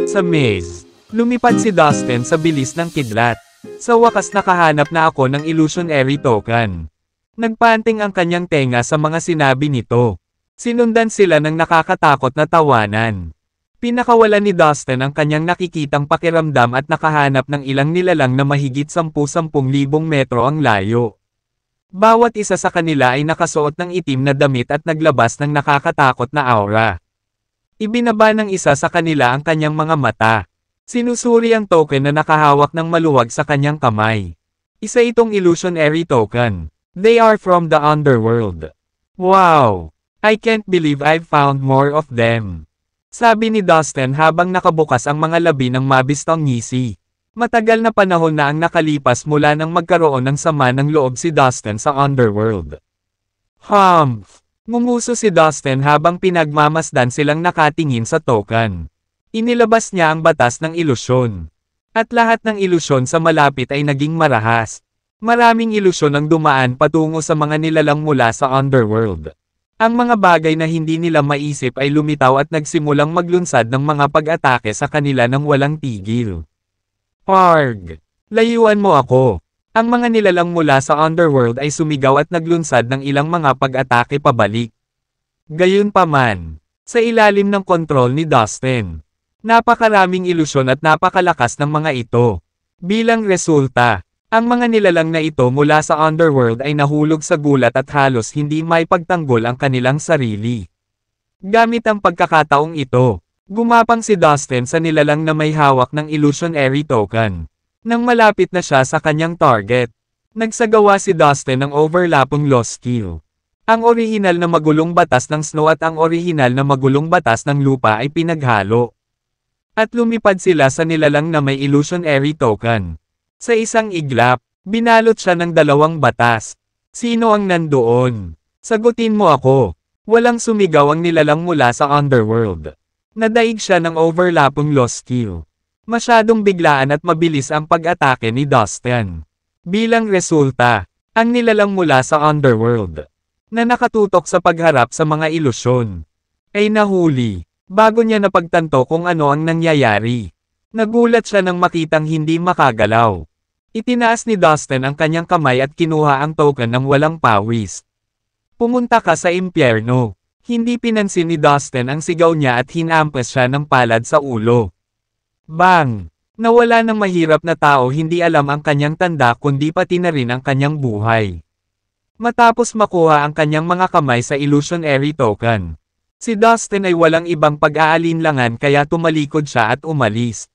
Sa maze, lumipad si Dustin sa bilis ng kidlat. Sa wakas nakahanap na ako ng illusionary token. Nagpanting ang kanyang tenga sa mga sinabi nito. Sinundan sila ng nakakatakot na tawanan. Pinakawalan ni Dustin ang kanyang nakikitang pakiramdam at nakahanap ng ilang nilalang na mahigit 10,000 metro ang layo. Bawat isa sa kanila ay nakasuot ng itim na damit at naglabas ng nakakatakot na aura. Ibinaba ng isa sa kanila ang kanyang mga mata. Sinusuri ang token na nakahawak ng maluwag sa kanyang kamay. Isa itong illusionary token. They are from the underworld. Wow! I can't believe I've found more of them. Sabi ni Dustin habang nakabukas ang mga labi ng mabistong ngisi. Matagal na panahon na ang nakalipas mula nang magkaroon ng sama ng loob si Dustin sa underworld. Humph! Ngumuso si Dustin habang pinagmamasdan silang nakatingin sa token. Inilabas niya ang batas ng ilusyon. At lahat ng ilusyon sa malapit ay naging marahas. Maraming ilusyon ang dumaan patungo sa mga nilalang mula sa underworld. Ang mga bagay na hindi nila maisip ay lumitaw at nagsimulang maglunsad ng mga pag-atake sa kanila nang walang tigil. Parg! Layuan mo ako! Ang mga nilalang mula sa underworld ay sumigaw at naglunsad ng ilang mga pag-atake pabalik. Gayunpaman, sa ilalim ng kontrol ni Dustin, napakaraming ilusyon at napakalakas ng mga ito. Bilang resulta, ang mga nilalang na ito mula sa underworld ay nahulog sa gulat at halos hindi maipagtanggol ang kanilang sarili. Gamit ang pagkakataong ito, gumapang si Dustin sa nilalang na may hawak ng illusionary token. Nang malapit na siya sa kanyang target, nagsagawa si Dustin ng overlapping lost skill. Ang orihinal na magulong batas ng snow at ang orihinal na magulong batas ng lupa ay pinaghalo. At lumipad sila sa nilalang na may illusionary token. Sa isang iglap, binalot siya ng dalawang batas. Sino ang nandoon? Sagutin mo ako. Walang sumigaw ang nilalang mula sa underworld. Nadaig siya ng overlapping lost skill. Masyadong biglaan at mabilis ang pag-atake ni Dustin. Bilang resulta, ang nilalang mula sa underworld, na nakatutok sa pagharap sa mga ilusyon, ay nahuli, bago niya napagtanto kung ano ang nangyayari. Nagulat siya nang makitang hindi makagalaw. Itinaas ni Dustin ang kanyang kamay at kinuha ang token ng walang pawis. Pumunta ka sa impyerno. Hindi pinansin ni Dustin ang sigaw niya at hinampas siya ng palad sa ulo. Bang! Nawala ng mahirap na tao, hindi alam ang kanyang tanda kundi pati na rin ang kanyang buhay. Matapos makuha ang kanyang mga kamay sa illusionary token, si Dustin ay walang ibang pag-aalinlangan kaya tumalikod siya at umalis.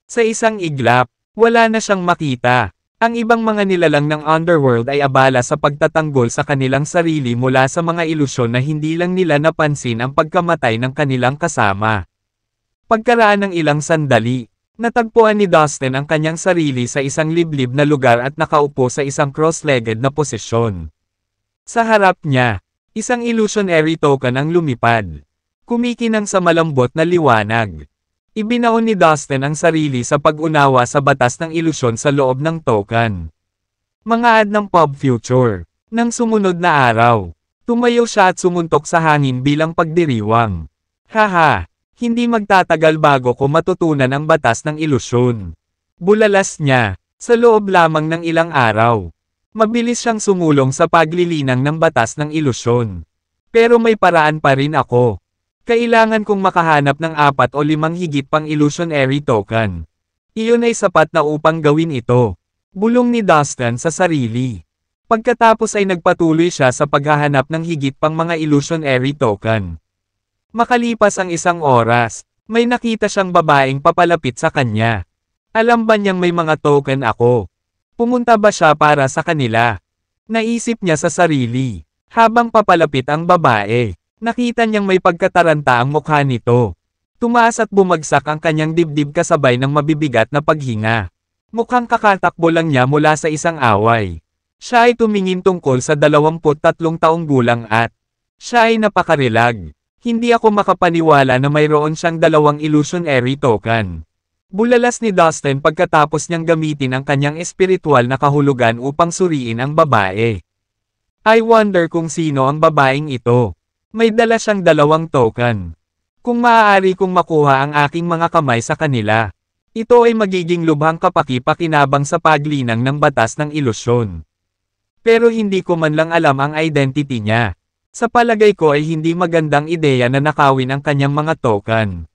Sa isang iglap, wala na siyang makita. Ang ibang mga nilalang ng underworld ay abala sa pagtatanggol sa kanilang sarili mula sa mga ilusyon na hindi lang nila napansin ang pagkamatay ng kanilang kasama. Pagkaraan ng ilang sandali, natagpuan ni Dustin ang kanyang sarili sa isang liblib na lugar at nakaupo sa isang cross-legged na posisyon. Sa harap niya, isang illusionary token ang lumipad. Kumikinang sa malambot na liwanag. Ibinaon ni Dustin ang sarili sa pag-unawa sa batas ng ilusyon sa loob ng token. Mga ad ng pop future. Nang sumunod na araw, tumayo siya at sumuntok sa hangin bilang pagdiriwang. Haha, hindi magtatagal bago ko matutunan ang batas ng ilusyon. Bulalas niya, sa loob lamang ng ilang araw. Mabilis siyang sumulong sa paglilinang ng batas ng ilusyon. Pero may paraan pa rin ako. Kailangan kong makahanap ng 4 o 5 higit pang illusionary token. Iyon ay sapat na upang gawin ito. Bulong ni Dustin sa sarili. Pagkatapos ay nagpatuloy siya sa paghahanap ng higit pang mga illusionary token. Makalipas ang isang oras, may nakita siyang babaeng papalapit sa kanya. Alam ba niyang may mga token ako? Pumunta ba siya para sa kanila? Naisip niya sa sarili. Habang papalapit ang babae, nakita niyang may pagkataranta ang mukha nito. Tumaas at bumagsak ang kanyang dibdib kasabay ng mabibigat na paghinga. Mukhang kakatakbo lang niya mula sa isang away. Siya ay tumingin tungkol sa 23 taong gulang at siya ay napakarilag. Hindi ako makapaniwala na mayroon siyang 2 illusionary token. Bulalas ni Dustin pagkatapos niyang gamitin ang kanyang espiritual na kahulugan upang suriin ang babae. I wonder kung sino ang babaeng ito. May dala siyang 2 token. Kung maaari kong makuha ang aking mga kamay sa kanila, ito ay magiging lubhang kapaki-pakinabang sa paglinang ng batas ng ilusyon. Pero hindi ko man lang alam ang identity niya. Sa palagay ko ay hindi magandang ideya na nakawin ang kanyang mga token.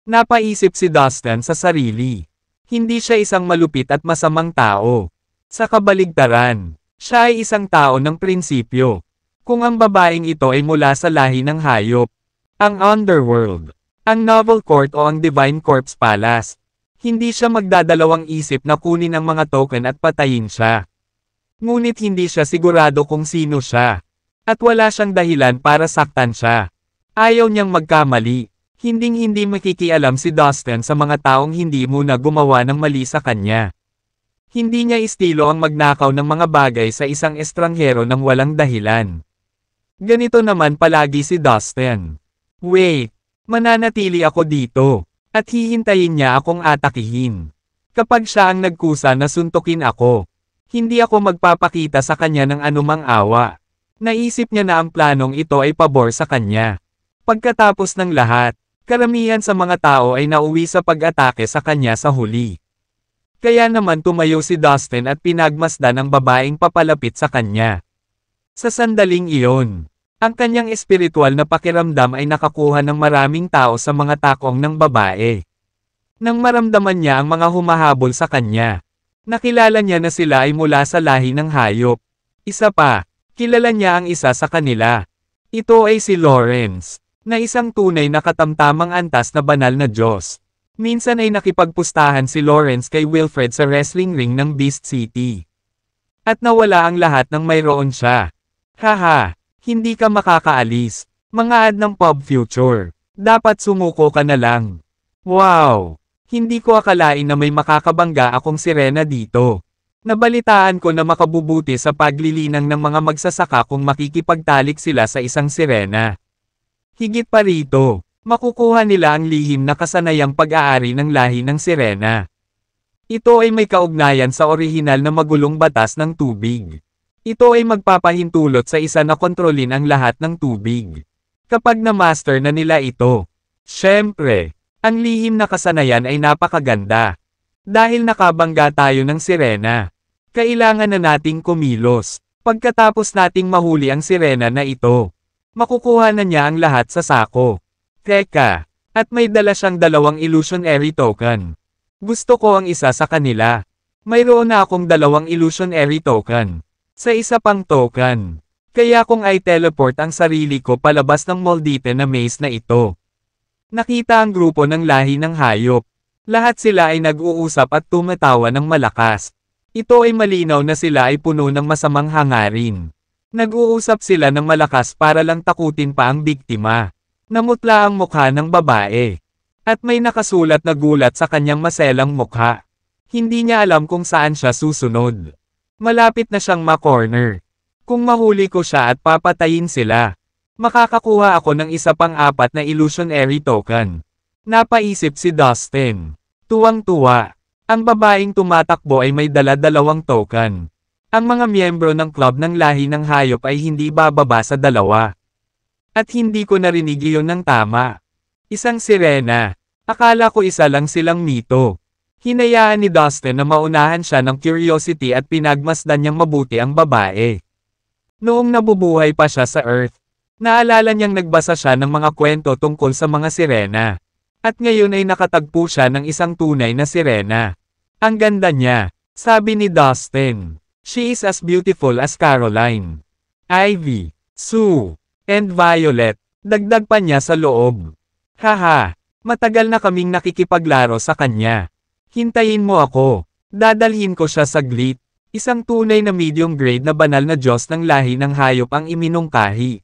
Napaisip si Dustin sa sarili. Hindi siya isang malupit at masamang tao. Sa kabaligtaran, siya ay isang tao ng prinsipyo. Kung ang babaeng ito ay mula sa lahi ng hayop, ang Underworld, ang Novel Court o ang Divine Corpse Palace, hindi siya magdadalawang isip na kunin ang mga token at patayin siya. Ngunit hindi siya sigurado kung sino siya. At wala siyang dahilan para saktan siya. Ayaw niyang magkamali. Hinding-hindi makikialam si Dustin sa mga taong hindi muna gumawa ng mali sa kanya. Hindi niya estilo ang magnakaw ng mga bagay sa isang estranghero ng walang dahilan. Ganito naman palagi si Dustin. Wait, mananatili ako dito. At hihintayin niya akong atakihin. Kapag siya ang nagkusa na suntukin ako, hindi ako magpapakita sa kanya ng anumang awa. Naisip niya na ang planong ito ay pabor sa kanya. Pagkatapos ng lahat, karamihan sa mga tao ay nauwi sa pag-atake sa kanya sa huli. Kaya naman tumayo si Dustin at pinagmasdan ang babaeng papalapit sa kanya. Sa sandaling iyon, ang kanyang espiritual na pakiramdam ay nakakuha ng maraming tao sa mga takong ng babae. Nang maramdaman niya ang mga humahabol sa kanya, nakilala niya na sila ay mula sa lahi ng hayop. Isa pa, kilala niya ang isa sa kanila. Ito ay si Lawrence, na isang tunay na katamtamang antas na banal na Diyos. Minsan ay nakipagpustahan si Lawrence kay Wilfred sa wrestling ring ng Beast City. At nawala ang lahat ng mayroon siya. Haha! Hindi ka makakaalis. Mga ad ng Pop Future. Dapat sumuko ka na lang. Wow! Hindi ko akalain na may makakabangga akong sirena dito. Nabalitaan ko na makabubuti sa paglilinang ng mga magsasaka kung makikipagtalik sila sa isang sirena. Higit pa rito, makukuha nila ang lihim na kasanayang pag-aari ng lahi ng sirena. Ito ay may kaugnayan sa orihinal na magulong batas ng tubig. Ito ay magpapahintulot sa isa na kontrolin ang lahat ng tubig. Kapag na-master na nila ito, syempre, ang lihim na kasanayan ay napakaganda. Dahil nakabangga tayo ng sirena, kailangan na nating kumilos. Pagkatapos nating mahuli ang sirena na ito, makukuha na niya ang lahat sa sako. Teka, at may dala siyang 2 illusionary token. Gusto ko ang isa sa kanila. Mayroon na akong 2 illusionary token. Sa isa pang token. Kaya kung ay teleport ang sarili ko palabas ng Moldite na maze na ito. Nakita ang grupo ng lahi ng hayop. Lahat sila ay nag-uusap at tumatawa ng malakas. Ito ay malinaw na sila ay puno ng masamang hangarin. Nag-uusap sila ng malakas para lang takutin pa ang biktima. Namutla ang mukha ng babae. At may nakasulat na gulat sa kanyang maselang mukha. Hindi niya alam kung saan siya susunod. Malapit na siyang ma-corner. Kung mahuli ko siya at papatayin sila, makakakuha ako ng isa pang 4 na illusionary token. Napaisip si Dustin. Tuwang-tuwa. Ang babaeng tumatakbo ay may dala 2 token. Ang mga miyembro ng club ng lahi ng hayop ay hindi bababa sa 2. At hindi ko narinig iyon ng tama. Isang sirena. Akala ko isa lang silang mito. Hinayaan ni Dustin na maunahan siya ng curiosity at pinagmasdan niyang mabuti ang babae. Noong nabubuhay pa siya sa Earth, naalala niyang nagbasa siya ng mga kwento tungkol sa mga sirena. At ngayon ay nakatagpo siya ng isang tunay na sirena. Ang ganda niya, sabi ni Dustin. She is as beautiful as Caroline, Ivy, Sue, and Violet. Dagdag pa niya sa loob. Haha, matagal na kaming nakikipaglaro sa kanya. Hintayin mo ako. Dadalhin ko siya saglit. Isang tunay na medium grade na banal na Diyos ng lahi ng hayop ang iminungkahi.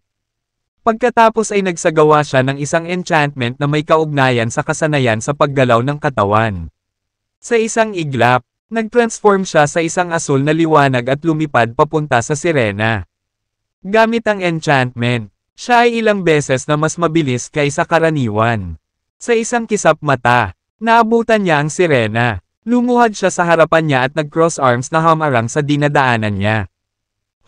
Pagkatapos ay nagsagawa siya ng isang enchantment na may kaugnayan sa kasanayan sa paggalaw ng katawan. Sa isang iglap, nag-transform siya sa isang asul na liwanag at lumipad papunta sa sirena. Gamit ang enchantment, siya ay ilang beses na mas mabilis kaysa karaniwan. Sa isang kisap mata, naabutan niya ang sirena. Lumuhad siya sa harapan niya at nag-cross arms na hamarang sa dinadaanan niya.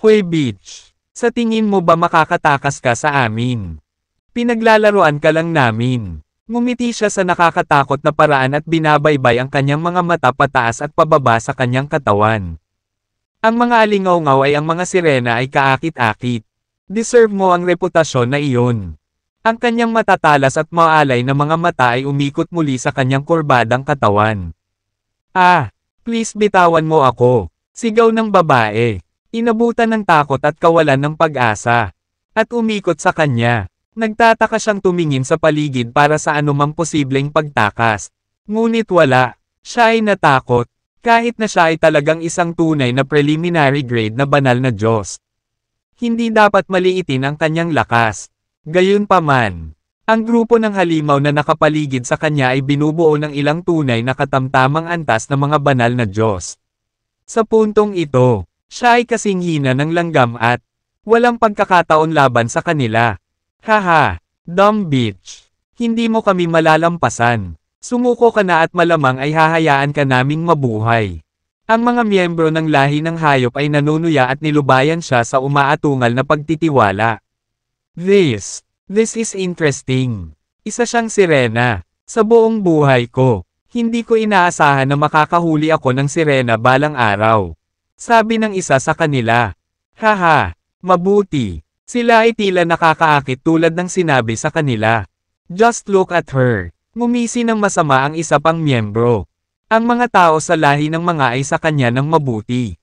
Huy bitch! Sa tingin mo ba makakatakas ka sa amin? Pinaglalaroan ka lang namin. Ngumiti siya sa nakakatakot na paraan at binabaybay ang kanyang mga mata pataas at pababa sa kanyang katawan. Ang mga alingaw-ngaw ay ang mga sirena ay kaakit-akit. Deserve mo ang reputasyon na iyon. Ang kanyang matatalas at maalay na mga mata ay umikot muli sa kanyang kurbadang katawan. Ah, please bitawan mo ako. Sigaw ng babae. Inabutan ng takot at kawalan ng pag-asa. At umikot sa kanya. Nagtataka siyang tumingin sa paligid para sa anumang posibleng pagtakas. Ngunit wala. Siya ay natakot. Kahit na siya ay talagang isang tunay na preliminary grade na banal na Diyos. Hindi dapat maliitin ang kanyang lakas. Gayunpaman, ang grupo ng halimaw na nakapaligid sa kanya ay binubuo ng ilang tunay na katamtamang antas na mga banal na Diyos. Sa puntong ito, siya ay kasing hina ng langgam at walang pagkakataon laban sa kanila. Haha, dumb bitch. Hindi mo kami malalampasan. Sumuko ka na at malamang ay hahayaan ka naming mabuhay. Ang mga miyembro ng lahi ng hayop ay nanunuya at nilubayan siya sa umaatungal na pagtitiwala. This is interesting. Isa siyang sirena. Sa buong buhay ko, hindi ko inaasahan na makakahuli ako ng sirena balang araw. Sabi ng isa sa kanila. Haha, mabuti. Sila ay tila nakakaakit tulad ng sinabi sa kanila. Just look at her. Ngumisi ng masama ang isa pang miyembro. Ang mga tao sa lahi ng mga ay sa kanya ng mabuti.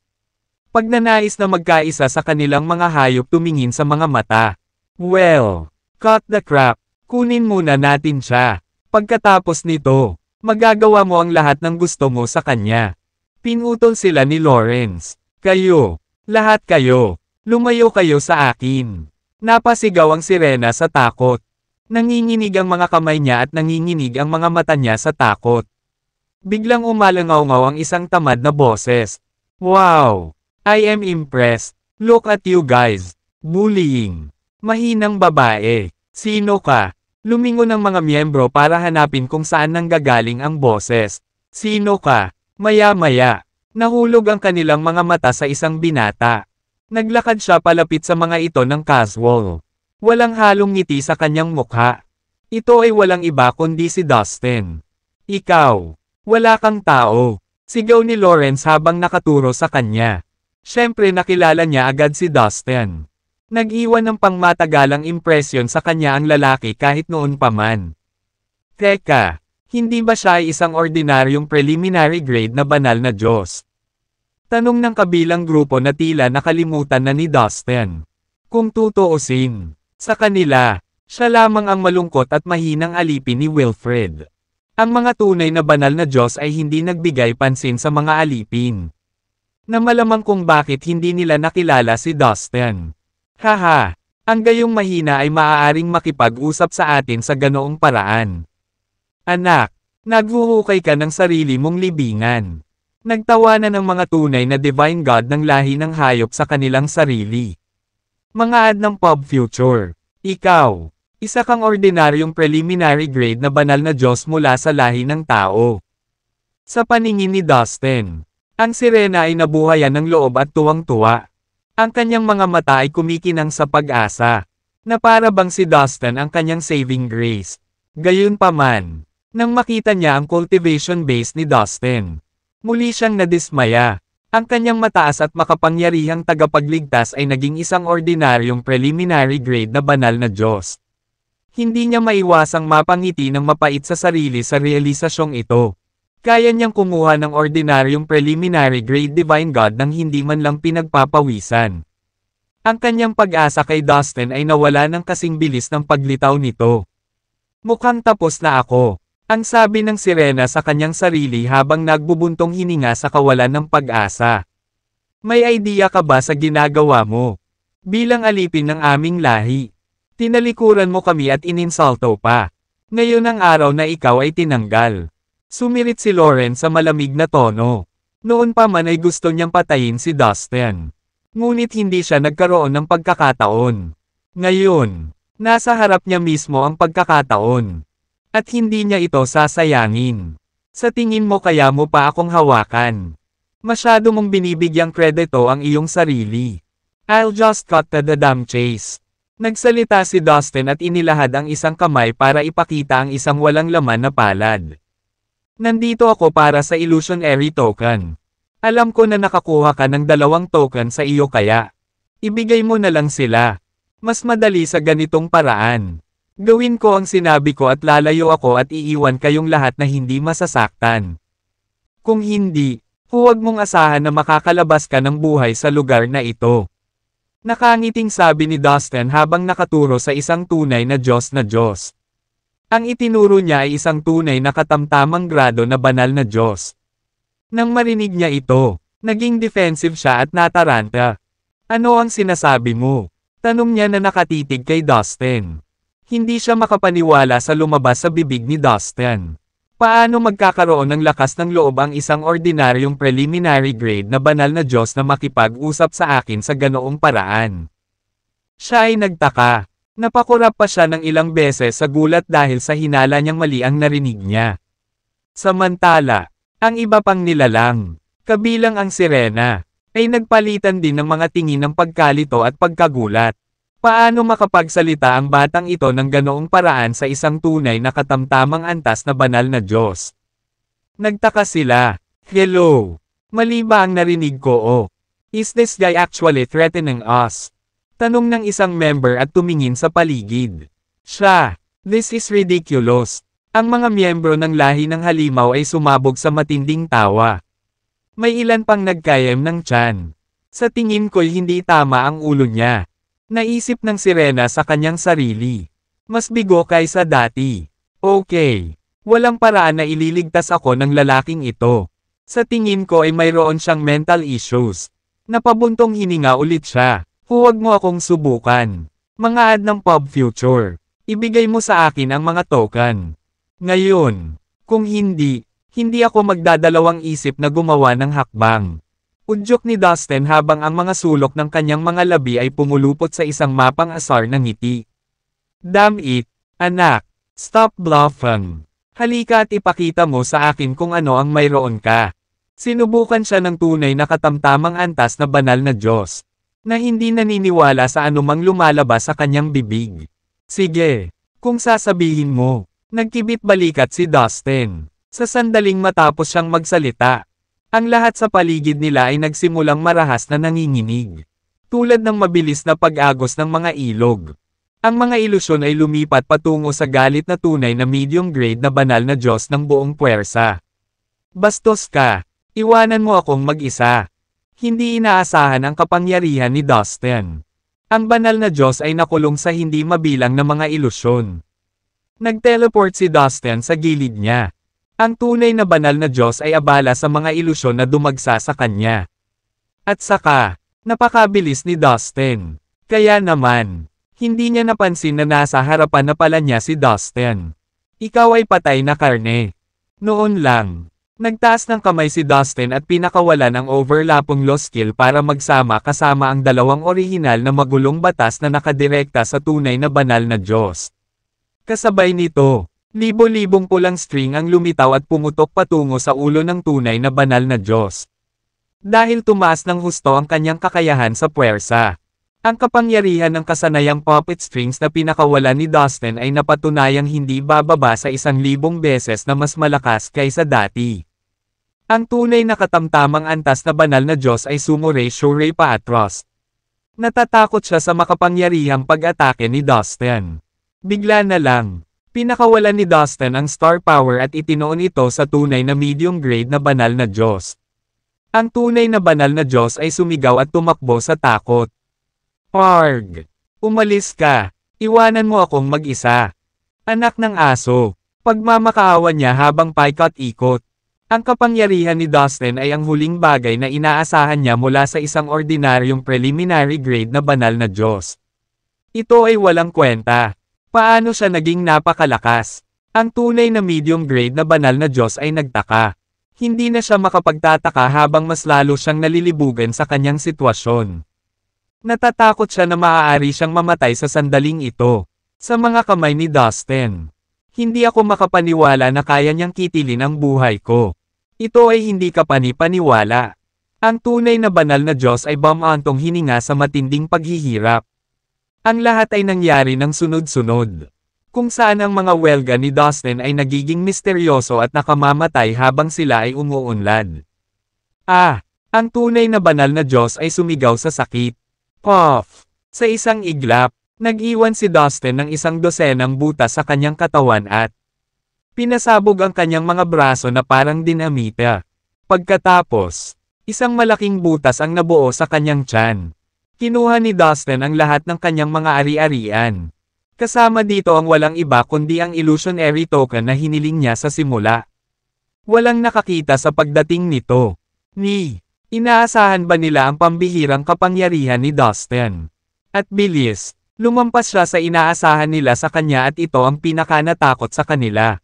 Pagnanais na magkaisa sa kanilang mga hayop tumingin sa mga mata. Well, cut the crap. Kunin muna natin siya. Pagkatapos nito, magagawa mo ang lahat ng gusto mo sa kanya. Pinutol sila ni Lawrence. Kayo, lahat kayo. Lumayo kayo sa akin. Napasigaw ang sirena sa takot. Nanginginig ang mga kamay niya at nanginginig ang mga mata niya sa takot. Biglang umalangaw-ngaw ang isang tamad na boses. Wow! I am impressed. Look at you guys. Bullying. Mahinang babae. Sino ka? Lumingon ang mga miyembro para hanapin kung saan nanggagaling ang boses. Sino ka? Maya-maya. Nahulog ang kanilang mga mata sa isang binata. Naglakad siya palapit sa mga ito ng casual. Walang halong ngiti sa kanyang mukha. Ito ay walang iba kundi si Dustin. Ikaw. Wala kang tao. Sigaw ni Lawrence habang nakaturo sa kanya. Siyempre nakilala niya agad si Dustin. Nag-iwan ng pangmatagalang impresyon sa kanya ang lalaki kahit noon pa man. Teka, hindi ba siya ay isang ordinaryong preliminary grade na banal na Diyos? Tanong ng kabilang grupo na tila nakalimutan na ni Dustin. Kung tutuusin, sa kanila, siya lamang ang malungkot at mahinang alipin ni Wilfred. Ang mga tunay na banal na Diyos ay hindi nagbigay pansin sa mga alipin. Na malamang kung bakit hindi nila nakilala si Dustin. Haha, ang gayong mahina ay maaaring makipag-usap sa atin sa ganoong paraan. Anak, naghuhukay ka ng sarili mong libingan. Nagtawanan ng mga tunay na divine God ng lahi ng hayop sa kanilang sarili. Mga ad ng pop future. Ikaw, isa kang ordinaryong preliminary grade na banal na Diyos mula sa lahi ng tao. Sa paningin ni Dustin, ang sirena ay nabuhayan ng loob at tuwang-tuwa. Ang kanyang mga mata ay kumikinang sa pag-asa, na para bang si Dustin ang kanyang saving grace. Gayunpaman, nang makita niya ang cultivation base ni Dustin, muli siyang nadismaya. Ang kanyang mataas at makapangyarihang tagapagligtas ay naging isang ordinaryong preliminary grade na banal na Diyos. Hindi niya maiwasang mapangiti ng mapait sa sarili sa realisasyong ito. Kaya niyang kumuha ng ordinaryong preliminary grade divine God nang hindi man lang pinagpapawisan. Ang kanyang pag-asa kay Dustin ay nawala ng kasing bilis ng paglitaw nito. Mukhang tapos na ako. Ang sabi ng sirena sa kanyang sarili habang nagbubuntong hininga sa kawalan ng pag-asa. May idea ka ba sa ginagawa mo? Bilang alipin ng aming lahi. Tinalikuran mo kami at ininsulto pa. Ngayon ang araw na ikaw ay tinanggal. Sumirit si Lawrence sa malamig na tono. Noon pa man ay gusto niyang patayin si Dustin. Ngunit hindi siya nagkaroon ng pagkakataon. Ngayon, nasa harap niya mismo ang pagkakataon. At hindi niya ito sasayangin. Sa tingin mo kaya mo pa akong hawakan? Masyado mong binibigyang kredito ang iyong sarili. I'll just cut to the damn chase. Nagsalita si Dustin at inilahad ang isang kamay para ipakita ang isang walang laman na palad. Nandito ako para sa illusionary token. Alam ko na nakakuha ka ng 2 token sa iyo kaya. Ibigay mo na lang sila. Mas madali sa ganitong paraan. Gawin ko ang sinabi ko at lalayo ako at iiwan kayong lahat na hindi masasaktan. Kung hindi, huwag mong asahan na makakalabas ka ng buhay sa lugar na ito. Nakangiting sabi ni Dustin habang nakaturo sa isang tunay na Diyos na Diyos. Ang itinuro niya ay isang tunay na katamtamang grado na banal na Diyos. Nang marinig niya ito, naging defensive siya at nataranta. Ano ang sinasabi mo? Tanong niya na nakatitig kay Dustin. Hindi siya makapaniwala sa lumabas sa bibig ni Dustin. Paano magkakaroon ng lakas ng loob ang isang ordinaryong preliminary grade na banal na Diyos na makipag-usap sa akin sa ganoong paraan? Siya ay nagtaka. Napakurap pa siya ng ilang beses sa gulat dahil sa hinala niyang mali ang narinig niya. Samantala, ang iba pang nilalang, kabilang ang sirena, ay nagpalitan din ng mga tingin ng pagkalito at pagkagulat. Paano makapagsalita ang batang ito ng ganoong paraan sa isang tunay na katamtamang antas na banal na Diyos? Nagtaka sila. Hello? Mali ba ang narinig ko o? Is this guy actually threatening us? Tanong ng isang member at tumingin sa paligid. Siya. This is ridiculous. Ang mga miyembro ng lahi ng halimaw ay sumabog sa matinding tawa. May ilan pang nagkayam ng tiyan. Sa tingin ko'y hindi tama ang ulo niya. Naisip ng sirena sa kanyang sarili. Mas bigo kaysa dati. Okay. Walang paraan na ililigtas ako ng lalaking ito. Sa tingin ko ay mayroon siyang mental issues. Napabuntong hininga ulit siya. Huwag mo akong subukan. Mga ad ng Pop Future. Ibigay mo sa akin ang mga token. Ngayon. Kung hindi, hindi ako magdadalawang isip na gumawa ng hakbang. Udyok ni Dustin habang ang mga sulok ng kanyang mga labi ay pumulupot sa isang mapang asar na ngiti. Damn it, anak. Stop bluffing. Halika at ipakita mo sa akin kung ano ang mayroon ka. Sinubukan siya ng tunay na katamtamang antas na banal na Diyos, na hindi naniniwala sa anumang lumalabas sa kanyang bibig. Sige, kung sasabihin mo. Nagkibit balikat si Dustin. Sa sandaling matapos siyang magsalita, ang lahat sa paligid nila ay nagsimulang marahas na nanginginig. Tulad ng mabilis na pag-agos ng mga ilog. Ang mga ilusyon ay lumipat patungo sa galit na tunay na medium grade na banal na Diyos ng buong puwersa. Bastos ka. Iwanan mo akong mag-isa. Hindi inaasahan ang kapangyarihan ni Dustin. Ang banal na Diyos ay nakulong sa hindi mabilang na mga ilusyon. Nag-teleport si Dustin sa gilid niya. Ang tunay na banal na Diyos ay abala sa mga ilusyon na dumagsa sa kanya. At saka, napakabilis ni Dustin. Kaya naman, hindi niya napansin na nasa harapan na pala niya si Dustin. Ikaw ay patay na karne. Noon lang, nagtaas ng kamay si Dustin at pinakawalan ang overlapping law skill para magsama kasama ang 2 orihinal na magulong batas na nakadirekta sa tunay na banal na Diyos. Kasabay nito, libo-libong pulang string ang lumitaw at pumutok patungo sa ulo ng tunay na banal na Diyos. Dahil tumaas ng husto ang kanyang kakayahan sa puwersa. Ang kapangyarihan ng kasanayang puppet strings na pinakawalan ni Dustin ay napatunayang hindi bababa sa 1,000 beses na mas malakas kaysa dati. Ang tunay na katamtamang antas na banal na Diyos ay sumure sure paatros. Natatakot siya sa makapangyarihang pag-atake ni Dustin. Bigla na lang, pinakawalan ni Dustin ang star power at itinoon ito sa tunay na medium grade na banal na Diyos. Ang tunay na banal na Diyos ay sumigaw at tumakbo sa takot. Arg! Umalis ka! Iwanan mo akong mag-isa! Anak ng aso! Pagmamakaawa niya habang paikot-ikot. Ang kapangyarihan ni Dustin ay ang huling bagay na inaasahan niya mula sa isang ordinaryong preliminary grade na banal na Diyos. Ito ay walang kwenta. Paano siya naging napakalakas? Ang tunay na medium grade na banal na Diyos ay nagtaka. Hindi na siya makapagtataka habang mas lalo siyang nalilibugan sa kanyang sitwasyon. Natatakot siya na maaari siyang mamatay sa sandaling ito. Sa mga kamay ni Dustin. Hindi ako makapaniwala na kaya niyang kitilin ang buhay ko. Ito ay hindi ka pani-paniwala. Ang tunay na banal na Diyos ay bumantong hininga sa matinding paghihirap. Ang lahat ay nangyari ng sunod-sunod. Kung saan ang mga welga ni Dustin ay nagiging misteryoso at nakamamatay habang sila ay umuunlad. Ang tunay na banal na Diyos ay sumigaw sa sakit. Puff! Sa isang iglap, nag-iwan si Dustin ng 12 butas sa kanyang katawan at pinasabog ang kanyang mga braso na parang dinamita. Pagkatapos, isang malaking butas ang nabuo sa kanyang tiyan. Kinuha ni Dustin ang lahat ng kanyang mga ari-arian. Kasama dito ang walang iba kundi ang illusionary token na hiniling niya sa simula. Walang nakakita sa pagdating nito. Inaasahan ba nila ang pambihirang kapangyarihan ni Dustin? At bilis, lumampas siya sa inaasahan nila sa kanya at ito ang pinakanatakot sa kanila.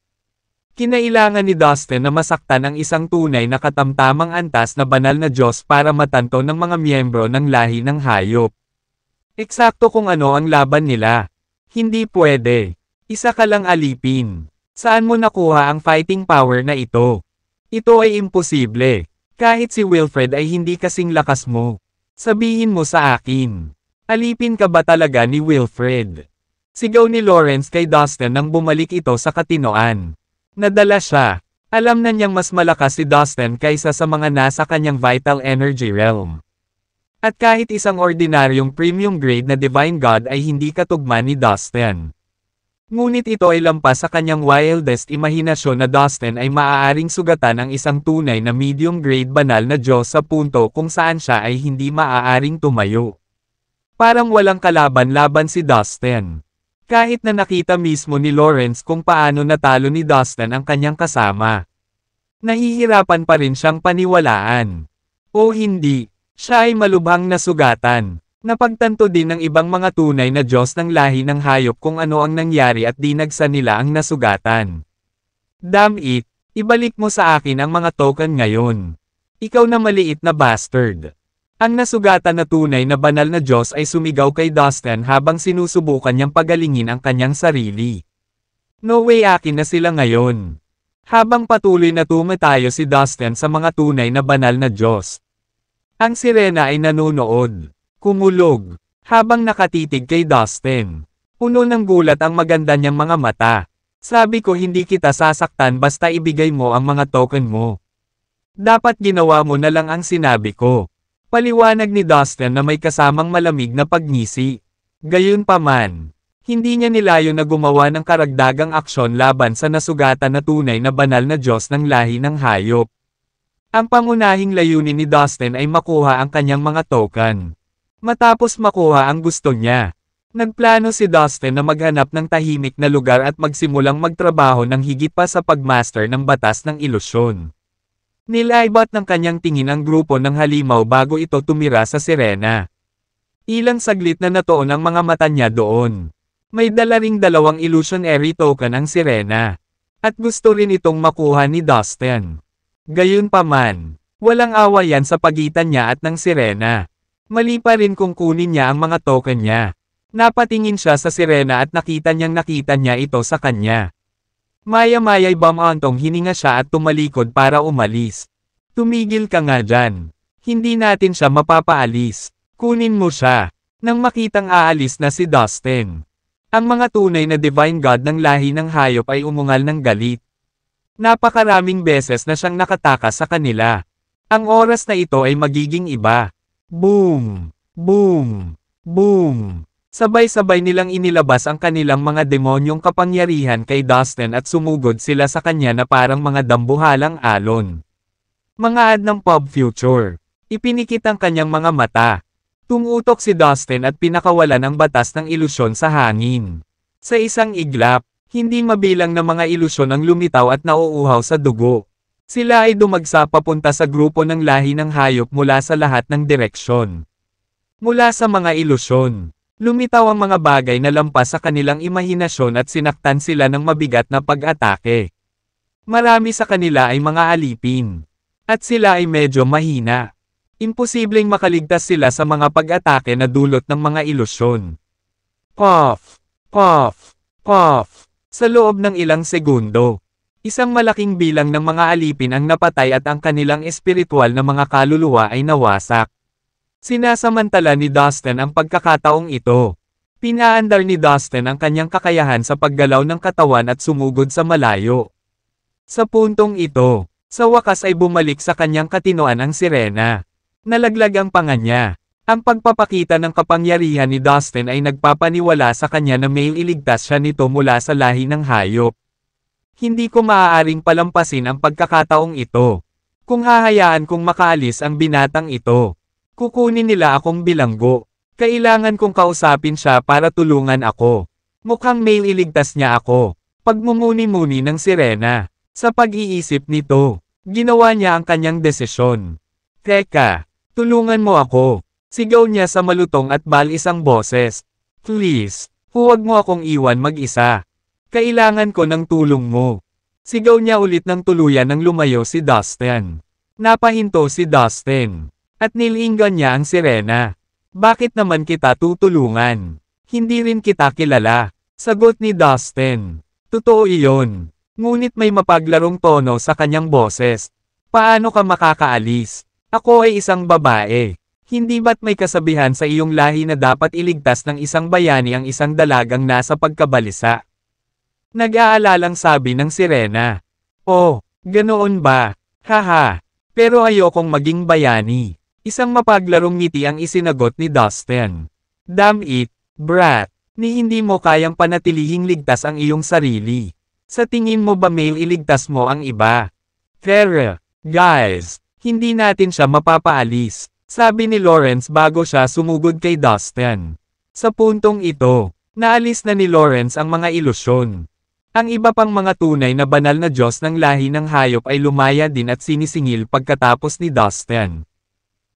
Kinailangan ni Dustin na masaktan ang isang tunay na katamtamang antas na banal na Diyos para matanto ng mga miyembro ng lahi ng hayop. Eksakto kung ano ang laban nila. Hindi pwede. Isa ka lang alipin. Saan mo nakuha ang fighting power na ito? Ito ay imposible. Kahit si Wilfred ay hindi kasing lakas mo. Sabihin mo sa akin. Alipin ka ba talaga ni Wilfred? Sigaw ni Lawrence kay Dustin nang bumalik ito sa katinoan. Nadala siya. Alam na niyang mas malakas si Dustin kaysa sa mga nasa kanyang vital energy realm. At kahit isang ordinaryong premium grade na divine god ay hindi katugma ni Dustin. Ngunit ito ay lampas sa kanyang wildest imahinasyon na Dustin ay maaaring sugatan ang isang tunay na medium grade banal na Diyos sa punto kung saan siya ay hindi maaaring tumayo. Parang walang kalaban-laban si Dustin. Kahit na nakita mismo ni Lawrence kung paano natalo ni Dustin ang kanyang kasama. Nahihirapan pa rin siyang paniwalaan. O hindi, siya ay malubhang nasugatan. Napagtanto din ng ibang mga tunay na Diyos ng lahi ng hayop kung ano ang nangyari at dinagsan nila ang nasugatan. Damn it, ibalik mo sa akin ang mga token ngayon. Ikaw na maliit na bastard. Ang nasugatan na tunay na banal na Diyos ay sumigaw kay Dustin habang sinusubukan niyang pagalingin ang kanyang sarili. No way, akin na sila ngayon. Habang patuloy na tumatayo si Dustin sa mga tunay na banal na Diyos. Ang sirena ay nanonood. Kumulog. Habang nakatitig kay Dustin. Puno ng gulat ang maganda niyang mga mata. Sabi ko hindi kita sasaktan basta ibigay mo ang mga token mo. Dapat ginawa mo na lang ang sinabi ko. Paliwanag ni Dustin na may kasamang malamig na pagngisi. Gayunpaman, hindi niya nilayo na gumawa ng karagdagang aksyon laban sa nasugatan na tunay na banal na Diyos ng lahi ng hayop. Ang pangunahing layunin ni Dustin ay makuha ang kanyang mga token. Matapos makuha ang gusto niya, nagplano si Dustin na maghanap ng tahimik na lugar at magsimulang magtrabaho ng higit pa sa pagmaster ng batas ng ilusyon. Nilaibat ng kanyang tingin ang grupo ng halimaw bago ito tumira sa sirena. Ilang saglit na natuon ang mga mata niya doon. May dala ring 2 illusionary token ang sirena. At gusto rin itong makuha ni Dustin. Gayunpaman, walang awa yan sa pagitan niya at ng sirena. Mali pa rin kung kunin niya ang mga token niya. Napatingin siya sa sirena at nakita niya ito sa kanya. Maya-maya'y bumantong hininga siya at tumalikod para umalis. Tumigil ka nga dyan. Hindi natin siya mapapaalis. Kunin mo siya. Nang makitang aalis na si Dustin. Ang mga tunay na divine god ng lahi ng hayop ay umungal ng galit. Napakaraming beses na siyang nakatakas sa kanila. Ang oras na ito ay magiging iba. Boom! Boom! Boom! Sabay-sabay nilang inilabas ang kanilang mga demonyong kapangyarihan kay Dustin at sumugod sila sa kanya na parang mga dambuhalang alon. Mga ad ng pop future. Ipinikit ang kanyang mga mata. Tumutok si Dustin at pinakawalan ang batas ng ilusyon sa hangin. Sa isang iglap, hindi mabilang na mga ilusyon ang lumitaw at nauuhaw sa dugo. Sila ay dumagsa papunta sa grupo ng lahi ng hayop mula sa lahat ng direksyon. Mula sa mga ilusyon. Lumitaw ang mga bagay na lampas sa kanilang imahinasyon at sinaktan sila ng mabigat na pag-atake. Marami sa kanila ay mga alipin. At sila ay medyo mahina. Imposibleng makaligtas sila sa mga pag-atake na dulot ng mga ilusyon. Puff! Puff! Puff! Sa loob ng ilang segundo. Isang malaking bilang ng mga alipin ang napatay at ang kanilang espiritual na mga kaluluwa ay nawasak. Sinasamantala ni Dustin ang pagkakataong ito. Pinaandar ni Dustin ang kanyang kakayahan sa paggalaw ng katawan at sumugod sa malayo. Sa puntong ito, sa wakas ay bumalik sa kanyang katinoan ang sirena. Nalaglag ang panga niya. Ang pagpapakita ng kapangyarihan ni Dustin ay nagpapaniwala sa kanya na may iligtas siya nito mula sa lahi ng hayop. Hindi ko maaaring palampasin ang pagkakataong ito. Kung hahayaan kong makaalis ang binatang ito, kukunin nila akong bilanggo. Kailangan kong kausapin siya para tulungan ako. Mukhang may iligtas niya ako. Pagmumuni-muni ng sirena. Sa pag-iisip nito, ginawa niya ang kanyang desisyon. Teka, tulungan mo ako. Sigaw niya sa malutong at balisang boses. Please, huwag mo akong iwan mag-isa. Kailangan ko ng tulong mo. Sigaw niya ulit ng tuluyan nang lumayo si Dustin. Napahinto si Dustin. At nilinggan niya ang sirena. Bakit naman kita tutulungan? Hindi rin kita kilala. Sagot ni Dustin. Totoo iyon. Ngunit may mapaglarong tono sa kanyang boses. Paano ka makakaalis? Ako ay isang babae. Hindi ba't may kasabihan sa iyong lahi na dapat iligtas ng isang bayani ang isang dalagang nasa pagkabalisa? Nag-aalalang sabi ng sirena. Oh, ganoon ba? Haha. Pero ayokong maging bayani. Isang mapaglarong ngiti ang isinagot ni Dustin. Damn it, brat. Ni hindi mo kayang panatilihing ligtas ang iyong sarili. Sa tingin mo ba may iligtas mo ang iba? Kara, guys, hindi natin siya mapapaalis. Sabi ni Lawrence bago siya sumugod kay Dustin. Sa puntong ito, naalis na ni Lawrence ang mga ilusyon. Ang iba pang mga tunay na banal na Diyos ng lahi ng hayop ay lumaya din at sinisingil pagkatapos ni Dustin.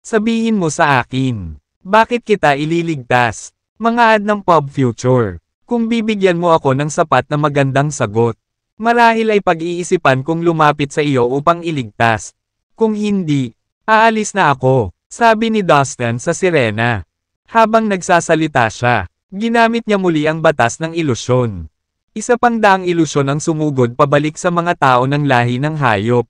Sabihin mo sa akin, bakit kita ililigtas? Mga ad ng Pop Future. Kung bibigyan mo ako ng sapat na magandang sagot, marahil ay pag-iisipan kong lumapit sa iyo upang iligtas. Kung hindi, aalis na ako, sabi ni Dustin sa sirena. Habang nagsasalita siya, ginamit niya muli ang batas ng ilusyon. Isa pang daang ilusyon ang sumugod pabalik sa mga tao ng lahi ng hayop.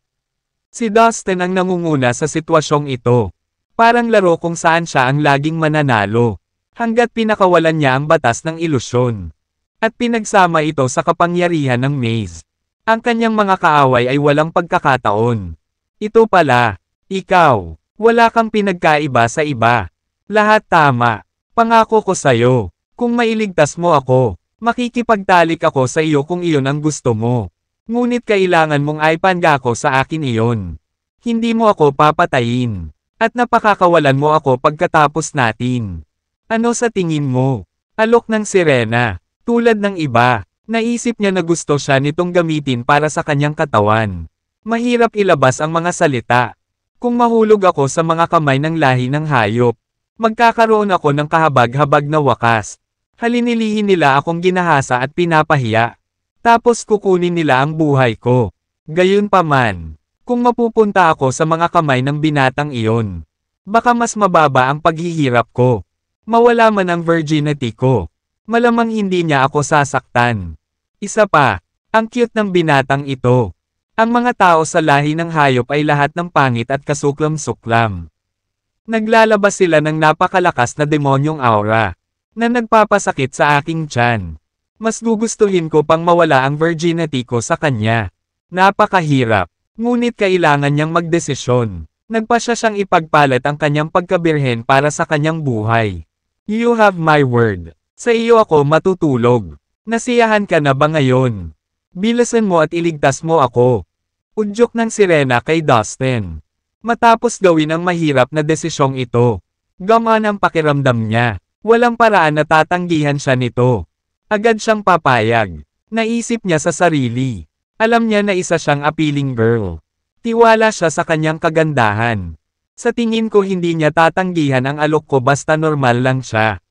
Si Dustin ang nangunguna sa sitwasyong ito. Parang laro kung saan siya ang laging mananalo. Hanggat pinakawalan niya ang batas ng ilusyon. At pinagsama ito sa kapangyarihan ng maze. Ang kanyang mga kaaway ay walang pagkakataon. Ito pala, ikaw, wala kang pinagkaiba sa iba. Lahat tama. Pangako ko sa'yo, kung mailigtas mo ako, makikipagtalik ako sa iyo kung iyon ang gusto mo. Ngunit kailangan mong aipanga ko sa akin iyon. Hindi mo ako papatayin. At napakakawalan mo ako pagkatapos natin. Ano sa tingin mo? Alok ng sirena. Tulad ng iba, naisip niya na gusto siya nitong gamitin para sa kanyang katawan. Mahirap ilabas ang mga salita. Kung mahulog ako sa mga kamay ng lahi ng hayop, magkakaroon ako ng kahabag-habag na wakas. Halinilihin nila akong ginahasa at pinapahiya. Tapos kukunin nila ang buhay ko. Gayunpaman, kung mapupunta ako sa mga kamay ng binatang iyon, baka mas mababa ang paghihirap ko. Mawala man ang virginity ko. Malamang hindi niya ako sasaktan. Isa pa, ang cute ng binatang ito. Ang mga tao sa lahi ng hayop ay lahat ng pangit at kasuklam-suklam. Naglalabas sila ng napakalakas na demonyong aura, na nagpapasakit sa aking tiyan. Mas gugustuhin ko pang mawala ang virginity ko sa kanya. Napakahirap. Ngunit kailangan niyang magdesisyon. Nagpasya siyang ipagpalit ang kanyang pagkabirhen para sa kanyang buhay. You have my word. Sa iyo ako matutulog. Nasiyahan ka na ba ngayon? Bilasan mo at iligtas mo ako. Udyok ng sirena kay Dustin. Matapos gawin ang mahirap na desisyong ito, gamaan ang pakiramdam niya. Walang paraan na tatanggihan siya nito. Agad siyang papayag. Naisip niya sa sarili. Alam niya na isa siyang appealing girl. Tiwala siya sa kanyang kagandahan. Sa tingin ko hindi niya tatanggihan ang alok ko basta normal lang siya.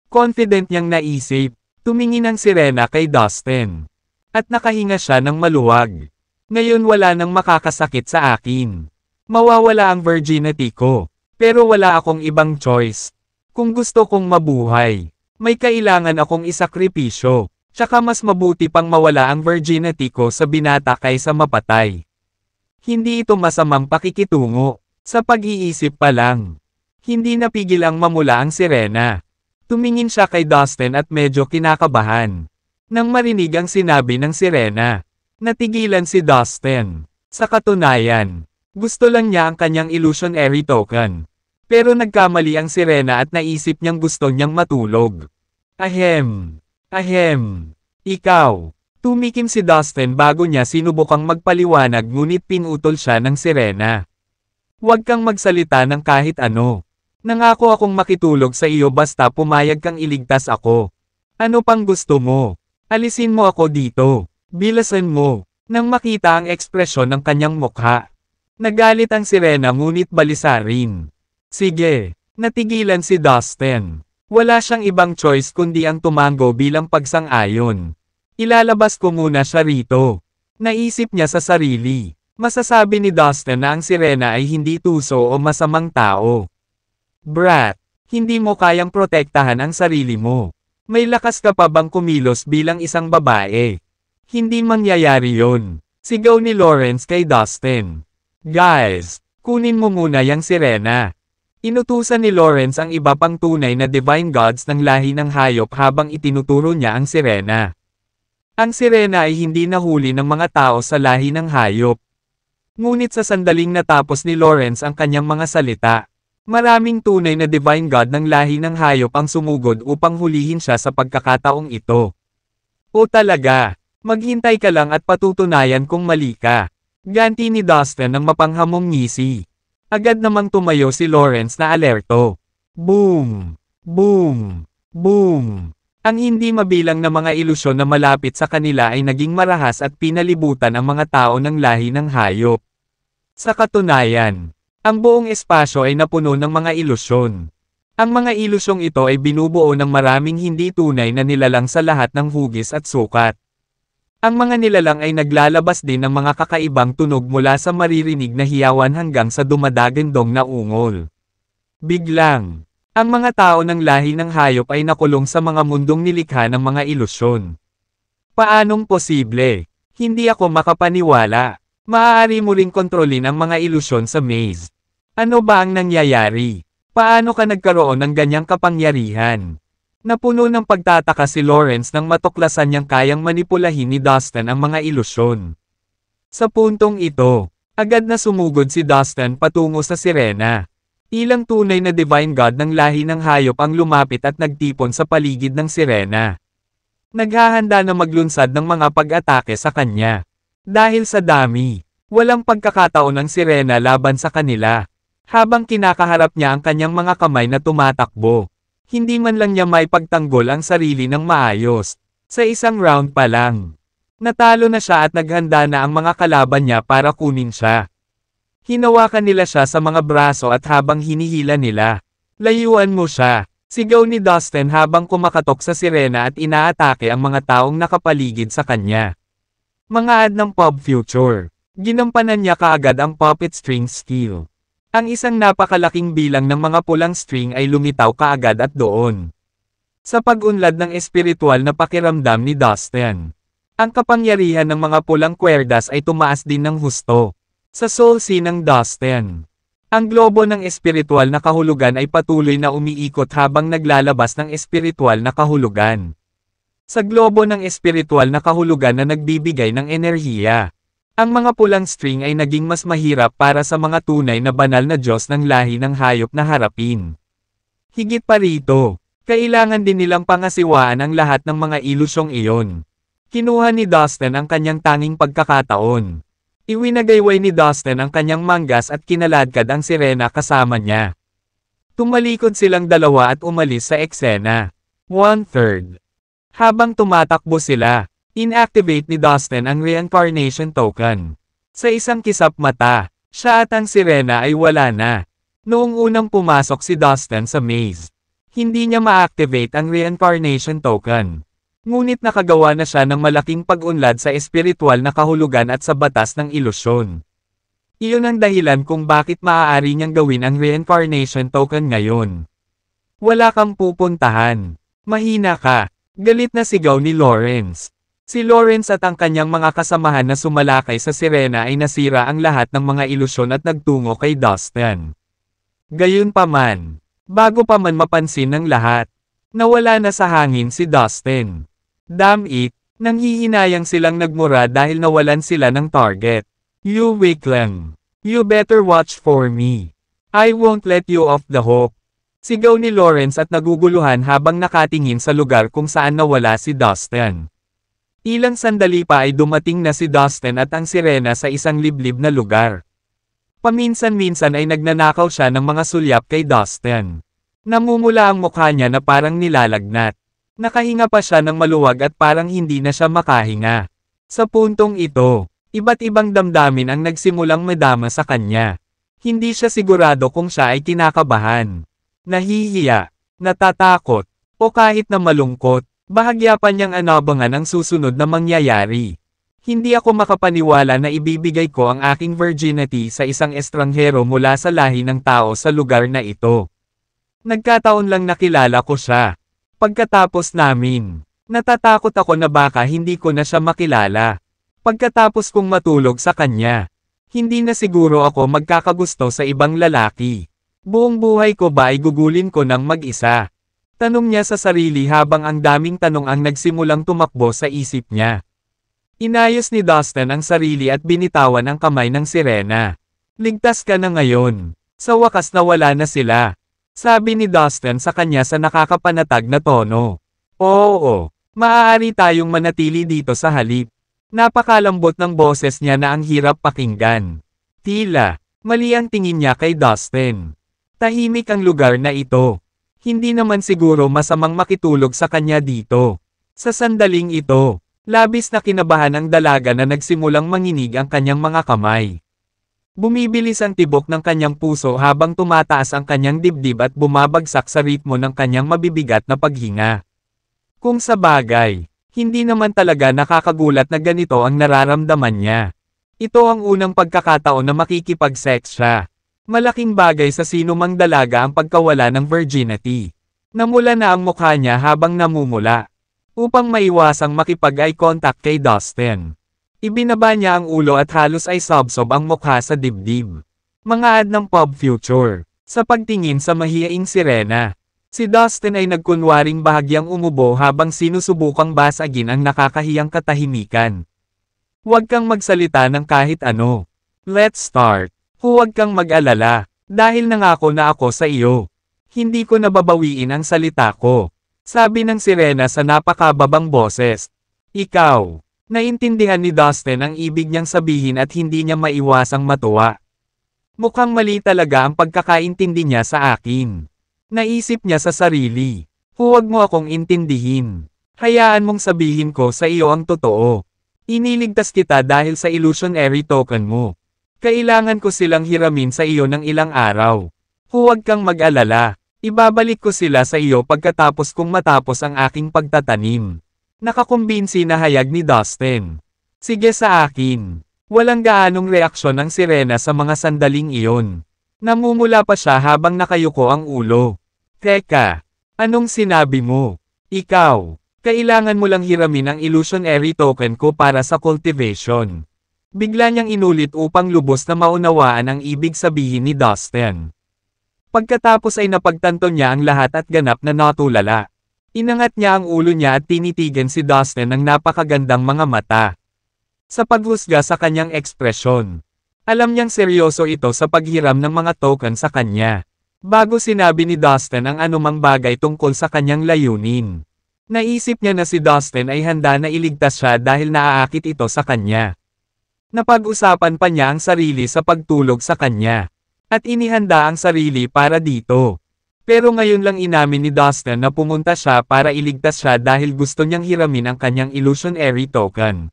Confident niyang naisip, tumingin ang sirena kay Dustin. At nakahinga siya ng maluwag. Ngayon wala nang makakasakit sa akin. Mawawala ang virginity ko. Pero wala akong ibang choice. Kung gusto kong mabuhay, may kailangan akong isakripisyo. Tsaka mas mabuti pang mawala ang virginity ko sa binata kaysa mapatay. Hindi ito masamang pakikitungo. Sa pag-iisip pa lang. Hindi napigil ang mamula ang sirena. Tumingin siya kay Dustin at medyo kinakabahan. Nang marinig ang sinabi ng sirena. Natigilan si Dustin. Sa katunayan, gusto lang niya ang kanyang illusionary token. Pero nagkamali ang sirena at naisip niyang gusto niyang matulog. Ahem. Ahem. Ikaw. Tumikim si Dustin bago niya sinubukang magpaliwanag ngunit pinutol siya ng sirena. Huwag kang magsalita ng kahit ano. Nangako akong makitulog sa iyo basta pumayag kang iligtas ako. Ano pang gusto mo? Alisin mo ako dito. Bilasan mo. Nang makita ang ekspresyon ng kanyang mukha. Nagalit ang sirena ngunit balisa rin. Sige. Natigilan si Dustin. Wala siyang ibang choice kundi ang tumango bilang pagsang-ayon. Ilalabas ko muna siya rito. Naisip niya sa sarili. Masasabi ni Dustin na ang sirena ay hindi tuso o masamang tao. Brat, hindi mo kayang protektahan ang sarili mo. May lakas ka pa bang kumilos bilang isang babae? Hindi mangyayari yon. Sigaw ni Lawrence kay Dustin. Guys, kunin mo muna yang sirena. Inutusan ni Lawrence ang iba pang tunay na divine gods ng lahi ng hayop habang itinuturo niya ang sirena. Ang sirena ay hindi nahuli ng mga tao sa lahi ng hayop. Ngunit sa sandaling natapos ni Lawrence ang kanyang mga salita, maraming tunay na divine god ng lahi ng hayop ang sumugod upang hulihin siya sa pagkakataong ito. O talaga, maghintay ka lang at patutunayan kung mali ka. Ganti ni Dustin ng mapanghamong ngisi. Agad namang tumayo si Lawrence na alerto. Boom! Boom! Boom! Ang hindi mabilang na mga ilusyon na malapit sa kanila ay naging marahas at pinalibutan ang mga tao ng lahi ng hayop. Sa katunayan, ang buong espasyo ay napuno ng mga ilusyon. Ang mga ilusyong ito ay binubuo ng maraming hindi tunay na nilalang sa lahat ng hugis at sukat. Ang mga nilalang ay naglalabas din ng mga kakaibang tunog mula sa maririnig na hiyawan hanggang sa dumadagandong na ungol. Biglang, ang mga tao ng lahi ng hayop ay nakulong sa mga mundong nilikha ng mga ilusyon. Paanong posible? Hindi ako makapaniwala. Maaari mo ring kontrolin ang mga ilusyon sa maze. Ano ba ang nangyayari? Paano ka nagkaroon ng ganyang kapangyarihan? Napuno ng pagtataka si Lawrence nang matuklasan niyang kayang manipulahin ni Dustin ang mga ilusyon. Sa puntong ito, agad na sumugod si Dustin patungo sa sirena. Ilang tunay na divine god ng lahi ng hayop ang lumapit at nagtipon sa paligid ng sirena. Naghahanda na maglunsad ng mga pag-atake sa kanya. Dahil sa dami, walang pagkakataon ng sirena laban sa kanila. Habang kinakaharap niya ang kanyang mga kamay na tumatakbo, hindi man lang niya may pagtanggol ang sarili ng maayos. Sa isang round pa lang, natalo na siya at naghanda na ang mga kalaban niya para kunin siya. Hinawakan nila siya sa mga braso at habang hinihila nila, layuan mo siya, sigaw ni Dustin habang kumakatok sa sirena at inaatake ang mga taong nakapaligid sa kanya. Mga ad ng pop future. Ginampanan niya kaagad ang puppet string skill. Ang isang napakalaking bilang ng mga pulang string ay lumitaw kaagad at doon. Sa pag-unlad ng espiritual na pakiramdam ni Dustin, ang kapangyarihan ng mga pulang kwerdas ay tumaas din ng husto. Sa soul sea ng Dustin, ang globo ng espiritual na kahulugan ay patuloy na umiikot habang naglalabas ng espiritual na kahulugan. Sa globo ng espiritual na kahulugan na nagbibigay ng enerhiya, ang mga pulang string ay naging mas mahirap para sa mga tunay na banal na Diyos ng lahi ng hayop na harapin. Higit pa rito, kailangan din nilang pangasiwaan ang lahat ng mga ilusyong iyon. Kinuha ni Dustin ang kanyang tanging pagkakataon. Iwinagayway ni Dustin ang kanyang manggas at kinaladkad ang sirena kasama niya. Tumalikod silang dalawa at umalis sa eksena. 1/3. Habang tumatakbo sila, inactivate ni Dustin ang reincarnation token. Sa isang kisap mata, siya at ang sirena ay wala na. Noong unang pumasok si Dustin sa maze, hindi niya ma-activate ang reincarnation token. Ngunit nakagawa na siya ng malaking pag-unlad sa espiritual na kahulugan at sa batas ng ilusyon. Iyon ang dahilan kung bakit maaari niyang gawin ang reincarnation token ngayon. Wala kang pupuntahan. Mahina ka. Galit na sigaw ni Lawrence. Si Lawrence at ang kanyang mga kasamahan na sumalakay sa sirena ay nasira ang lahat ng mga ilusyon at nagtungo kay Dustin. Gayunpaman, bago pa man mapansin ng lahat, nawala na sa hangin si Dustin. Damn it, nanghihinayang silang nagmura dahil nawalan sila ng target. You weak lang. You better watch for me. I won't let you off the hook. Sigaw ni Lawrence at naguguluhan habang nakatingin sa lugar kung saan nawala si Dustin. Ilang sandali pa ay dumating na si Dustin at ang sirena sa isang liblib na lugar. Paminsan-minsan ay nagnanakaw siya ng mga sulyap kay Dustin. Namumula ang mukha niya na parang nilalagnat. Nakahinga pa siya ng maluwag at parang hindi na siya makahinga. Sa puntong ito, iba't ibang damdamin ang nagsimulang madama sa kanya. Hindi siya sigurado kung siya ay kinakabahan, nahihiya, natatakot, o kahit na malungkot. Bahagya pa niyang anabangan ang susunod na mangyayari. Hindi ako makapaniwala na ibibigay ko ang aking virginity sa isang estranghero mula sa lahi ng tao sa lugar na ito. Nagkataon lang nakilala ko siya. Pagkatapos namin, natatakot ako na baka hindi ko na siya makilala. Pagkatapos kong matulog sa kanya, hindi na siguro ako magkakagusto sa ibang lalaki. Buong buhay ko ba ay gugulin ko ng mag-isa? Tanong niya sa sarili habang ang daming tanong ang nagsimulang tumakbo sa isip niya. Inayos ni Dustin ang sarili at binitawan ang kamay ng sirena. Ligtas ka na ngayon. Sa wakas nawala na sila. Sabi ni Dustin sa kanya sa nakakapanatag na tono. Oo, maaari tayong manatili dito sa halip. Napakalambot ng boses niya na ang hirap pakinggan. Tila, mali ang tingin niya kay Dustin. Tahimik ang lugar na ito. Hindi naman siguro masamang makitulog sa kanya dito. Sa sandaling ito, labis na kinabahan ang dalaga na nagsimulang manginig ang kanyang mga kamay. Bumibilis ang tibok ng kanyang puso habang tumataas ang kanyang dibdib at bumabagsak sa ritmo ng kanyang mabibigat na paghinga. Kung sa bagay, hindi naman talaga nakakagulat na ganito ang nararamdaman niya. Ito ang unang pagkakataon na makikipag-sex siya. Malaking bagay sa sino mang dalaga ang pagkawala ng virginity. Namula na ang mukha niya habang namumula. Upang maiwasang makipag-eye contact kay Dustin. Ibinaba niya ang ulo at halos ay sobsob ang mukha sa dibdib. Mga ad ng pop future. Sa pagtingin sa mahiyaing sirena, si Dustin ay nagkunwaring bahagyang umubo habang sinusubukang basagin ang nakakahiyang katahimikan. Huwag kang magsalita ng kahit ano. Let's start. Huwag kang mag-alala, dahil nangako na ako sa iyo. Hindi ko nababawiin ang salita ko. Sabi ng sirena sa napakababang boses. Ikaw. Naintindihan ni Dustin ang ibig niyang sabihin at hindi niya maiwasang matuwa. Mukhang mali talaga ang pagkakaintindi niya sa akin. Naisip niya sa sarili. Huwag mo akong intindihin. Hayaan mong sabihin ko sa iyo ang totoo. Iniligtas kita dahil sa illusionary token mo. Kailangan ko silang hiramin sa iyo ng ilang araw. Huwag kang mag-alala. Ibabalik ko sila sa iyo pagkatapos kong matapos ang aking pagtatanim. Nakakumbinsi na hayag ni Dustin. Sige sa akin. Walang gaanong reaksyon ng sirena sa mga sandaling iyon. Namumula pa siya habang nakayuko ang ulo. Teka, anong sinabi mo? Ikaw, kailangan mo lang hiramin ang illusionary token ko para sa cultivation. Bigla niyang inulit upang lubos na maunawaan ang ibig sabihin ni Dustin. Pagkatapos ay napagtanto niya ang lahat at ganap na natulala. Inangat niya ang ulo niya at tinitigan si Dustin ng napakagandang mga mata. Sa paghusga sa kanyang ekspresyon, alam niyang seryoso ito sa paghiram ng mga token sa kanya. Bago sinabi ni Dustin ang anumang bagay tungkol sa kanyang layunin. Naisip niya na si Dustin ay handa na iligtas siya dahil naaakit ito sa kanya. Napag-usapan pa niya ang sarili sa pagtulog sa kanya. At inihanda ang sarili para dito. Pero ngayon lang inamin ni Dustin na pumunta siya para iligtas siya dahil gusto niyang hiramin ang kanyang illusionary token.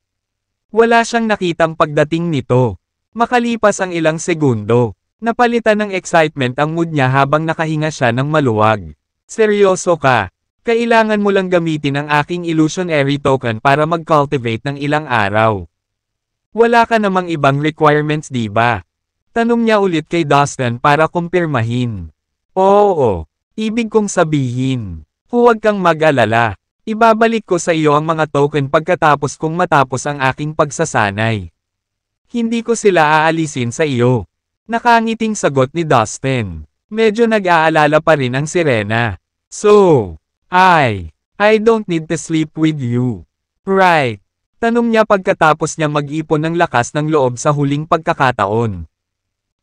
Wala siyang nakitang pagdating nito. Makalipas ang ilang segundo, napalitan ng excitement ang mood niya habang nakahinga siya ng maluwag. Seryoso ka? Kailangan mo lang gamitin ang aking illusionary token para mag-cultivate ng ilang araw. Wala ka namang ibang requirements di ba? Tanong niya ulit kay Dustin para kumpirmahin. Oo, ibig kong sabihin, huwag kang mag-alala. Ibabalik ko sa iyo ang mga token pagkatapos kong matapos ang aking pagsasanay. Hindi ko sila aalisin sa iyo. Nakangiting sagot ni Dustin. Medyo nag-aalala pa rin ang sirena. So, I don't need to sleep with you. Right? Tanong niya pagkatapos niya mag-ipon ng lakas ng loob sa huling pagkakataon.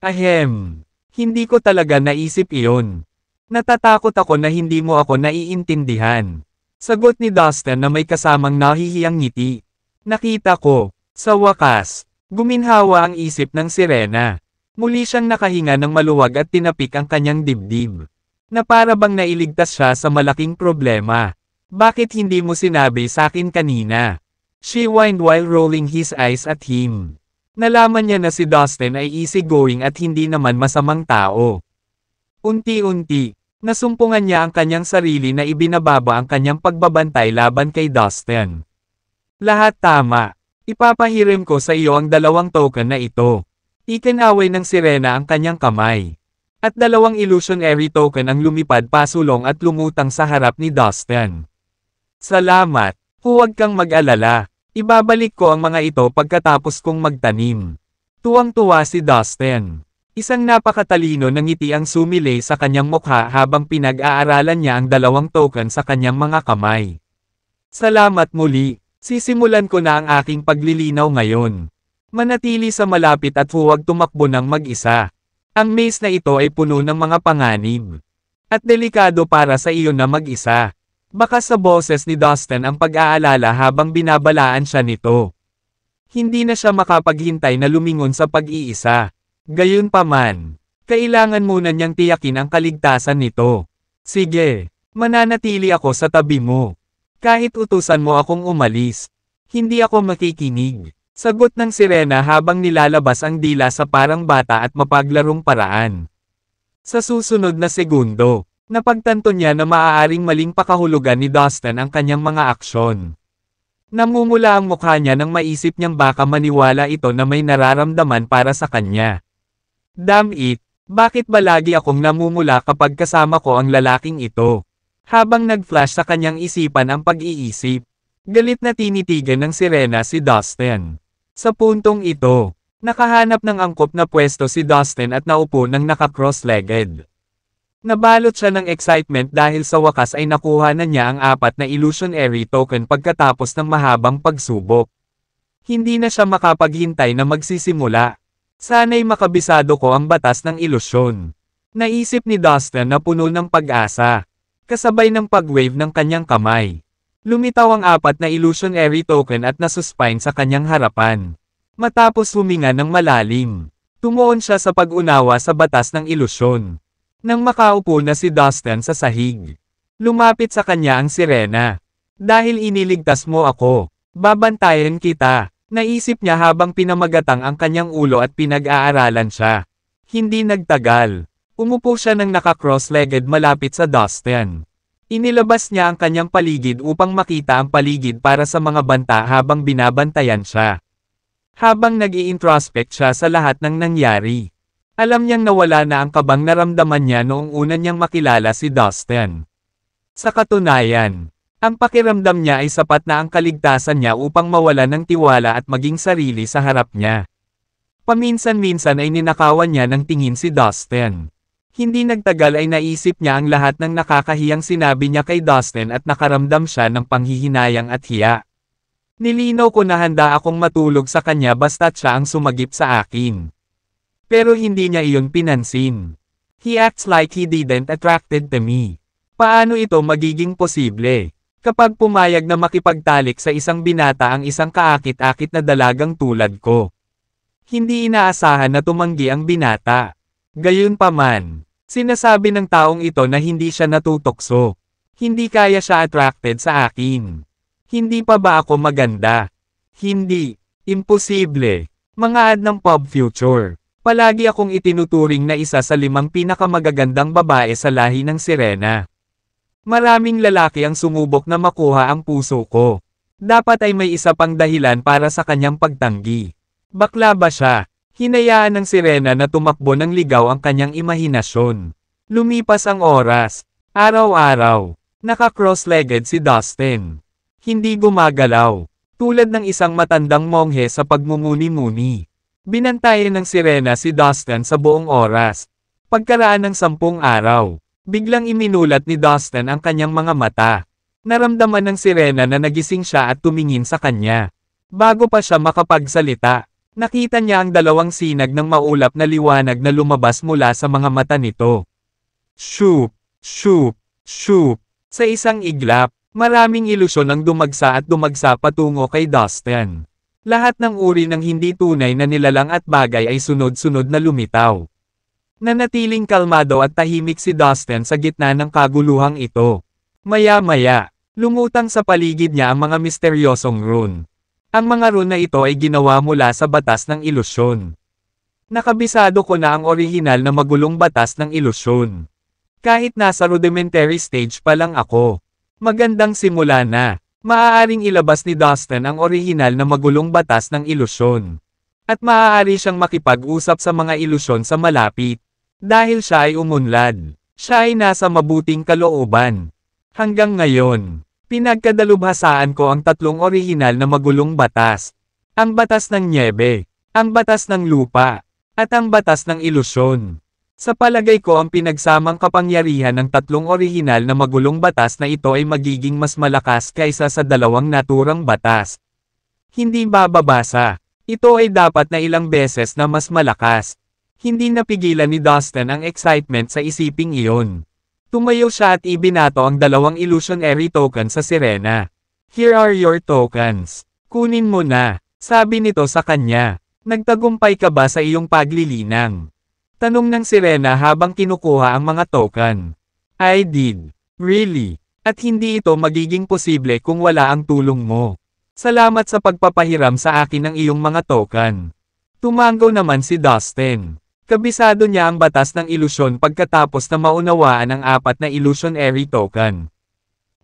Ahem. Hindi ko talaga naisip iyon. Natatakot ako na hindi mo ako naiintindihan. Sagot ni Dustin na may kasamang nahihiyang ngiti. Nakita ko, sa wakas, guminhawa ang isip ng sirena. Muli siyang nakahinga ng maluwag at tinapik ang kanyang dibdib. Na para bang nailigtas siya sa malaking problema. Bakit hindi mo sinabi sa akin kanina? She whined while rolling his eyes at him. Nalaman niya na si Dustin ay easygoing at hindi naman masamang tao. Unti-unti, nasumpungan niya ang kanyang sarili na ibinababa ang kanyang pagbabantay laban kay Dustin. Lahat tama. Ipapahiram ko sa iyo ang 2 token na ito. Ikinaway ng sirena ang kanyang kamay. At 2 illusionary token ang lumipad pasulong at lumutang sa harap ni Dustin. Salamat. Huwag kang mag-alala. Ibabalik ko ang mga ito pagkatapos kong magtanim. Tuwang-tuwa si Dustin. Isang napakatalino ng ngiti ang sumilay sa kanyang mukha habang pinag-aaralan niya ang 2 token sa kanyang mga kamay. Salamat muli. Sisimulan ko na ang aking paglilinaw ngayon. Manatili sa malapit at huwag tumakbo ng mag-isa. Ang maze na ito ay puno ng mga panganib. At delikado para sa iyo na mag-isa. Baka sa boses ni Dustin ang pag-aalala habang binabalaan siya nito. Hindi na siya makapaghintay na lumingon sa pag-iisa. Gayunpaman, kailangan muna niyang tiyakin ang kaligtasan nito. Sige, mananatili ako sa tabi mo. Kahit utusan mo akong umalis, hindi ako makikinig. Sagot ng sirena habang nilalabas ang dila sa parang bata at mapaglarong paraan. Sa susunod na segundo, napagtanto niya na maaaring maling pakahulugan ni Dustin ang kanyang mga aksyon. Namumula ang mukha niya nang maisip niyang baka maniwala ito na may nararamdaman para sa kanya. Damn it, bakit ba lagi akong namumula kapag kasama ko ang lalaking ito? Habang nag-flash sa kanyang isipan ang pag-iisip, galit na tinitigan ng sirena si Dustin. Sa puntong ito, nakahanap ng angkop na pwesto si Dustin at naupo ng naka-cross-legged. Nabalot siya ng excitement dahil sa wakas ay nakuha na niya ang 4 na illusionary token pagkatapos ng mahabang pagsubok. Hindi na siya makapaghintay na magsisimula. Sana'y makabisado ko ang batas ng ilusyon. Naisip ni Dustin na puno ng pag-asa. Kasabay ng pag-wave ng kanyang kamay. Lumitaw ang 4 na illusionary token at nasuspine sa kanyang harapan. Matapos huminga ng malalim, tumuon siya sa pag-unawa sa batas ng ilusyon. Nang makaupo na si Dustin sa sahig, lumapit sa kanya ang sirena. Dahil iniligtas mo ako, babantayan kita. Naisip niya habang pinamagatang ang kanyang ulo at pinag-aaralan siya. Hindi nagtagal. Umupo siya ng naka-cross-legged malapit sa Dustin. Inilabas niya ang kanyang paligid upang makita ang paligid para sa mga banta habang binabantayan siya. Habang nag-i-introspect siya sa lahat ng nangyari. Alam niyang nawala na ang kabang naramdaman niya noong una niyang makilala si Dustin. Sa katunayan, ang pakiramdam niya ay sapat na ang kaligtasan niya upang mawala ng tiwala at maging sarili sa harap niya. Paminsan-minsan ay ninakawan niya ng tingin si Dustin. Hindi nagtagal ay naisip niya ang lahat ng nakakahiyang sinabi niya kay Dustin at nakaramdam siya ng panghihinayang at hiya. Nilinaw ko na handa akong matulog sa kanya basta't siya ang sumagip sa akin. Pero hindi niya iyon pinansin. He acts like he didn't attracted to me. Paano ito magiging posible? Kapag pumayag na makipagtalik sa isang binata ang isang kaakit-akit na dalagang tulad ko. Hindi inaasahan na tumanggi ang binata. Gayunpaman, sinasabi ng taong ito na hindi siya natutokso. Hindi kaya siya attracted sa akin. Hindi pa ba ako maganda? Hindi. Imposible. Mga ad ng pop future. Palagi akong itinuturing na isa sa 5 pinakamagagandang babae sa lahi ng sirena. Maraming lalaki ang sumubok na makuha ang puso ko. Dapat ay may isa pang dahilan para sa kanyang pagtanggi. Bakla ba siya? Hinayaan ng sirena na tumakbo ng ligaw ang kanyang imahinasyon. Lumipas ang oras. Araw-araw. Naka-cross-legged si Dustin. Hindi gumagalaw. Tulad ng isang matandang monghe sa pagmumuni-muni. Binantayan ng sirena si Dustin sa buong oras. Pagkaraan ng 10 araw, biglang iminulat ni Dustin ang kanyang mga mata. Naramdaman ng sirena na nagising siya at tumingin sa kanya. Bago pa siya makapagsalita, nakita niya ang 2 sinag ng maulap na liwanag na lumabas mula sa mga mata nito. Shoop! Shoop! Shoop! Sa isang iglap, maraming ilusyon ang dumagsa patungo kay Dustin. Lahat ng uri ng hindi tunay na nilalang at bagay ay sunod-sunod na lumitaw. Nanatiling kalmado at tahimik si Dustin sa gitna ng kaguluhang ito. Maya-maya, lumutang sa paligid niya ang mga misteryosong rune. Ang mga rune na ito ay ginawa mula sa batas ng ilusyon. Nakabisado ko na ang orihinal na magulong batas ng ilusyon. Kahit nasa rudimentary stage pa lang ako. Magandang simula na. Maaaring ilabas ni Dustin ang orihinal na magulong batas ng ilusyon. At maaari siyang makipag-usap sa mga ilusyon sa malapit. Dahil siya ay umunlad. Siya ay nasa mabuting kalooban. Hanggang ngayon, pinagkadalubhasaan ko ang 3 orihinal na magulong batas. Ang batas ng nyebe, ang batas ng lupa, at ang batas ng ilusyon. Sa palagay ko ang pinagsamang kapangyarihan ng 3 orihinal na magulong batas na ito ay magiging mas malakas kaysa sa 2 naturang batas. Hindi bababasa. Ito ay dapat na ilang beses na mas malakas. Hindi napigilan ni Dustin ang excitement sa isiping iyon. Tumayo siya at ibinato ang 2 illusionary token sa sirena. Here are your tokens. Kunin mo na, sabi nito sa kanya. Nagtagumpay ka ba sa iyong paglilinang? Tanong ng sirena habang kinukuha ang mga token. I did. Really? At hindi ito magiging posible kung wala ang tulong mo. Salamat sa pagpapahiram sa akin ng iyong mga token. Tumango naman si Dustin. Kabisado niya ang batas ng ilusyon pagkatapos na maunawaan ang 4 na illusionary token.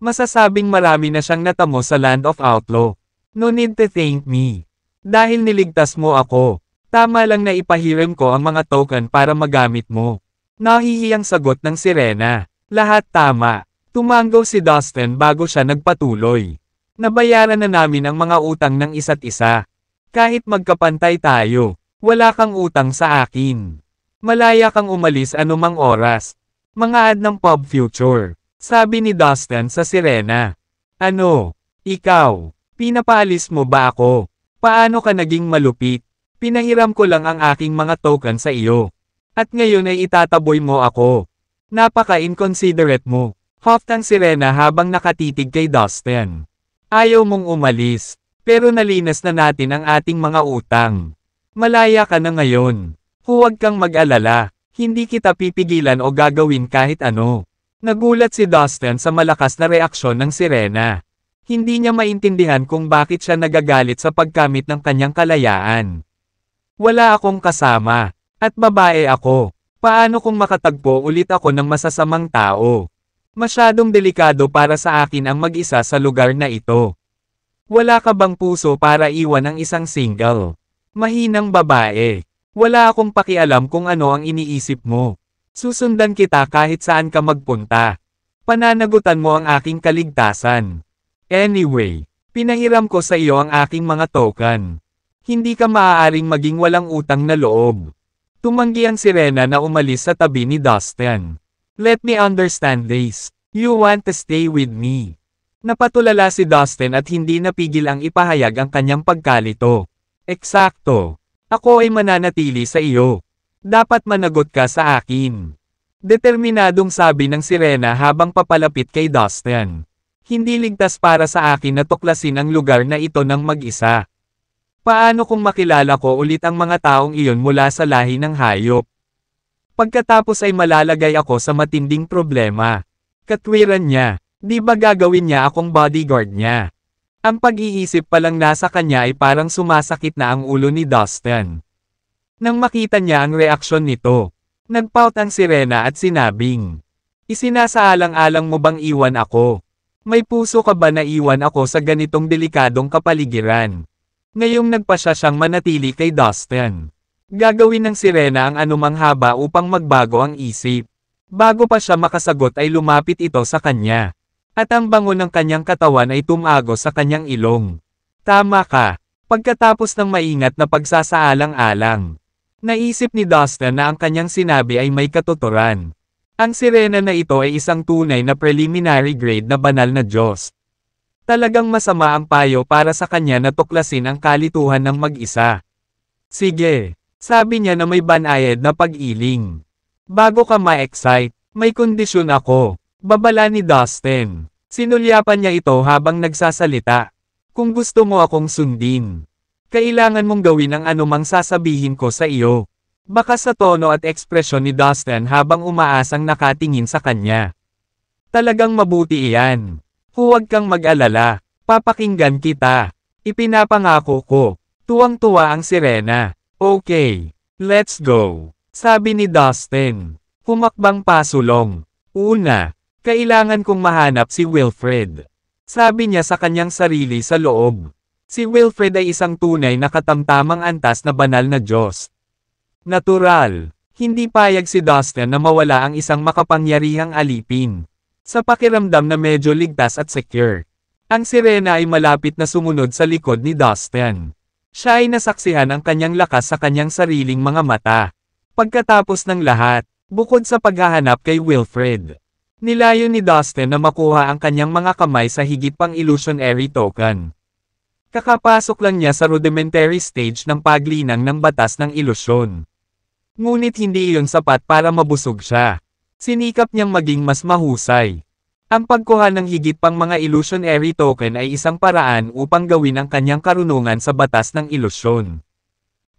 Masasabing marami na siyang natamo sa Land of Outlaw. No need to thank me. Dahil niligtas mo ako. Tama lang na ipahiram ko ang mga token para magamit mo. Nahihiyang sagot ng sirena. Lahat tama. Tumango si Dustin bago siya nagpatuloy. Nabayaran na namin ang mga utang ng isa't isa. Kahit magkapantay tayo. Wala kang utang sa akin. Malaya kang umalis anumang oras. Mga ad ng Pub Future. Sabi ni Dustin sa sirena. Ano? Ikaw? Pinapaalis mo ba ako? Paano ka naging malupit? Pinahiram ko lang ang aking mga token sa iyo. At ngayon ay itataboy mo ako. Napaka-inconsiderate mo. Huffed ang sirena habang nakatitig kay Dustin. Ayaw mong umalis. Pero nalinas na natin ang ating mga utang. Malaya ka na ngayon. Huwag kang mag-alala. Hindi kita pipigilan o gagawin kahit ano. Nagulat si Dustin sa malakas na reaksyon ng sirena. Hindi niya maintindihan kung bakit siya nagagalit sa pagkamit ng kanyang kalayaan. Wala akong kasama. At babae ako. Paano kung makatagpo ulit ako ng masasamang tao? Masyadong delikado para sa akin ang mag-isa sa lugar na ito. Wala ka bang puso para iwan ang isang single? Mahinang babae. Wala akong pakialam kung ano ang iniisip mo. Susundan kita kahit saan ka magpunta. Pananagutan mo ang aking kaligtasan. Anyway, pinahiram ko sa iyo ang aking mga token. Hindi ka maaaring maging walang utang na loob. Tumanggi ang sirena na umalis sa tabi ni Dustin. Let me understand this. You want to stay with me. Napatulala si Dustin at hindi napigil ang ipahayag ang kanyang pagkalito. Eksakto. Ako ay mananatili sa iyo. Dapat managot ka sa akin. Determinadong sabi ng sirena habang papalapit kay Dustin. Hindi ligtas para sa akin na tuklasin ang lugar na ito ng mag-isa. Paano kung makilala ko ulit ang mga taong iyon mula sa lahi ng hayop? Pagkatapos ay malalagay ako sa matinding problema. Katwiran niya, di ba gagawin niya akong bodyguard niya? Ang pag-iisip pa lang nasa kanya ay parang sumasakit na ang ulo ni Dustin. Nang makita niya ang reaksyon nito, nagpout ang sirena at sinabing, isinasaalang-alang mo bang iwan ako? May puso ka ba na iwan ako sa ganitong delikadong kapaligiran? Ngayong nagpasya siyang manatili kay Dustin. Gagawin ng sirena ang anumang haba upang magbago ang isip. Bago pa siya makasagot ay lumapit ito sa kanya. At ang bango ng kanyang katawan ay tumago sa kanyang ilong. Tama ka. Pagkatapos ng maingat na pagsasaalang-alang, naisip ni Dustin na ang kanyang sinabi ay may katuturan. Ang sirena na ito ay isang tunay na preliminary grade na banal na Diyos. Talagang masama ang payo para sa kanya na tuklasin ang kalituhan ng mag-isa. Sige, sabi niya na may banayad na pag-iling. Bago ka ma-excite, may kondisyon ako. Babala ni Dustin. Sinulyapan niya ito habang nagsasalita. Kung gusto mo akong sundin, kailangan mong gawin ang anumang sasabihin ko sa iyo. Baka sa tono at ekspresyon ni Dustin habang umaasang nakatingin sa kanya. Talagang mabuti iyan. Huwag kang mag-alala. Papakinggan kita. Ipinapangako ko. Tuwang-tuwa ang sirena. Okay, let's go. Sabi ni Dustin. Humakbang pasulong. Una, kailangan kong mahanap si Wilfred. Sabi niya sa kanyang sarili sa loob. Si Wilfred ay isang tunay na katamtamang antas na banal na Diyos. Natural. Hindi payag si Dustin na mawala ang isang makapangyarihang alipin. Sa pakiramdam na medyo ligtas at secure. Ang sirena ay malapit na sumunod sa likod ni Dustin. Siya ay nasaksihan ang kanyang lakas sa kanyang sariling mga mata. Pagkatapos ng lahat, bukod sa paghahanap kay Wilfred, nilayo ni Dustin na makuha ang kanyang mga kamay sa higit pang illusionary token. Kakapasok lang niya sa rudimentary stage ng paglinang ng batas ng ilusyon. Ngunit hindi iyon sapat para mabusog siya. Sinikap niyang maging mas mahusay. Ang pagkuha ng higit pang mga illusionary token ay isang paraan upang gawin ang kanyang karunungan sa batas ng ilusyon.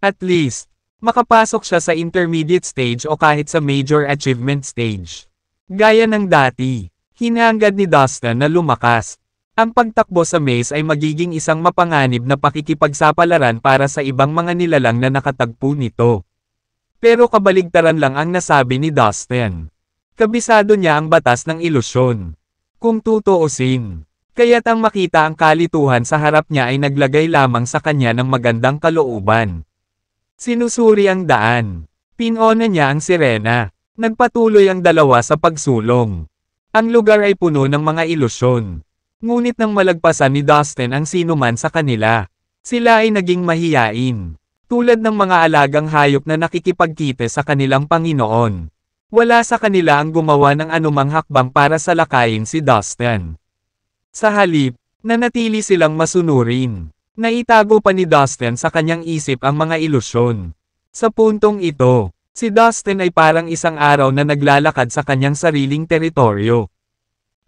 At least, makapasok siya sa intermediate stage o kahit sa major achievement stage. Gaya ng dati, hinahangad ni Dustin na lumakas. Ang pagtakbo sa maze ay magiging isang mapanganib na pakikipagsapalaran para sa ibang mga nilalang na nakatagpo nito. Pero kabaligtaran lang ang nasabi ni Dustin. Kabisado niya ang batas ng ilusyon. Kung tutuusin, kaya't ang makita ang kalituhan sa harap niya ay naglagay lamang sa kanya ng magandang kalooban. Sinusuri ang daan. Pinona niya ang sirena. Nagpatuloy ang dalawa sa pagsulong. Ang lugar ay puno ng mga ilusyon. Ngunit nang malagpasan ni Dustin ang sinuman sa kanila, sila ay naging mahiyain. Tulad ng mga alagang hayop na nakikipagkita sa kanilang Panginoon. Wala sa kanila ang gumawa ng anumang hakbang para salakayin si Dustin. Sa halip, nanatili silang masunurin. Naitago pa ni Dustin sa kanyang isip ang mga ilusyon. Sa puntong ito, si Dustin ay parang isang araw na naglalakad sa kanyang sariling teritoryo.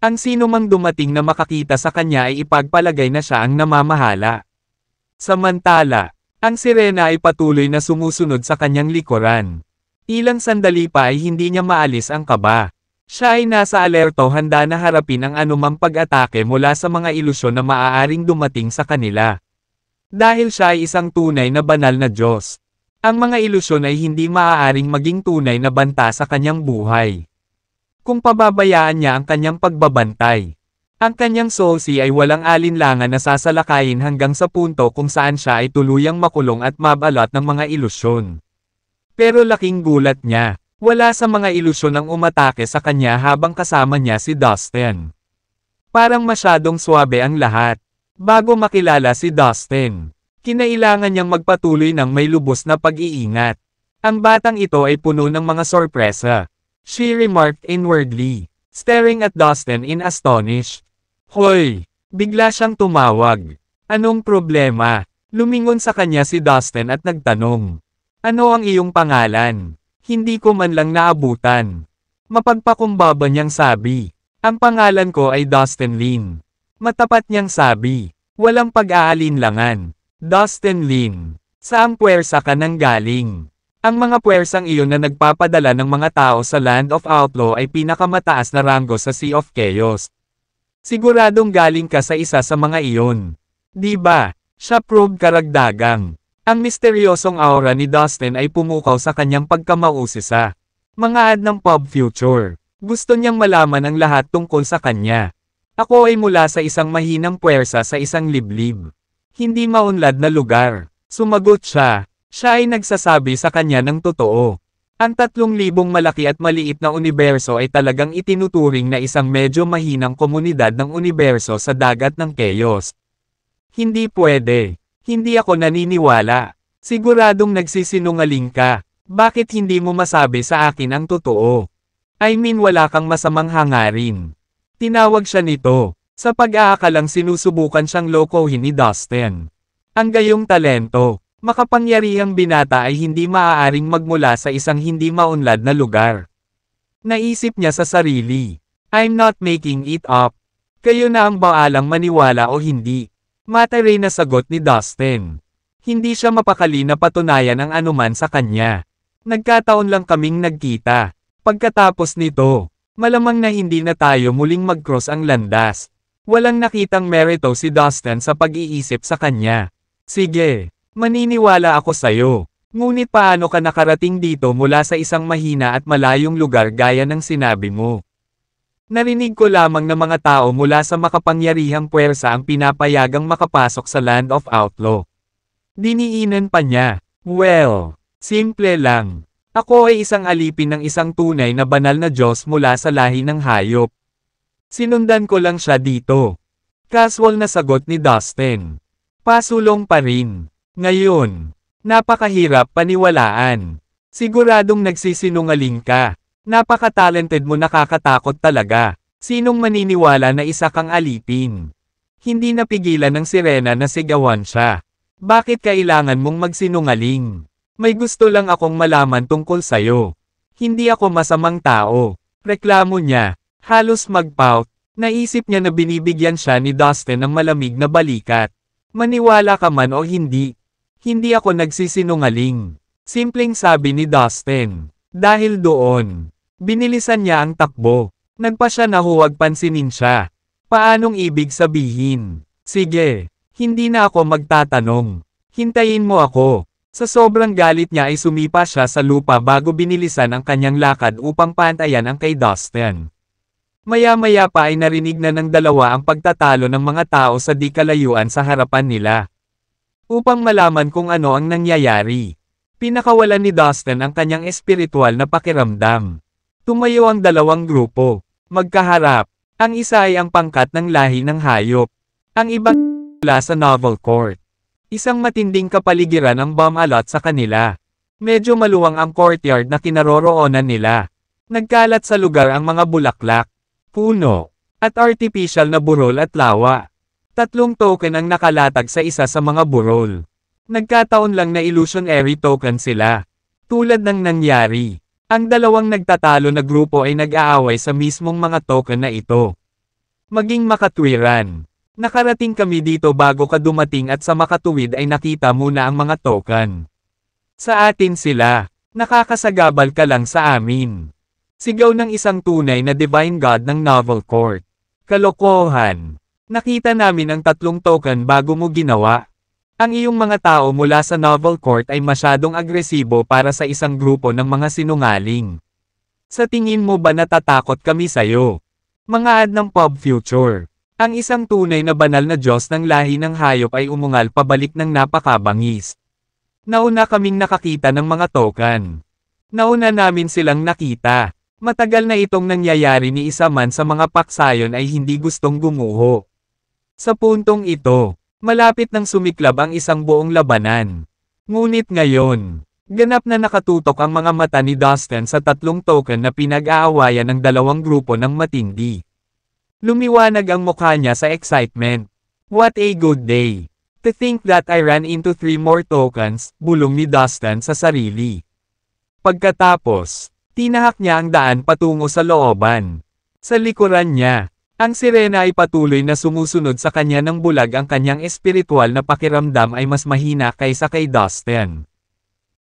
Ang sino mang dumating na makakita sa kanya ay ipagpalagay na siya ang namamahala. Samantala, ang sirena ay patuloy na sumusunod sa kanyang likuran. Ilang sandali pa ay hindi niya maalis ang kaba. Siya ay nasa alerto handa na harapin ang anumang pag-atake mula sa mga ilusyon na maaaring dumating sa kanila. Dahil siya ay isang tunay na banal na Diyos. Ang mga ilusyon ay hindi maaaring maging tunay na banta sa kanyang buhay. Kung pababayaan niya ang kanyang pagbabantay, ang kanyang soulsi ay walang alinlangan na sasalakayin hanggang sa punto kung saan siya ay tuluyang makulong at mabalot ng mga ilusyon. Pero laking gulat niya, wala sa mga ilusyon ang umatake sa kanya habang kasama niya si Dustin. Parang masyadong swabe ang lahat. Bago makilala si Dustin, kinailangan niyang magpatuloy ng may lubos na pag-iingat. Ang batang ito ay puno ng mga sorpresa. She remarked inwardly, staring at Dustin in astonish. Hoy! Bigla siyang tumawag. Anong problema? Lumingon sa kanya si Dustin at nagtanong. Ano ang iyong pangalan? Hindi ko man lang naabutan. Mapagpakumbaba niyang sabi. Ang pangalan ko ay Dustin Lin. Matapat niyang sabi. Walang pag-aalinlangan. Dustin Lin. Saang puwersa ka nang galing? Ang mga puwersang iyon na nagpapadala ng mga tao sa Land of Outlaw ay pinakamataas na ranggo sa Sea of Chaos. Siguradong galing ka sa isa sa mga iyon. Di ba? Siya probe karagdagang. Ang misteryosong aura ni Dustin ay pumukaw sa kanyang pagkamausisa. Mga ad ng pub future. Gusto niyang malaman ang lahat tungkol sa kanya. Ako ay mula sa isang mahinang puwersa sa isang liblib. Hindi maunlad na lugar. Sumagot siya. Siya ay nagsasabi sa kanya ng totoo. Ang 3,000 malaki at maliit na universo ay talagang itinuturing na isang medyo mahinang komunidad ng universo sa dagat ng chaos. Hindi pwede. Hindi ako naniniwala. Siguradong nagsisinungaling ka. Bakit hindi mo masabi sa akin ang totoo? I mean wala kang masamang hangarin. Tinawag siya nito. Sa pag-aakalang sinusubukan siyang lokohin ni Dustin. Ang gayong talento. Makapangyarihang binata ay hindi maaaring magmula sa isang hindi maunlad na lugar. Naisip niya sa sarili. I'm not making it up. Kayo na ang baalang maniwala o hindi. Materay na sagot ni Dustin. Hindi siya mapakali na patunayan ang anuman sa kanya. Nagkataon lang kaming nagkita. Pagkatapos nito, malamang na hindi na tayo muling mag-cross ang landas. Walang nakitang merito si Dustin sa pag-iisip sa kanya. Sige. Maniniwala ako sa'yo. Ngunit paano ka nakarating dito mula sa isang mahina at malayong lugar gaya ng sinabi mo? Narinig ko lamang na mga tao mula sa makapangyarihang puwersa ang pinapayagang makapasok sa Land of Outlaw. Diniinan pa niya. Well, simple lang. Ako ay isang alipin ng isang tunay na banal na Diyos mula sa lahi ng hayop. Sinundan ko lang siya dito. Casual na sagot ni Dustin. Pasulong pa rin. Ngayon, napakahirap paniwalaan. Siguradong nagsisinungaling ka. Napaka-talented mo, nakakatakot talaga. Sinong maniniwala na isa kang alipin? Hindi napigilan ng sirena na sigawan siya. Bakit kailangan mong magsinungaling? May gusto lang akong malaman tungkol sayo. Hindi ako masamang tao. Reklamo niya. Halos mag-pout. Naisip niya na binibigyan siya ni Dustin ng malamig na balikat. Maniwala ka man o hindi. Hindi ako nagsisinungaling. Simpleng sabi ni Dustin. Dahil doon, binilisan niya ang takbo. Nagpa siya na huwag pansinin siya. Paanong ibig sabihin? Sige, hindi na ako magtatanong. Hintayin mo ako. Sa sobrang galit niya ay sumipa siya sa lupa bago binilisan ang kanyang lakad upang pantayan ang kay Dustin. Maya-maya pa ay narinig na ng dalawa ang pagtatalo ng mga tao sa di kalayuan sa harapan nila. Upang malaman kung ano ang nangyayari, pinakawalan ni Dustin ang kanyang espiritual na pakiramdam. Tumayo ang dalawang grupo, magkaharap. Ang isa ay ang pangkat ng lahi ng hayop. Ang iba mula sa Novel Court. Isang matinding kapaligiran ang bumalot sa kanila. Medyo maluwang ang courtyard na kinaroroonan nila. Nagkalat sa lugar ang mga bulaklak, puno, at artificial na burol at lawa. 3 token ang nakalatag sa isa sa mga burol. Nagkataon lang na illusionary token sila. Tulad ng nangyari, ang dalawang nagtatalo na grupo ay nag-aaway sa mismong mga token na ito. Maging makatwiran. Nakarating kami dito bago ka dumating at sa makatuwid ay nakita muna ang mga token. Sa atin sila, nakakasagabal ka lang sa amin. Sigaw ng isang tunay na divine god ng Novel Court. Kalokohan. Nakita namin ang 3 token bago mo ginawa. Ang iyong mga tao mula sa Novel Court ay masyadong agresibo para sa isang grupo ng mga sinungaling. Sa tingin mo ba natatakot kami sayo? Mga ad ng Pop Future. Ang isang tunay na banal na Diyos ng lahi ng hayop ay umungal pabalik ng napakabangis. Nauna kaming nakakita ng mga token. Nauna namin silang nakita. Matagal na itong nangyayari, ni isa man sa mga paksayon ay hindi gustong gumuho. Sa puntong ito, malapit nang sumiklab ang isang buong labanan. Ngunit ngayon, ganap na nakatutok ang mga mata ni Dustin sa 3 token na pinag-aawayan ng dalawang grupo ng matindi. Lumiwanag ang mukha niya sa excitement. What a good day! To think that I ran into 3 more tokens, bulong ni Dustin sa sarili. Pagkatapos, tinahak niya ang daan patungo sa looban. Sa likuran niya, ang sirena ay patuloy na sumusunod sa kanya ng bulag. Ang kanyang espiritual na pakiramdam ay mas mahina kaysa kay Dustin.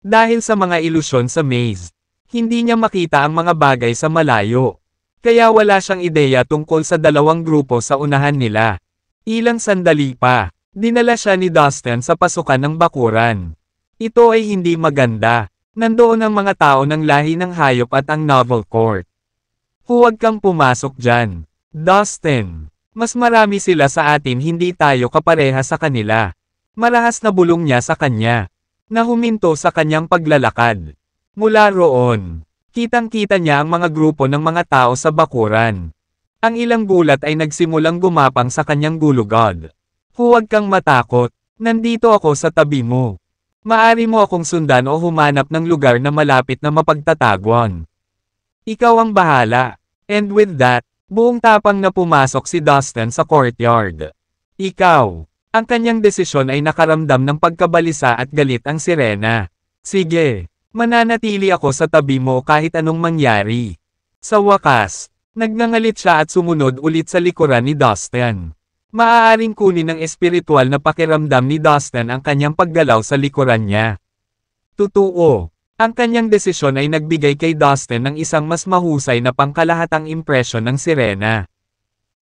Dahil sa mga ilusyon sa maze, hindi niya makita ang mga bagay sa malayo. Kaya wala siyang ideya tungkol sa dalawang grupo sa unahan nila. Ilang sandali pa, dinala siya ni Dustin sa pasukan ng bakuran. Ito ay hindi maganda. Nandoon ang mga tao ng lahi ng hayop at ang Novel Court. Huwag kang pumasok dyan, Dustin. Mas marami sila sa atin, hindi tayo kapareha sa kanila. Marahas na bulong niya sa kanya, na huminto sa kanyang paglalakad. Mula roon, kitang-kita niya ang mga grupo ng mga tao sa bakuran. Ang ilang gulat ay nagsimulang gumapang sa kanyang gulugod. Huwag kang matakot, nandito ako sa tabi mo. Maari mo akong sundan o humanap ng lugar na malapit na mapagtatagwan. Ikaw ang bahala. And with that, buong tapang na pumasok si Dustin sa courtyard. Ikaw. Ang kanyang desisyon ay nakaramdam ng pagkabalisa at galit ang sirena. Sige. Mananatili ako sa tabi mo kahit anong mangyari. Sa wakas, nagngangalit siya at sumunod ulit sa likuran ni Dustin. Maaaring kunin ng espiritual na pakiramdam ni Dustin ang kanyang paggalaw sa likuran niya. Totoo, ang kanyang desisyon ay nagbigay kay Dustin ng isang mas mahusay na pangkalahatang impresyon ng sirena.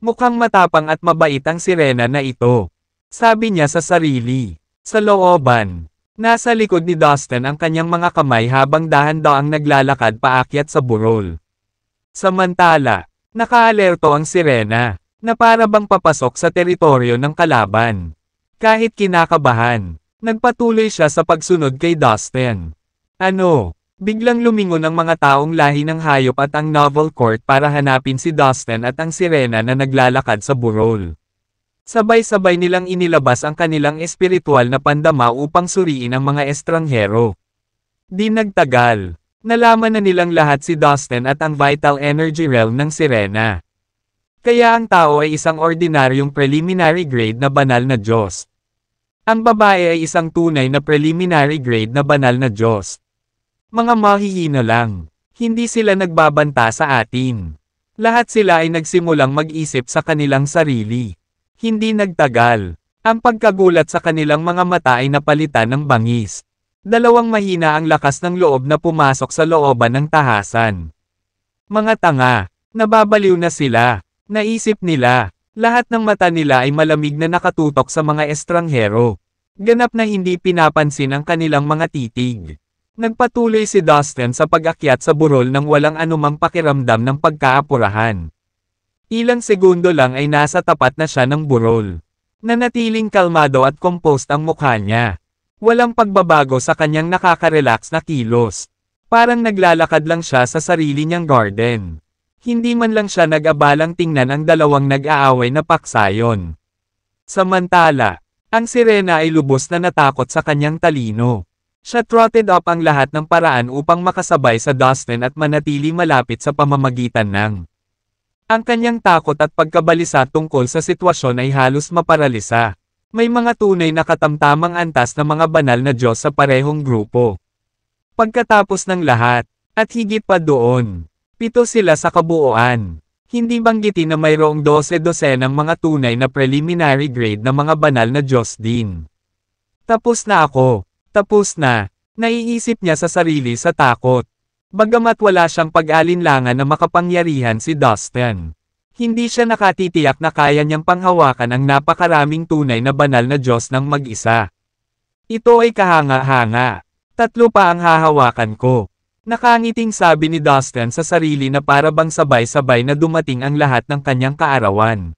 Mukhang matapang at mabait ang sirena na ito. Sabi niya sa sarili. Sa looban. Nasa likod ni Dustin ang kanyang mga kamay habang dahan-daang naglalakad paakyat sa burol. Samantala, nakaalerto ang sirena, na para bang papasok sa teritoryo ng kalaban. Kahit kinakabahan, nagpatuloy siya sa pagsunod kay Dustin. Biglang lumingon ang mga taong lahi ng hayop at ang Novel Court para hanapin si Dustin at ang sirena na naglalakad sa burol. Sabay-sabay nilang inilabas ang kanilang espiritual na pandama upang suriin ang mga estranghero. Di nagtagal, nalaman na nilang lahat si Dustin at ang vital energy realm ng sirena. Kaya ang tao ay isang ordinaryong preliminary grade na banal na Diyos. Ang babae ay isang tunay na preliminary grade na banal na Diyos. Mga mahihina lang, hindi sila nagbabanta sa atin. Lahat sila ay nagsimulang mag-isip sa kanilang sarili. Hindi nagtagal. Ang pagkagulat sa kanilang mga mata ay napalitan ng bangis. Dalawang mahina ang lakas ng loob na pumasok sa looban ng tahasan. Mga tanga, nababaliw na sila. Naisip nila, lahat ng mata nila ay malamig na nakatutok sa mga estranghero. Ganap na hindi pinapansin ang kanilang mga titig. Nagpatuloy si Dustin sa pag-akyat sa burol nang walang anumang pakiramdam ng pagkaapurahan. Ilang segundo lang ay nasa tapat na siya ng burol. Nanatiling kalmado at composed ang mukha niya. Walang pagbabago sa kanyang nakaka-relax na kilos. Parang naglalakad lang siya sa sarili niyang garden. Hindi man lang siya nag-abalang tingnan ang dalawang nag-aaway na paksayon. Samantala, ang sirena ay lubos na natakot sa kanyang talino. Siya trotted up ang lahat ng paraan upang makasabay sa Dustin at manatili malapit sa pamamagitan ng ang kanyang takot at pagkabalisa tungkol sa sitwasyon ay halos maparalisa. May mga tunay na katamtamang antas na mga banal na Diyos sa parehong grupo. Pagkatapos ng lahat, at higit pa doon, 7 sila sa kabuuan. Hindi banggitin na mayroong 12 ng mga tunay na preliminary grade na mga banal na Diyos din. Tapos na ako. Tapos na. Naiisip niya sa sarili sa takot. Bagamat wala siyang pag-alinlangan na makapangyarihan si Dustin. Hindi siya nakatitiyak na kaya niyang panghawakan ang napakaraming tunay na banal na Diyos ng mag-isa. Ito ay kahanga-hanga. 3 pa ang hahawakan ko. Nakangiting sabi ni Dustin sa sarili na para bang sabay-sabay na dumating ang lahat ng kanyang kaarawan.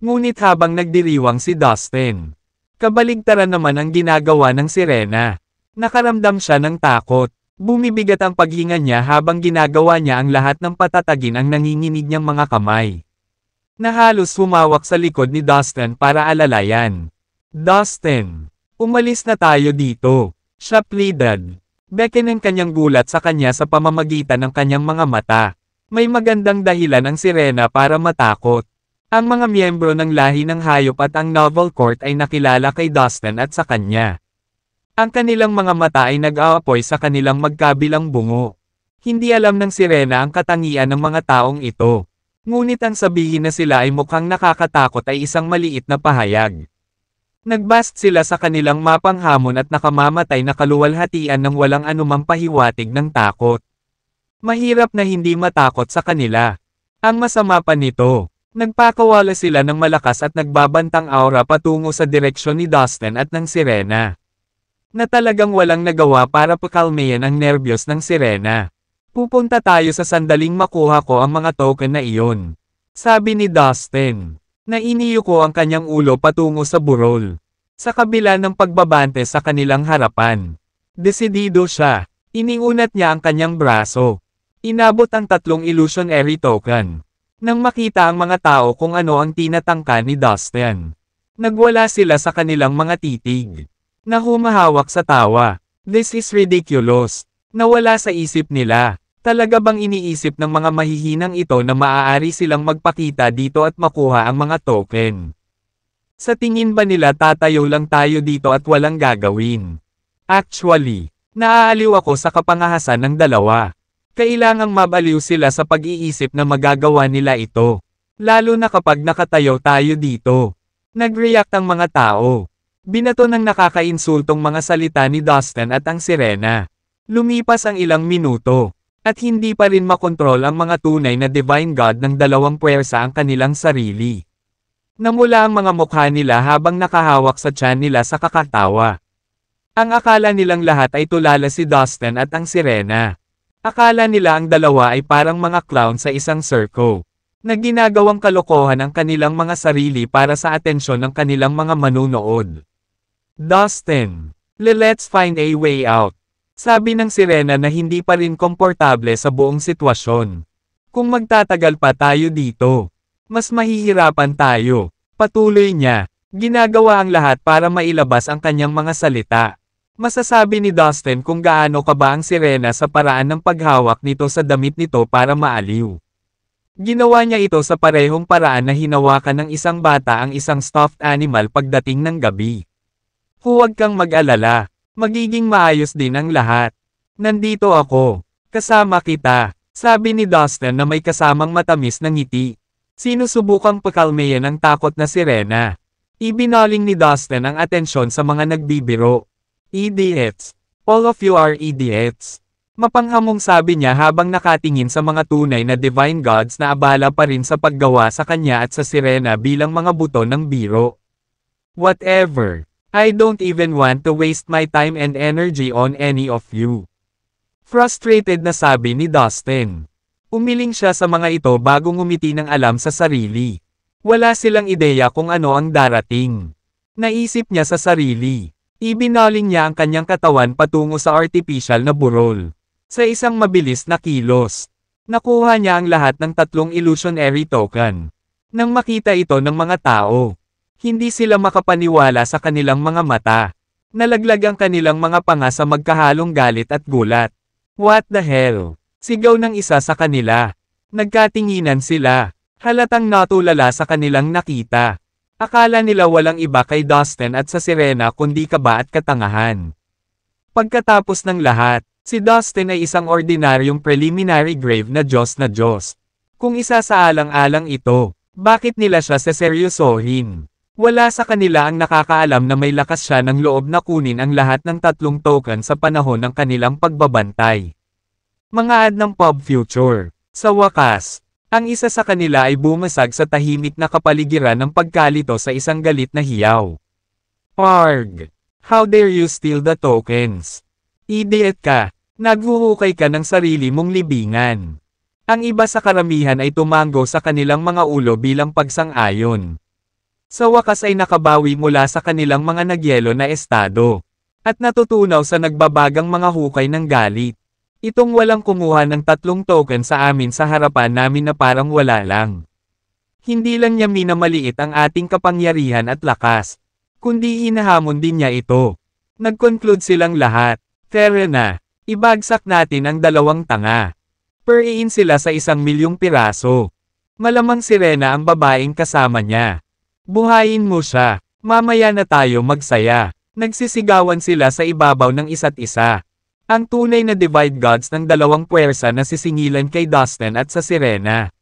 Ngunit habang nagdiriwang si Dustin, kabaligtaran naman ang ginagawa ng sirena. Nakaramdam siya ng takot. Bumibigat ang paghinga niya habang ginagawa niya ang lahat ng patatagin ang nanginginig niyang mga kamay. Na halos humawak sa likod ni Dustin para alalayan. Dustin, umalis na tayo dito. Siya pleaded. Becken ang kanyang gulat sa kanya sa pamamagitan ng kanyang mga mata. May magandang dahilan ang sirena para matakot. Ang mga miyembro ng lahi ng hayop at ang Novel Court ay nakilala kay Dustin at sa kanya. Ang kanilang mga mata ay nag-aapoy sa kanilang magkabilang bungo. Hindi alam ng sirena ang katangian ng mga taong ito. Ngunit ang sabihin na sila ay mukhang nakakatakot ay isang maliit na pahayag. Nagbast sila sa kanilang mapanghamon at nakamamatay na kaluwalhatian ng walang anumang pahiwatig ng takot. Mahirap na hindi matakot sa kanila. Ang masama pa nito, nagpakawala sila ng malakas at nagbabantang aura patungo sa direksyon ni Dustin at ng sirena. Na talagang walang nagawa para pakalmayan ang nerbiyos ng sirena. Pupunta tayo sa sandaling makuha ko ang mga token na iyon. Sabi ni Dustin. Nainiyo ko ang kanyang ulo patungo sa burol. Sa kabila ng pagbabante sa kanilang harapan. Desidido siya. Iniunat niya ang kanyang braso. Inabot ang 3 illusionary token. Nang makita ang mga tao kung ano ang tinatangka ni Dustin, nagwala sila sa kanilang mga titig, na humahawak sa tawa. This is ridiculous. Nawala sa isip nila. Talaga bang iniisip ng mga mahihinang ito na maaari silang magpakita dito at makuha ang mga token? Sa tingin ba nila tatayo lang tayo dito at walang gagawin? Actually, naaaliw ako sa kapangahasan ng dalawa. Kailangang mabaliw sila sa pag-iisip na magagawa nila ito. Lalo na kapag nakatayo tayo dito. Nag-react ang mga tao. Binato ng nakakainsultong mga salita ni Dustin at ang sirena. Lumipas ang ilang minuto. At hindi pa rin makontrol ang mga tunay na Divine God ng dalawang puwersa ang kanilang sarili. Namula ang mga mukha nila habang nakahawak sa tiyan nila sa kakatawa. Ang akala nilang lahat ay tulala si Dustin at ang sirena. Akala nila ang dalawa ay parang mga clown sa isang circo, na ginagawang kalokohan ang kanilang mga sarili para sa atensyon ng kanilang mga manunood. Dustin, let's find a way out. Sabi ng sirena na hindi pa rin komportable sa buong sitwasyon. Kung magtatagal pa tayo dito, mas mahihirapan tayo. Patuloy niya, ginagawa ang lahat para mailabas ang kanyang mga salita. Masasabi ni Dustin kung gaano ka ba ang sirena sa paraan ng paghawak nito sa damit nito para maaliw. Ginawa niya ito sa parehong paraan na hinawakan ng isang bata ang isang stuffed animal pagdating ng gabi. Huwag kang mag-alala. Magiging maayos din ang lahat. Nandito ako. Kasama kita. Sabi ni Dustin na may kasamang matamis na ngiti. Sinusubukang pakalmayan ang takot na sirena. Ibinaling ni Dustin ang atensyon sa mga nagbibiro. Idiots. All of you are idiots. Mapanghamong sabi niya habang nakatingin sa mga tunay na Divine Gods na abala pa rin sa paggawa sa kanya at sa sirena bilang mga buto ng biro. Whatever. I don't even want to waste my time and energy on any of you. Frustrated na sabi ni Dustin. Umiling siya sa mga ito bago ngumiti ng alam sa sarili. Wala silang ideya kung ano ang darating. Naisip niya sa sarili. Ibinaling niya ang kanyang katawan patungo sa artificial na burol. Sa isang mabilis na kilos. Nakuha niya ang lahat ng 3 illusionary token. Nang makita ito ng mga tao, hindi sila makapaniwala sa kanilang mga mata. Nalaglag ang kanilang mga panga sa magkahalong galit at gulat. What the hell? Sigaw ng isa sa kanila. Nagkatinginan sila. Halatang natulala sa kanilang nakita. Akala nila walang iba kay Dustin at sa sirena kundi kaba at katangahan. Pagkatapos ng lahat, si Dustin ay isang ordinaryong preliminary grave na Diyos na Diyos. Kung isa sa alang-alang ito, bakit nila siya seseryosohin? Wala sa kanila ang nakakaalam na may lakas siya ng loob na kunin ang lahat ng 3 token sa panahon ng kanilang pagbabantay. Mga ad ng pop future. Sa wakas, ang isa sa kanila ay bumasag sa tahimik na kapaligiran ng pagkalito sa isang galit na hiyaw. Arg! How dare you steal the tokens? Idiot ka! Naghuhukay ka ng sarili mong libingan. Ang iba sa karamihan ay tumango sa kanilang mga ulo bilang pagsang-ayon. Sa wakas ay nakabawi mula sa kanilang mga nagyelo na estado. At natutunaw sa nagbabagang mga hukay ng galit. Itong walang kumuha ng 3 token sa amin sa harapan namin na parang wala lang. Hindi lang niya minamaliit ang ating kapangyarihan at lakas, kundi hinahamon din niya ito. Nag-conclude silang lahat. Tara na, ibagsak natin ang 2 tanga. Puriin sila sa 1,000,000 piraso. Malamang sirena ang babaeng kasama niya. Buhayin mo siya, mamaya na tayo magsaya. Nagsisigawan sila sa ibabaw ng isa't isa. Ang tunay na Divine Gods ng 2 puwersa na sisingilan kay Dustin at sa sirena.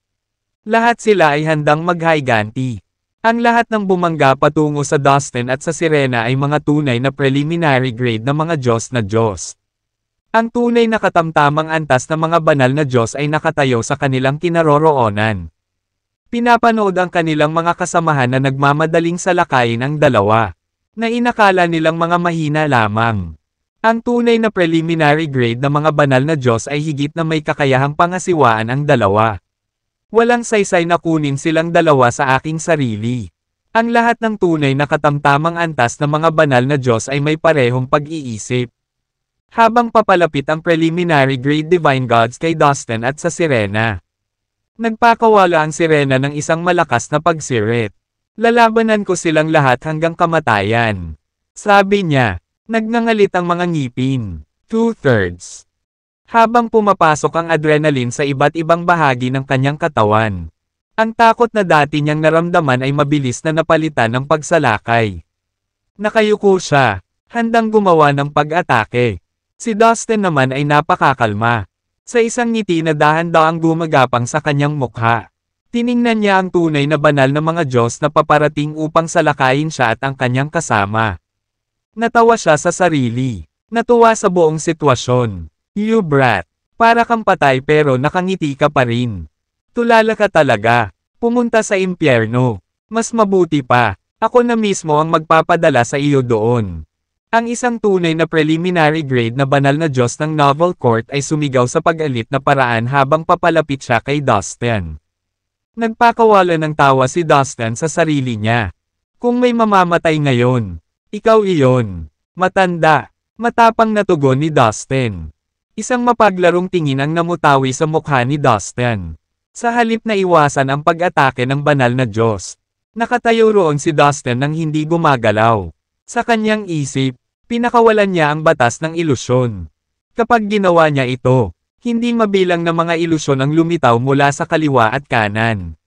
Lahat sila ay handang maghiganti. Ang lahat ng bumangga patungo sa Dustin at sa sirena ay mga tunay na preliminary grade na mga Diyos na Diyos. Ang tunay na katamtamang antas na mga banal na Diyos ay nakatayo sa kanilang kinaroroonan. Pinapanood ang kanilang mga kasamahan na nagmamadaling salakayin ang dalawa, na inakala nilang mga mahina lamang. Ang tunay na preliminary grade na mga banal na Diyos ay higit na may kakayahang pangasiwaan ang dalawa. Walang saysay na kunin silang dalawa sa aking sarili. Ang lahat ng tunay na katamtamang antas na mga banal na Diyos ay may parehong pag-iisip. Habang papalapit ang preliminary grade Divine Gods kay Dustin at sa Sirena. Nagpakawala ang Sirena ng isang malakas na pagsirit. Lalabanan ko silang lahat hanggang kamatayan. Sabi niya. Nagngangalit ang mga ngipin. 2/3. Habang pumapasok ang adrenaline sa iba't ibang bahagi ng kanyang katawan. Ang takot na dati niyang naramdaman ay mabilis na napalitan ng pagsalakay. Nakayuko siya, handang gumawa ng pag-atake. Si Dustin naman ay napakakalma. Sa isang ngiti na dahan-daang gumagapang sa kanyang mukha. Tiningnan niya ang tunay na banal na mga Diyos na paparating upang salakayin siya at ang kanyang kasama. Natawa siya sa sarili. Natuwa sa buong sitwasyon. You brat. Para kang patay pero nakangiti ka pa rin. Tulala ka talaga. Pumunta sa impyerno. Mas mabuti pa. Ako na mismo ang magpapadala sa iyo doon. Ang isang tunay na preliminary grade na banal na Diyos ng Novel Court ay sumigaw sa pag-alit na paraan habang papalapit siya kay Dustin. Nagpakawala ng tawa si Dustin sa sarili niya. Kung may mamamatay ngayon. Ikaw iyon. Matanda. Matapang na tugon ni Dustin. Isang mapaglarong tingin ang namutawi sa mukha ni Dustin. Sa halip na iwasan ang pag-atake ng banal na Diyos. Nakatayo roon si Dustin nang hindi gumagalaw. Sa kanyang isip, pinakawalan niya ang batas ng ilusyon. Kapag ginawa niya ito, hindi mabilang na mga ilusyon ang lumitaw mula sa kaliwa at kanan.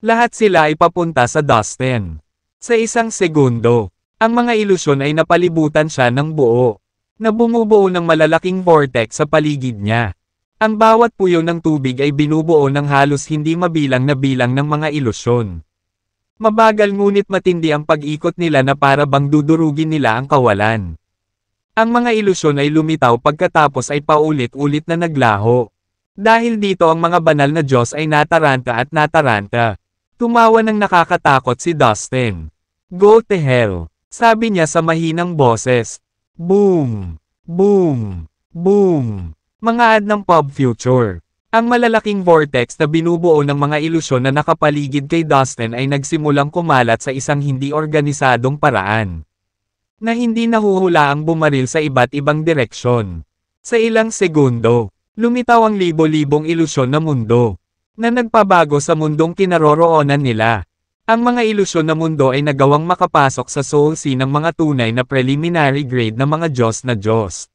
Lahat sila ay papunta sa Dustin. Sa isang segundo, ang mga ilusyon ay napalibutan siya ng buo, na bumubuo ng malalaking vortex sa paligid niya. Ang bawat puyo ng tubig ay binubuo ng halos hindi mabilang na bilang ng mga ilusyon. Mabagal ngunit matindi ang pag-ikot nila na para bang dudurugin nila ang kawalan. Ang mga ilusyon ay lumitaw pagkatapos ay paulit-ulit na naglaho. Dahil dito ang mga banal na Diyos ay nataranta at nataranta. Tumawa ng nakakatakot si Dustin. Go to hell. Sabi niya sa mahinang boses. Boom! Boom! Boom! Mga ad ng pop future. Ang malalaking vortex na binubuo ng mga ilusyon na nakapaligid kay Dustin ay nagsimulang kumalat sa isang hindi organisadong paraan. Na hindi nahuhula ang bumaril sa iba't ibang direksyon. Sa ilang segundo, lumitaw ang libo-libong ilusyon na mundo. Na nagpabago sa mundong kinaroroonan nila. Ang mga ilusyon na mundo ay nagawang makapasok sa soul sea ng mga tunay na preliminary grade na mga Diyos na Diyos.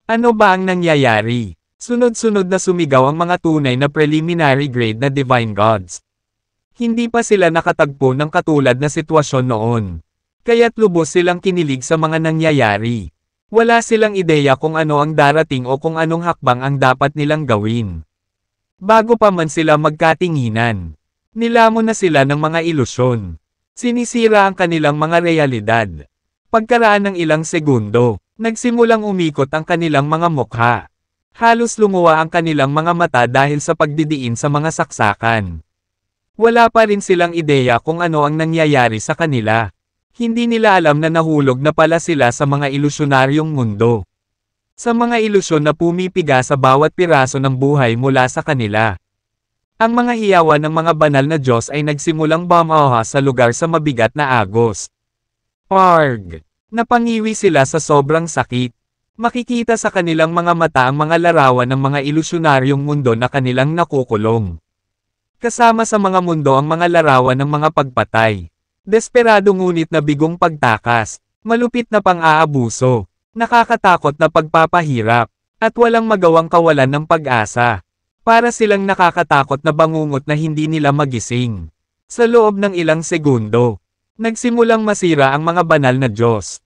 Ano ba ang nangyayari? Sunod-sunod na sumigaw ang mga tunay na preliminary grade na Divine Gods. Hindi pa sila nakatagpo ng katulad na sitwasyon noon. Kaya't lubos silang kinilig sa mga nangyayari. Wala silang ideya kung ano ang darating o kung anong hakbang ang dapat nilang gawin. Bago pa man sila magkatinginan. Nilamon na sila ng mga ilusyon. Sinisira ang kanilang mga realidad. Pagkaraan ng ilang segundo, nagsimulang umikot ang kanilang mga mukha. Halos lumuwa ang kanilang mga mata dahil sa pagdidiin sa mga saksakan. Wala pa rin silang ideya kung ano ang nangyayari sa kanila. Hindi nila alam na nahulog na pala sila sa mga ilusyonaryong mundo. Sa mga ilusyon na pumipiga sa bawat piraso ng buhay mula sa kanila. Ang mga hiyawan ng mga banal na Diyos ay nagsimulang bumaha sa lugar sa mabigat na agos. Arg! Napangiwi sila sa sobrang sakit. Makikita sa kanilang mga mata ang mga larawan ng mga ilusyonaryong mundo na kanilang nakukulong. Kasama sa mga mundo ang mga larawan ng mga pagpatay. Desperado ngunit na bigong pagtakas, malupit na pang-aabuso, nakakatakot na pagpapahirap, at walang magawang kawalan ng pag-asa. Para silang nakakatakot na bangungot na hindi nila magising. Sa loob ng ilang segundo, nagsimulang masira ang mga banal na Diyos.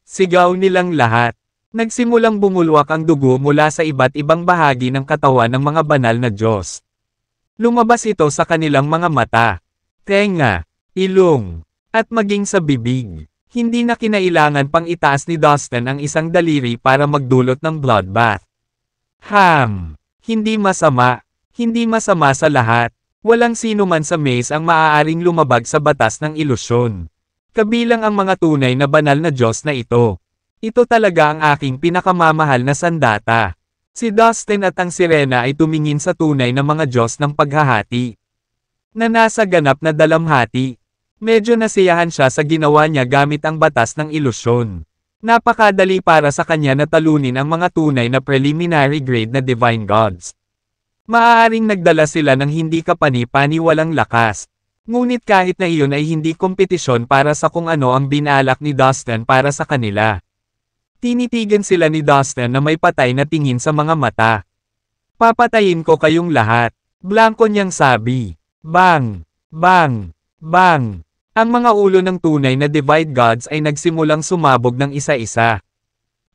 Sigaw nilang lahat. Nagsimulang bumulwak ang dugo mula sa iba't ibang bahagi ng katawan ng mga banal na Diyos. Lumabas ito sa kanilang mga mata, tenga, ilong, at maging sa bibig. Hindi na kinailangan pang itaas ni Dustin ang isang daliri para magdulot ng bloodbath. Hindi masama sa lahat. Walang sino man sa maze ang maaaring lumabag sa batas ng ilusyon. Kabilang ang mga tunay na banal na Diyos na ito. Ito talaga ang aking pinakamamahal na sandata. Si Dustin at ang Sirena ay tumingin sa tunay na mga Diyos ng paghahati. Na nasa ganap na dalamhati. Medyo nasiyahan siya sa ginawa niya gamit ang batas ng ilusyon. Napakadali para sa kanya na talunin ang mga tunay na preliminary grade na Divine Gods. Maaaring nagdala sila ng hindi kapani-paniwalang lakas. Ngunit kahit na iyon ay hindi kompetisyon para sa kung ano ang binalak ni Dustin para sa kanila. Tinitigan sila ni Dustin na may patay na tingin sa mga mata. Papatayin ko kayong lahat. Blanko niyang sabi. Bang! Bang! Bang! Ang mga ulo ng tunay na Divine Gods ay nagsimulang sumabog ng isa-isa.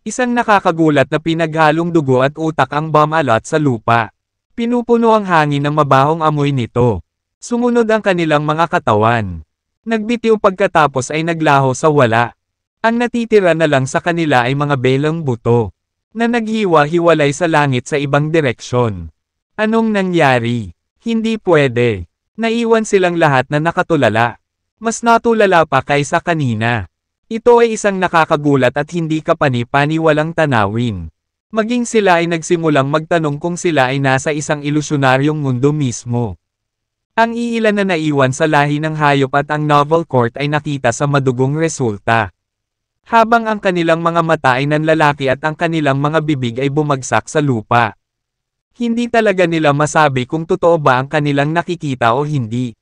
Isang nakakagulat na pinaghalong dugo at utak ang bumalot sa lupa. Pinupuno ang hangin ng mabahong amoy nito. Sumunod ang kanilang mga katawan. Nagbitiw pagkatapos ay naglaho sa wala. Ang natitira na lang sa kanila ay mga belang buto, na naghiwa-hiwalay sa langit sa ibang direksyon. Anong nangyari? Hindi pwede. Naiwan silang lahat na nakatulala. Mas natulala pa kaysa kanina. Ito ay isang nakakagulat at hindi kapani-paniwalang tanawin. Maging sila ay nagsimulang magtanong kung sila ay nasa isang ilusyonaryong mundo mismo. Ang iilan na naiwan sa lahi ng hayop at ang novel court ay nakita sa madugong resulta. Habang ang kanilang mga mata ay nanlalaki at ang kanilang mga bibig ay bumagsak sa lupa. Hindi talaga nila masabi kung totoo ba ang kanilang nakikita o hindi.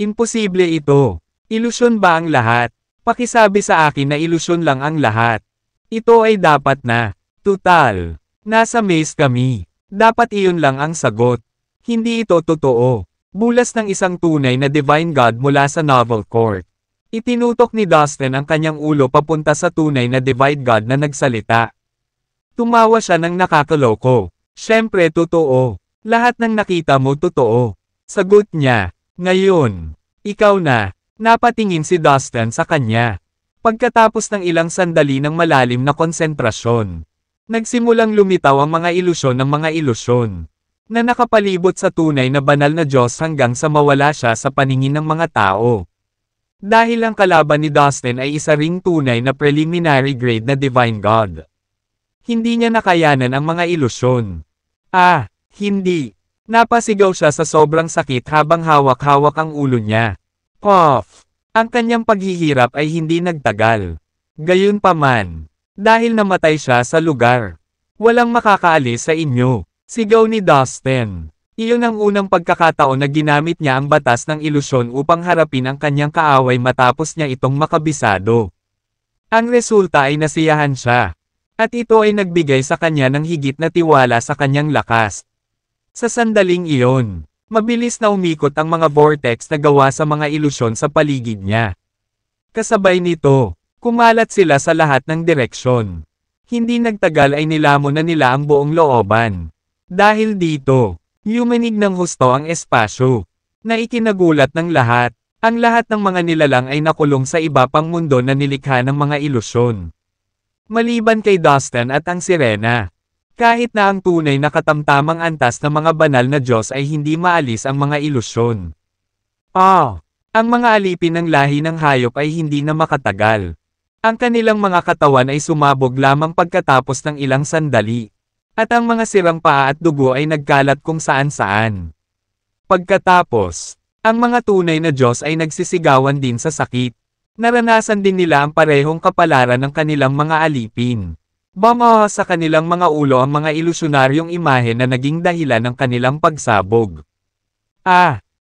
Imposible ito. Ilusyon ba ang lahat? Pakisabi sa akin na ilusyon lang ang lahat. Ito ay dapat na. Tutal. Nasa maze kami. Dapat iyon lang ang sagot. Hindi ito totoo. Bulas ng isang tunay na Divine God mula sa novel court. Itinutok ni Dustin ang kanyang ulo papunta sa tunay na Divine God na nagsalita. Tumawa siya ng nakakaloko. Siyempre totoo. Lahat ng nakita mo totoo. Sagot niya. Ngayon, ikaw na. Napatingin si Dustin sa kanya. Pagkatapos ng ilang sandali ng malalim na konsentrasyon, nagsimulang lumitaw ang mga ilusyon ng mga ilusyon, na nakapalibot sa tunay na banal na Diyos hanggang sa mawala siya sa paningin ng mga tao. Dahil ang kalaban ni Dustin ay isa ring tunay na preliminary grade na Divine God. Hindi niya nakayanan ang mga ilusyon. Hindi. Napasigaw siya sa sobrang sakit habang hawak-hawak ang ulo niya. Puff! Ang kanyang paghihirap ay hindi nagtagal. Gayunpaman, dahil namatay siya sa lugar. Walang makakaalis sa inyo. Sigaw ni Dustin. Iyon ang unang pagkakataon na ginamit niya ang batas ng ilusyon upang harapin ang kanyang kaaway matapos niya itong makabisado. Ang resulta ay nasiyahan siya. At ito ay nagbigay sa kanya ng higit na tiwala sa kanyang lakas. Sa sandaling iyon, mabilis na umikot ang mga vortex na gawa sa mga ilusyon sa paligid niya. Kasabay nito, kumalat sila sa lahat ng direksyon. Hindi nagtagal ay nilamon na nila ang buong looban. Dahil dito, yumanig ng husto ang espasyo, na ikinagulat ng lahat. Ang lahat ng mga nilalang ay nakulong sa iba pang mundo na nilikha ng mga ilusyon. Maliban kay Dustin at ang sirena. Kahit na ang tunay na katamtamang antas ng mga banal na Diyos ay hindi maalis ang mga ilusyon. Ang mga alipin ng lahi ng hayop ay hindi na makatagal. Ang kanilang mga katawan ay sumabog lamang pagkatapos ng ilang sandali. At ang mga sirang paa at dugo ay nagkalat kung saan-saan. Pagkatapos, ang mga tunay na Diyos ay nagsisigawan din sa sakit. Naranasan din nila ang parehong kapalaran ng kanilang mga alipin. Bumaha sa kanilang mga ulo ang mga ilusyonaryong imahe na naging dahilan ng kanilang pagsabog.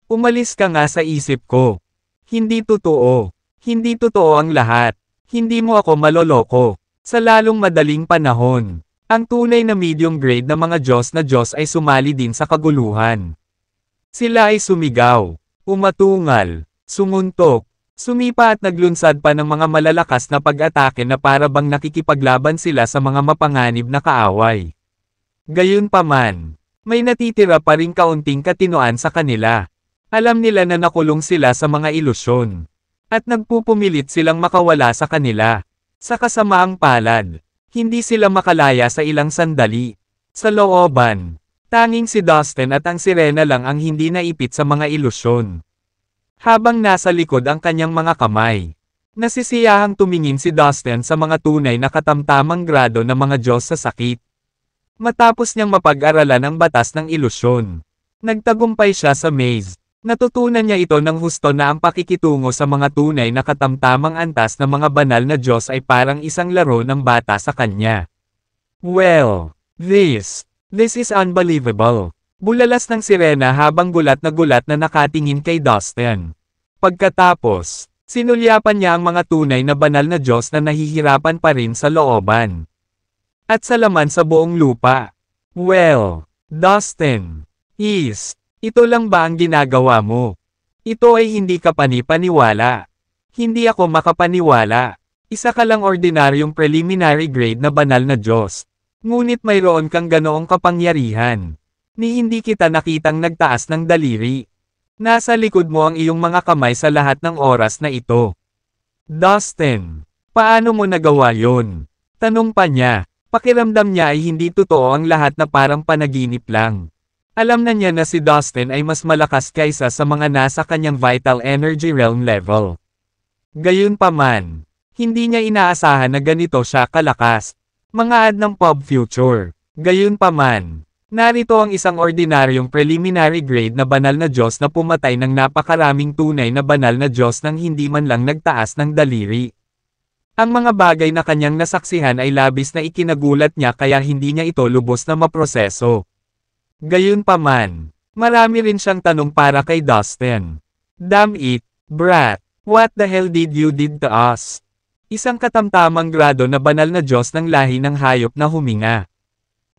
Umalis ka nga sa isip ko. Hindi totoo. Hindi totoo ang lahat. Hindi mo ako maloloko. Sa lalong madaling panahon, ang tunay na medium grade na mga Diyos ay sumali din sa kaguluhan. Sila ay sumigaw, umatungal, sumuntok, sumipa at naglunsad pa ng mga malalakas na pag-atake na para bang nakikipaglaban sila sa mga mapanganib na kaaway. Gayunpaman, may natitira pa ring kaunting katinoan sa kanila. Alam nila na nakulong sila sa mga ilusyon. At nagpupumilit silang makawala sa kanila. Sa kasamaang palad, hindi sila makalaya sa ilang sandali. Sa looban, tanging si Dustin at ang sirena lang ang hindi naipit sa mga ilusyon. Habang nasa likod ang kanyang mga kamay, nasisiyahang tumingin si Dustin sa mga tunay na katamtamang grado ng mga Diyos sa sakit. Matapos niyang mapag-aralan ang batas ng ilusyon, nagtagumpay siya sa maze. Natutunan niya ito ng husto na ang pakikitungo sa mga tunay na katamtamang antas ng mga banal na Diyos ay parang isang laro ng bata sa kanya. Well, this is unbelievable. Bulalas ng sirena habang gulat na nakatingin kay Dustin. Pagkatapos, sinulyapan niya ang mga tunay na banal na Diyos na nahihirapan pa rin sa looban. At sa laman sa buong lupa. Well, Dustin, ito lang ba ang ginagawa mo? Ito ay hindi ka panipaniwala. Hindi ako makapaniwala. Isa ka lang ordinaryong preliminary grade na banal na Diyos. Ngunit mayroon kang ganoong kapangyarihan. Ni hindi kita nakitang nagtaas ng daliri. Nasa likod mo ang iyong mga kamay sa lahat ng oras na ito. Dustin, paano mo nagawa yon? Tanong pa niya. Pakiramdam niya ay hindi totoo ang lahat na parang panaginip lang. Alam na niya na si Dustin ay mas malakas kaysa sa mga nasa kanyang vital energy realm level. Gayunpaman, hindi niya inaasahan na ganito siya kalakas. Mga ad ng pop future. Gayunpaman, narito ang isang ordinaryong preliminary grade na banal na Diyos na pumatay ng napakaraming tunay na banal na Diyos nang hindi man lang nagtaas ng daliri. Ang mga bagay na kanyang nasaksihan ay labis na ikinagulat niya kaya hindi niya ito lubos na maproseso. Gayunpaman, marami rin siyang tanong para kay Dustin. Damn it, brat, what the hell did you did to us? Isang katamtamang grado na banal na Diyos ng lahi ng hayop na huminga.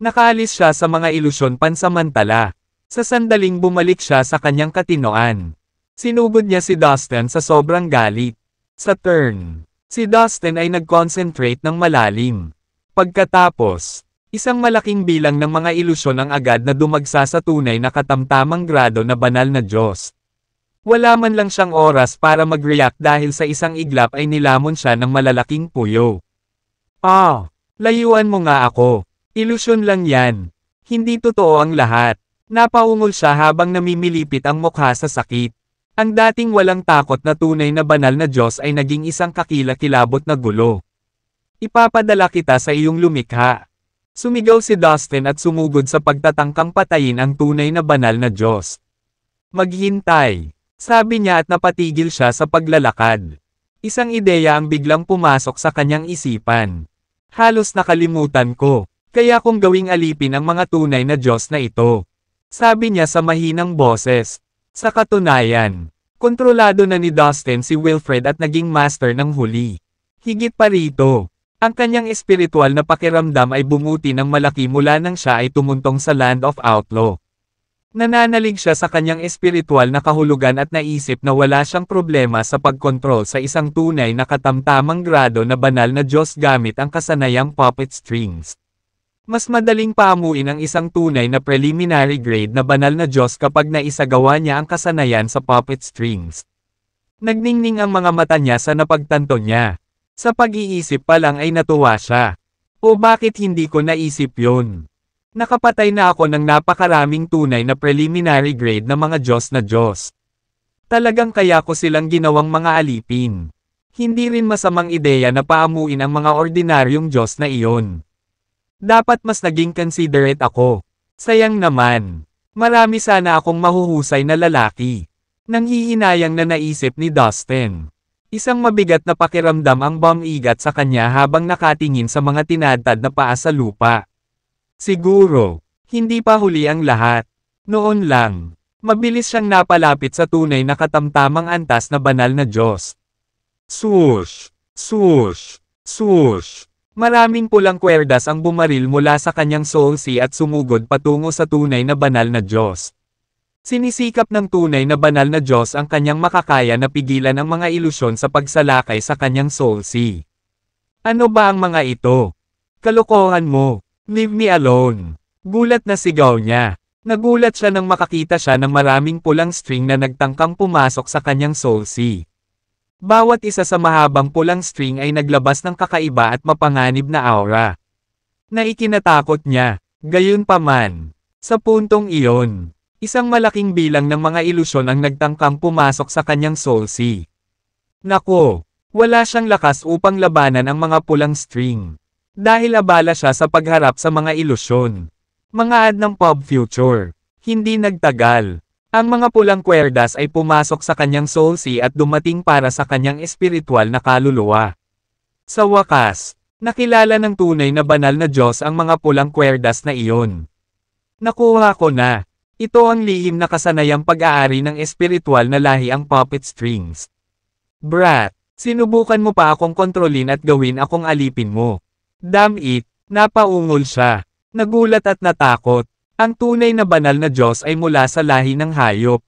Nakaalis siya sa mga ilusyon pansamantala. Sa sandaling bumalik siya sa kanyang katinoan. Sinugod niya si Dustin sa sobrang galit. Sa turn, si Dustin ay nag-concentrate ng malalim. Pagkatapos, isang malaking bilang ng mga ilusyon ang agad na dumagsa sa tunay na katamtamang grado na banal na Diyos. Wala man lang siyang oras para mag-react dahil sa isang iglap ay nilamon siya ng malalaking puyo. Layuan mo nga ako. Ilusyon lang yan. Hindi totoo ang lahat. Napaungol siya habang namimilipit ang mukha sa sakit. Ang dating walang takot na tunay na banal na Diyos ay naging isang kakilakilabot na gulo. Ipapadala kita sa iyong lumikha. Sumigaw si Dustin at sumugod sa pagtatangkang patayin ang tunay na banal na Diyos. Maghintay, sabi niya at napatigil siya sa paglalakad. Isang ideya ang biglang pumasok sa kanyang isipan. Halos nakalimutan ko, kaya kung gawing alipin ang mga tunay na Diyos na ito. Sabi niya sa mahinang boses. Sa katunayan, kontrolado na ni Dustin si Wilfred at naging master ng huli. Higit pa rito. Ang kanyang espiritual na pakiramdam ay bumuti ng malaki mula nang siya ay tumuntong sa Land of Outlaw. Nananalig siya sa kanyang espiritual na kahulugan at naisip na wala siyang problema sa pagkontrol sa isang tunay na katamtamang grado na banal na Diyos gamit ang kasanayang puppet strings. Mas madaling paamuin ang isang tunay na preliminary grade na banal na Diyos kapag naisagawa niya ang kasanayan sa puppet strings. Nagningning ang mga mata niya sa napagtanto niya. Sa pag-iisip pa lang ay natuwa siya. O bakit hindi ko naisip yun? Nakapatay na ako ng napakaraming tunay na preliminary grade na mga Diyos na Diyos. Talagang kaya ko silang ginawang mga alipin. Hindi rin masamang ideya na paamuin ang mga ordinaryong Diyos na iyon. Dapat mas naging considerate ako. Sayang naman. Marami sana akong mahuhusay na lalaki. Nanghihinayang na naisip ni Dustin. Isang mabigat na pakiramdam ang bumigat sa kanya habang nakatingin sa mga tinadtad na paa sa lupa. Siguro, hindi pa huli ang lahat. Noon lang, mabilis siyang napalapit sa tunay na katamtamang antas na banal na Diyos. Swoosh! Swoosh! Swoosh! Maraming pulang kwerdas ang bumaril mula sa kanyang soul sea at sumugod patungo sa tunay na banal na Diyos. Sinisikap ng tunay na banal na Diyos ang kanyang makakaya na pigilan ang mga ilusyon sa pagsalakay sa kanyang soul sea. Ano ba ang mga ito? Kalokohan mo. Leave me alone. Gulat na sigaw niya. Nagulat siya nang makakita siya ng maraming pulang string na nagtangkang pumasok sa kanyang soul sea. Bawat isa sa mahabang pulang string ay naglabas ng kakaiba at mapanganib na aura. Na ikinatakot niya. Gayunpaman, sa puntong iyon, isang malaking bilang ng mga ilusyon ang nagtangkang pumasok sa kanyang soul sea. Nako, wala siyang lakas upang labanan ang mga pulang string. Dahil abala siya sa pagharap sa mga ilusyon. Mga ad ng pop future. Hindi nagtagal. Ang mga pulang kwerdas ay pumasok sa kanyang soul sea at dumating para sa kanyang espiritual na kaluluwa. Sa wakas, nakilala ng tunay na banal na Diyos ang mga pulang kwerdas na iyon. Nakuha ko na. Ito ang lihim na kasanayang pag-aari ng espiritual na lahi ang puppet strings. Brat, sinubukan mo pa akong kontrolin at gawin akong alipin mo. Damn it, napaungol siya. Nagulat at natakot. Ang tunay na banal na Diyos ay mula sa lahi ng hayop.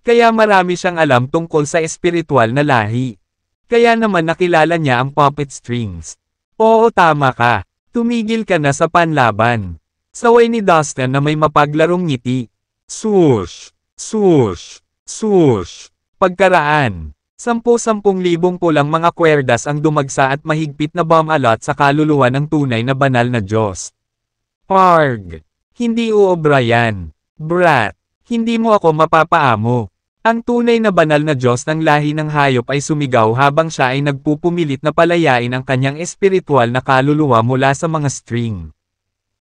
Kaya marami siyang alam tungkol sa espiritual na lahi. Kaya naman nakilala niya ang puppet strings. Oo, tama ka. Tumigil ka na sa panlaban. Saway ni Dustin na may mapaglarong ngiti. Swoosh! Swoosh! Swoosh! Pagkaraan. 10,000 pulang mga kwerdas ang dumagsa at mahigpit na bumalot sa kaluluwa ng tunay na banal na Diyos. Parg! Hindi uobra yan. Brat! Hindi mo ako mapapaamo. Ang tunay na banal na Diyos ng lahi ng hayop ay sumigaw habang siya ay nagpupumilit na palayain ang kanyang espiritual na kaluluwa mula sa mga string.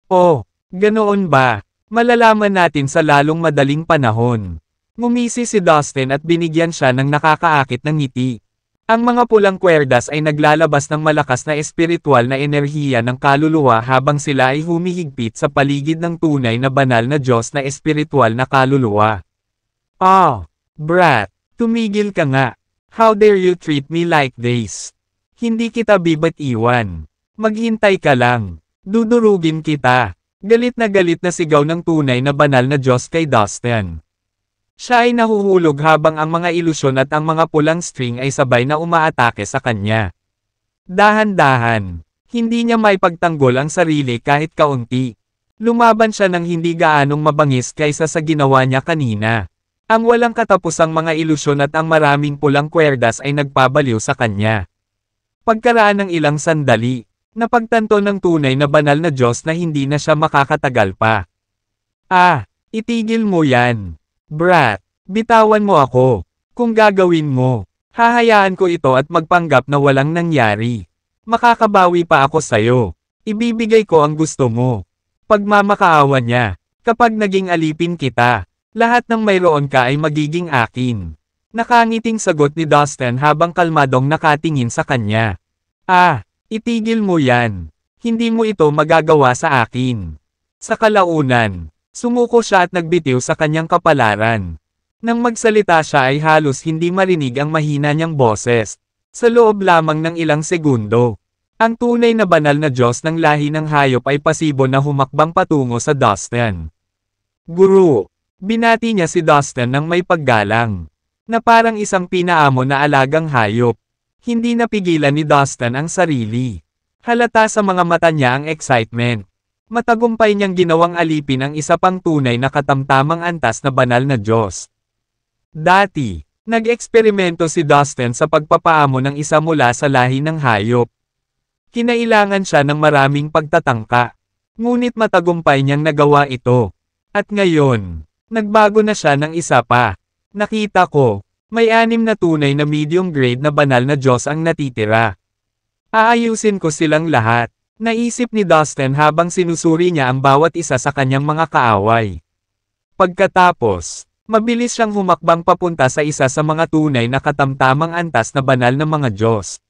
Oh, ganoon ba? Malalaman natin sa lalong madaling panahon. Ngumisi si Dustin at binigyan siya ng nakakaakit na ngiti. Ang mga pulang kwerdas ay naglalabas ng malakas na espiritual na enerhiya ng kaluluwa habang sila ay humihigpit sa paligid ng tunay na banal na Diyos na espiritual na kaluluwa. Oh, brat, tumigil ka nga. How dare you treat me like this? Hindi kita bibitiwan. Maghintay ka lang. Dudurugin kita. Galit na sigaw ng tunay na banal na Diyos kay Dustin. Siya ay nahuhulog habang ang mga ilusyon at ang mga pulang string ay sabay na umaatake sa kanya. Dahan-dahan. Hindi niya maipagtanggol ang sarili kahit kaunti. Lumaban siya ng hindi gaanong mabangis kaysa sa ginawa niya kanina. Ang walang katapusang mga ilusyon at ang maraming pulang kwerdas ay nagpabaliw sa kanya. Pagkaraan ng ilang sandali, napagtanto ng tunay na banal na Diyos na hindi na siya makakatagal pa. Ah, itigil mo yan. Brat, bitawan mo ako. Kung gagawin mo, hahayaan ko ito at magpanggap na walang nangyari. Makakabawi pa ako sayo. Ibibigay ko ang gusto mo. Pagmamakaawa niya, kapag naging alipin kita, lahat ng mayroon ka ay magiging akin. Nakangiting sagot ni Dustin habang kalmadong nakatingin sa kanya. Ah, itigil mo yan. Hindi mo ito magagawa sa akin. Sa kalaunan, sumuko siya at nagbitiw sa kanyang kapalaran. Nang magsalita siya ay halos hindi marinig ang mahina niyang boses. Sa loob lamang ng ilang segundo, ang tunay na banal na Diyos ng lahi ng hayop ay pasibo na humakbang patungo sa Dustin. Guru, binati niya si Dustin ng may paggalang, na parang isang pinaamo na alagang hayop. Hindi napigilan ni Dustin ang sarili. Halata sa mga mata niya ang excitement. Matagumpay niyang ginawang alipin ang isa pang tunay na katamtamang antas na banal na Diyos. Dati, nag-eksperimento si Dustin sa pagpapaamo ng isa mula sa lahi ng hayop. Kinailangan siya ng maraming pagtatangka. Ngunit matagumpay niyang nagawa ito. At ngayon, nagbago na siya ng isa pa. Nakita ko, may 6 na tunay na medium grade na banal na Diyos ang natitira. Aayusin ko silang lahat. Naisip ni Dustin habang sinusuri niya ang bawat isa sa kanyang mga kaaway. Pagkatapos, mabilis siyang humakbang papunta sa isa sa mga tunay na katamtamang antas na banal na mga Diyos.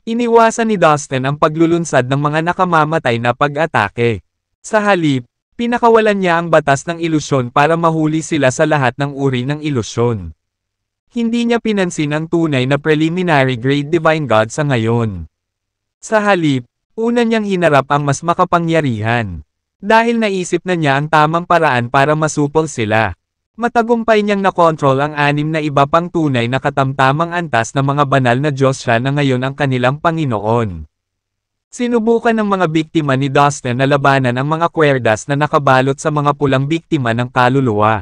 Iniwasan ni Dustin ang paglulunsad ng mga nakamamatay na pag-atake. Sa halip, pinakawalan niya ang batas ng ilusyon para mahuli sila sa lahat ng uri ng ilusyon. Hindi niya pinansin ang tunay na preliminary grade divine God sa ngayon. Sa halip, una niyang hinarap ang mas makapangyarihan. Dahil naisip na niya ang tamang paraan para masupol sila. Matagumpay niyang nakontrol ang 6 na iba pang tunay na katamtamang antas na mga banal na Diyos siya na ngayon ang kanilang Panginoon. Sinubukan ng mga biktima ni Dustin na labanan ang mga kwerdas na nakabalot sa mga pulang biktima ng kaluluwa.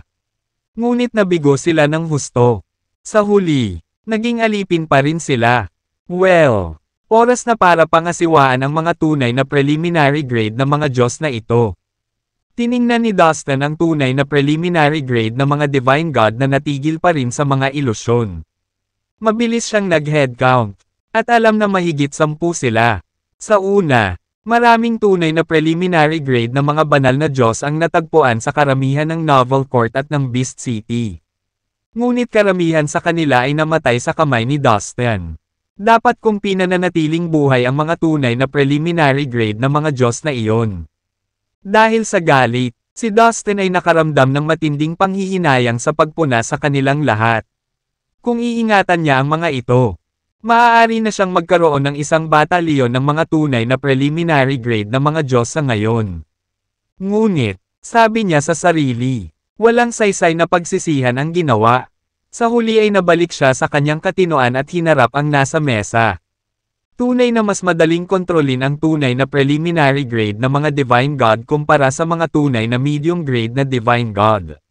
Ngunit nabigo sila ng husto. Sa huli, naging alipin pa rin sila. Well, oras na para pangasiwaan ang mga tunay na preliminary grade na mga Diyos na ito. Tiningnan ni Dustin ang tunay na preliminary grade na mga divine God na natigil pa rin sa mga ilusyon. Mabilis siyang nag-head count, at alam na mahigit 10 sila. Sa una, Maraming tunay na preliminary grade na mga banal na Diyos ang natagpuan sa karamihan ng Novel Court at ng Beast City. Ngunit karamihan sa kanila ay namatay sa kamay ni Dustin. Dapat kong pinananatiling buhay ang mga tunay na preliminary grade na mga Diyos na iyon. Dahil sa galit, si Dustin ay nakaramdam ng matinding panghihinayang sa pagpuna sa kanilang lahat. Kung iingatan niya ang mga ito, maaari na siyang magkaroon ng isang batalyon ng mga tunay na preliminary grade na mga Diyos sa ngayon. Ngunit, sabi niya sa sarili, walang saysay na pagsisihan ang ginawa. Sa huli ay nabalik siya sa kanyang katinoan at hinarap ang nasa mesa. Tunay na mas madaling kontrolin ang tunay na preliminary grade na mga Divine God kumpara sa mga tunay na medium grade na Divine God.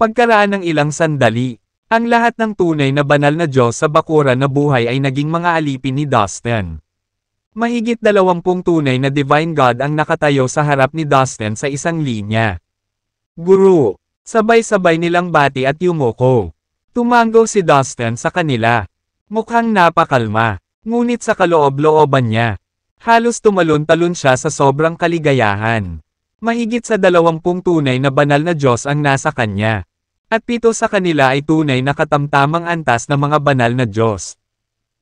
Pagkaraan ng ilang sandali, ang lahat ng tunay na banal na Diyos sa bakuran na buhay ay naging mga alipin ni Dustin. Mahigit 20 tunay na Divine God ang nakatayo sa harap ni Dustin sa isang linya. Guru, sabay-sabay nilang bati at yumuko. Tumango si Dustin sa kanila. Mukhang napakalma, ngunit sa kaloob-looban niya, halos tumalon-talon siya sa sobrang kaligayahan. Mahigit sa 20 tunay na banal na Diyos ang nasa kanya. At 7 sa kanila ay tunay na katamtamang antas na mga banal na Diyos.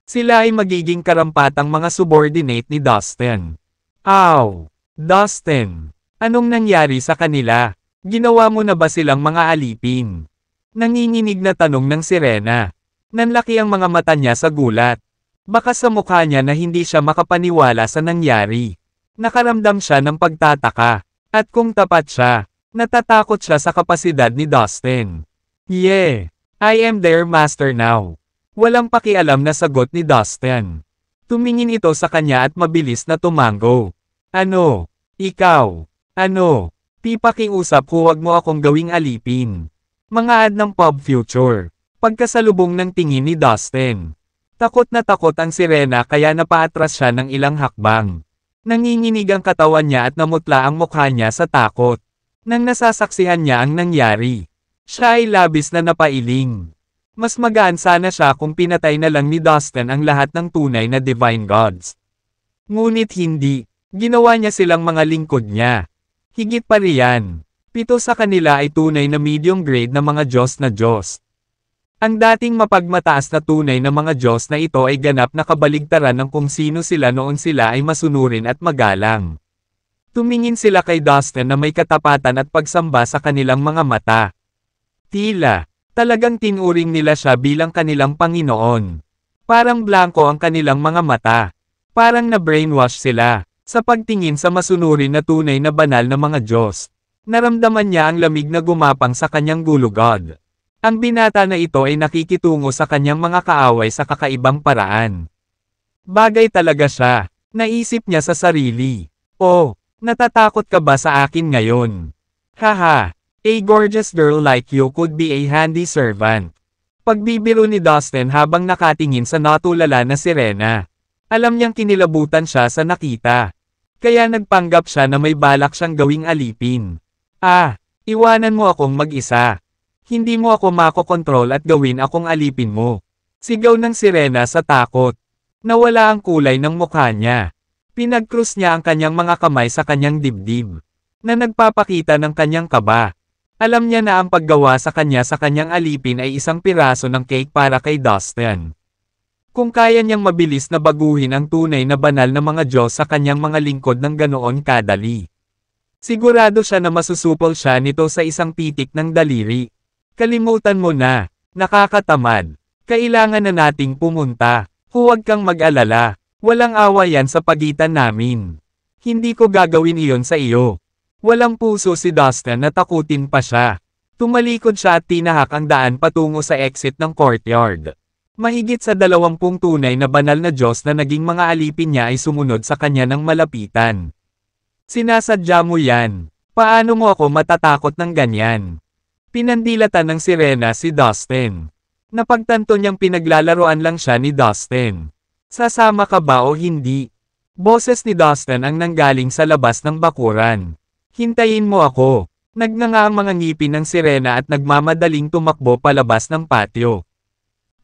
Sila ay magiging karampatang mga subordinate ni Dustin. Aw! Dustin! Anong nangyari sa kanila? Ginawa mo na ba silang mga alipin? Nanginginig na tanong ng sirena. Nanlaki ang mga mata niya sa gulat. Baka sa mukha niya na hindi siya makapaniwala sa nangyari. Nakaramdam siya ng pagtataka. At kung tapat siya, natatakot siya sa kapasidad ni Dustin. Yeah, I am their master now. Walang pakialam na sagot ni Dustin. Tumingin ito sa kanya at mabilis na tumango. Ano? Ikaw? Ano? Pipakiusap huwag mo akong gawing alipin. Mga ad ng pop future. Pagkasalubong ng tingin ni Dustin. Takot na takot ang sirena kaya napaatras siya ng ilang hakbang. Nanginginig ang katawan niya at namutla ang mukha niya sa takot. Nang nasasaksihan niya ang nangyari, siya ay labis na napailing. Mas magaan sana siya kung pinatay na lang ni Dustin ang lahat ng tunay na Divine Gods. Ngunit hindi, ginawa niya silang mga lingkod niya. Higit pa riyan, 7 sa kanila ay tunay na medium grade na mga Diyos na Diyos. Ang dating mapagmataas na tunay na mga Diyos na ito ay ganap na kabaligtaran ng kung sino sila noon sila ay masunurin at magalang. Tumingin sila kay Dustin na may katapatan at pagsamba sa kanilang mga mata. Tila, talagang tinuring nila siya bilang kanilang Panginoon. Parang blanko ang kanilang mga mata. Parang na-brainwash sila, sa pagtingin sa masunurin na tunay na banal na mga Diyos. Naramdaman niya ang lamig na gumapang sa kanyang gulugod. Ang binata na ito ay nakikitungo sa kanyang mga kaaway sa kakaibang paraan. Bagay talaga siya, naisip niya sa sarili. Oh, natatakot ka ba sa akin ngayon? Haha, a gorgeous girl like you could be a handy servant. Pagbibiro ni Dustin habang nakatingin sa natulala na sirena. Alam niyang kinilabutan siya sa nakita. Kaya nagpanggap siya na may balak siyang gawing alipin. Ah, iwanan mo akong mag-isa. Hindi mo ako makokontrol at gawin akong alipin mo. Sigaw ng sirena sa takot. Nawala ang kulay ng mukha niya. Pinagkrus niya ang kanyang mga kamay sa kanyang dibdib, na nagpapakita ng kanyang kaba. Alam niya na ang paggawa sa kanyang alipin ay isang piraso ng cake para kay Dustin. Kung kaya niyang mabilis na baguhin ang tunay na banal na mga Diyos sa kanyang mga lingkod ng ganoon kadali. Sigurado siya na masusupol siya nito sa isang pitik ng daliri. Kalimutan mo na, nakakatamad. Kailangan na nating pumunta. Huwag kang mag-alala. Walang awa yan sa pagitan namin. Hindi ko gagawin iyon sa iyo. Walang puso si Dustin na takutin pa siya. Tumalikod siya at tinahak ang daan patungo sa exit ng courtyard. Mahigit sa 20 tunay na banal na Diyos na naging mga alipin niya ay sumunod sa kanya ng malapitan. Sinasadya mo yan. Paano mo ako matatakot ng ganyan? Pinandilatan ng sirena si Dustin. Napagtanto niyang pinaglalaroan lang siya ni Dustin. Sasama ka ba o hindi? Boses ni Dustin ang nanggaling sa labas ng bakuran. Hintayin mo ako. Nagnanga ang mga ngipin ng sirena at nagmamadaling tumakbo palabas ng patio.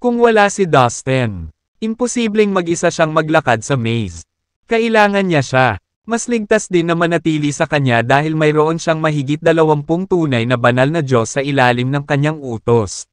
Kung wala si Dustin, imposibleng mag-isa siyang maglakad sa maze. Kailangan niya siya. Mas ligtas din na manatili sa kanya dahil mayroon siyang mahigit 20 tunay na banal na Diyos sa ilalim ng kanyang utos.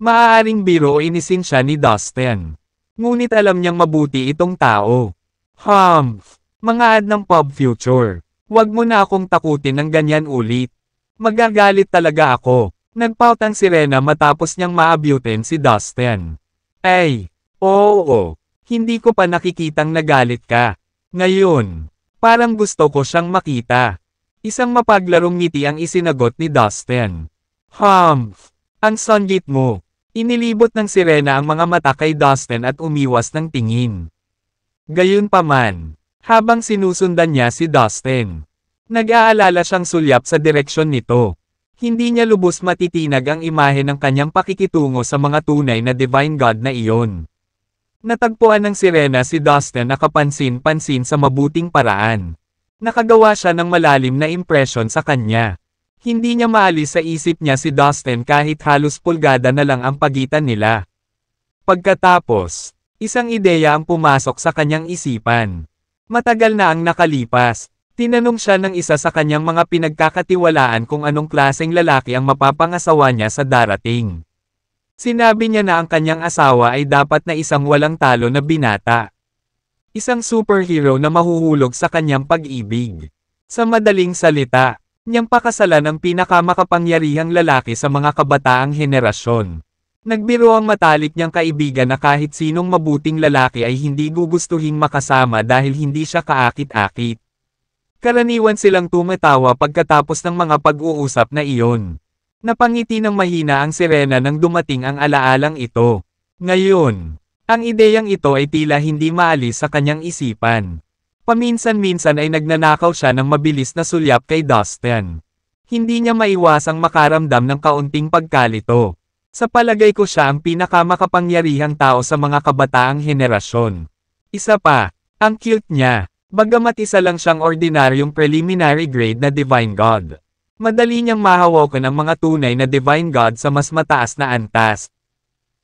Maaaring biro o inisin siya ni Dustin. Ngunit alam niyang mabuti itong tao. Humph! Mga ad ng pub future. Huwag mo na akong takutin ng ganyan ulit. Magagalit talaga ako. Nagpout ang sirena matapos niyang maabutin si Dustin. Ay! Oo! Hindi ko pa nakikitang nagalit ka. Ngayon. Parang gusto ko siyang makita. Isang mapaglarong ngiti ang isinagot ni Dustin. Humph! Ang sungit mo. Inilibot ng sirena ang mga mata kay Dustin at umiwas ng tingin. Gayunpaman, habang sinusundan niya si Dustin, nag-aalala siyang sulyap sa direksyon nito. Hindi niya lubos matitinag ang imahe ng kanyang pakikitungo sa mga tunay na divine God na iyon. Natagpuan ng sirena si Dustin na kapansin-pansin sa mabuting paraan. Nakagawa siya ng malalim na impresyon sa kanya. Hindi niya maalis sa isip niya si Dustin kahit halos pulgada na lang ang pagitan nila. Pagkatapos, isang ideya ang pumasok sa kanyang isipan. Matagal na ang nakalipas. Tinanong siya ng isa sa kanyang mga pinagkakatiwalaan kung anong klaseng lalaki ang mapapangasawa niya sa darating. Sinabi niya na ang kanyang asawa ay dapat na isang walang talo na binata. Isang superhero na mahuhulog sa kanyang pag-ibig. Sa madaling salita, niyang pakasalan ang pinakamakapangyarihang lalaki sa mga kabataang henerasyon. Nagbiro ang matalik niyang kaibigan na kahit sinong mabuting lalaki ay hindi gugustuhing makasama dahil hindi siya kaakit-akit. Karaniwan silang tumatawa pagkatapos ng mga pag-uusap na iyon. Napangiti ng mahina ang sirena nang dumating ang alaalang ito. Ngayon, ang ideyang ito ay tila hindi maalis sa kanyang isipan. Paminsan-minsan ay nagnanakaw siya ng mabilis na sulyap kay Dustin. Hindi niya maiwasang makaramdam ng kaunting pagkalito. Sa palagay ko siya ang pinakamakapangyarihang tao sa mga kabataang henerasyon. Isa pa, ang cute niya. Bagamat isa lang siyang ordinaryong preliminary grade na divine God. Madali niyang mahawakan ang mga tunay na divine God sa mas mataas na antas.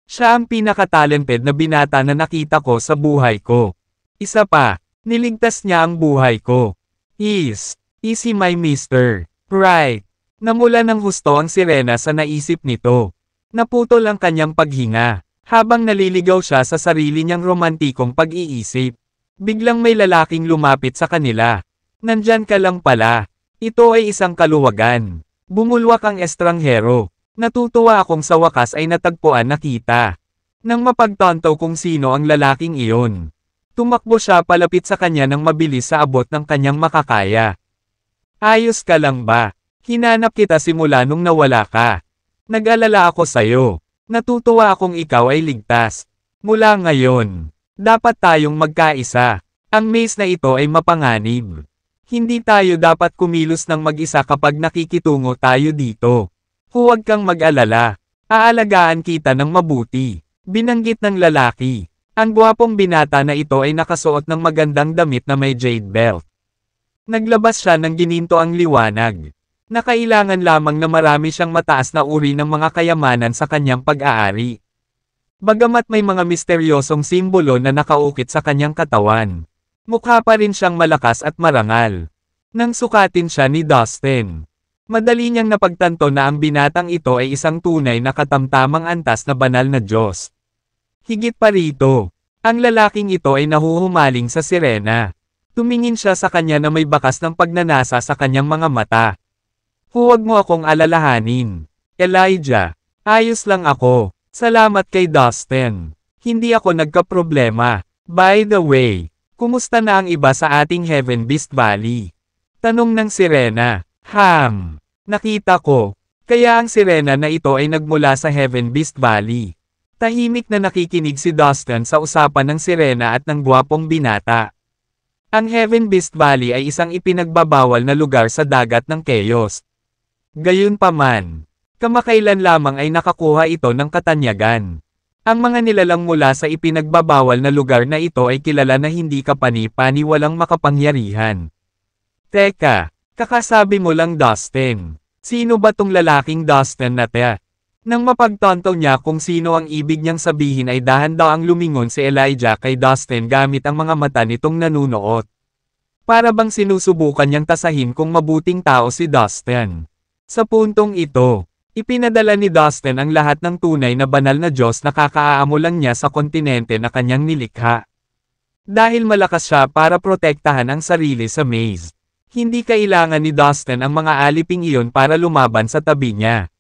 Siya ang pinaka-talented na binata na nakita ko sa buhay ko. Isa pa, niligtas niya ang buhay ko. Is he my mister? Right. Namula ng husto ang sirena sa naisip nito. Naputol ang kanyang paghinga, habang naliligaw siya sa sarili niyang romantikong pag-iisip. Biglang may lalaking lumapit sa kanila. Nandyan ka lang pala. Ito ay isang kaluwagan. Bumulwak ang estranghero. Natutuwa akong sa wakas ay natagpuan na kita. Nang mapagtanto kung sino ang lalaking iyon. Tumakbo siya palapit sa kanya nang mabilis sa abot ng kanyang makakaya. Ayos ka lang ba? Hinanap kita simula nung nawala ka. Nag-alala ako sa'yo. Natutuwa akong ikaw ay ligtas. Mula ngayon, dapat tayong magkaisa. Ang maze na ito ay mapanganib. Hindi tayo dapat kumilos ng mag-isa kapag nakikitungo tayo dito. Huwag kang mag-alala. Aalagaan kita ng mabuti. Binanggit ng lalaki. Ang gwapong binata na ito ay nakasuot ng magandang damit na may jade belt. Naglabas siya ng gininto ang liwanag. Nakailangan lamang na marami siyang mataas na uri ng mga kayamanan sa kanyang pag-aari. Bagamat may mga misteryosong simbolo na nakaukit sa kanyang katawan. Mukha pa rin siyang malakas at marangal. Nang sukatin siya ni Dustin. Madali niyang napagtanto na ang binatang ito ay isang tunay na katamtamang antas na banal na Diyos. Higit pa rito, ang lalaking ito ay nahuhumaling sa sirena. Tumingin siya sa kanya na may bakas ng pagnanasa sa kanyang mga mata. Huwag mo akong alalahanin. Elijah, ayos lang ako. Salamat kay Dustin. Hindi ako nagkaproblema. By the way, kumusta na ang iba sa ating Heaven Beast Valley? Tanong ng sirena. Nakita ko. Kaya ang sirena na ito ay nagmula sa Heaven Beast Valley. Tahimik na nakikinig si Dustin sa usapan ng sirena at ng gwapong binata. Ang Heaven Beast Valley ay isang ipinagbabawal na lugar sa dagat ng Chaos. Gayunpaman, kamakailan lamang ay nakakuha ito ng katanyagan. Ang mga nilalang mula sa ipinagbabawal na lugar na ito ay kilala na hindi kapani-pani walang makapangyarihan. Teka, kakasabi mo lang Dustin. Sino ba tong lalaking Dustin na te? Nang mapagtanto niya kung sino ang ibig niyang sabihin ay dahan-daang lumingon si Elijah kay Dustin gamit ang mga mata nitong nanunuot. Para bang sinusubukan niyang tasahin kung mabuting tao si Dustin. Sa puntong ito, ipinadala ni Dustin ang lahat ng tunay na banal na Diyos na kakaaamo lang niya sa kontinente na kanyang nilikha. Dahil malakas siya para protektahan ang sarili sa maze. Hindi kailangan ni Dustin ang mga aliping iyon para lumaban sa tabi niya.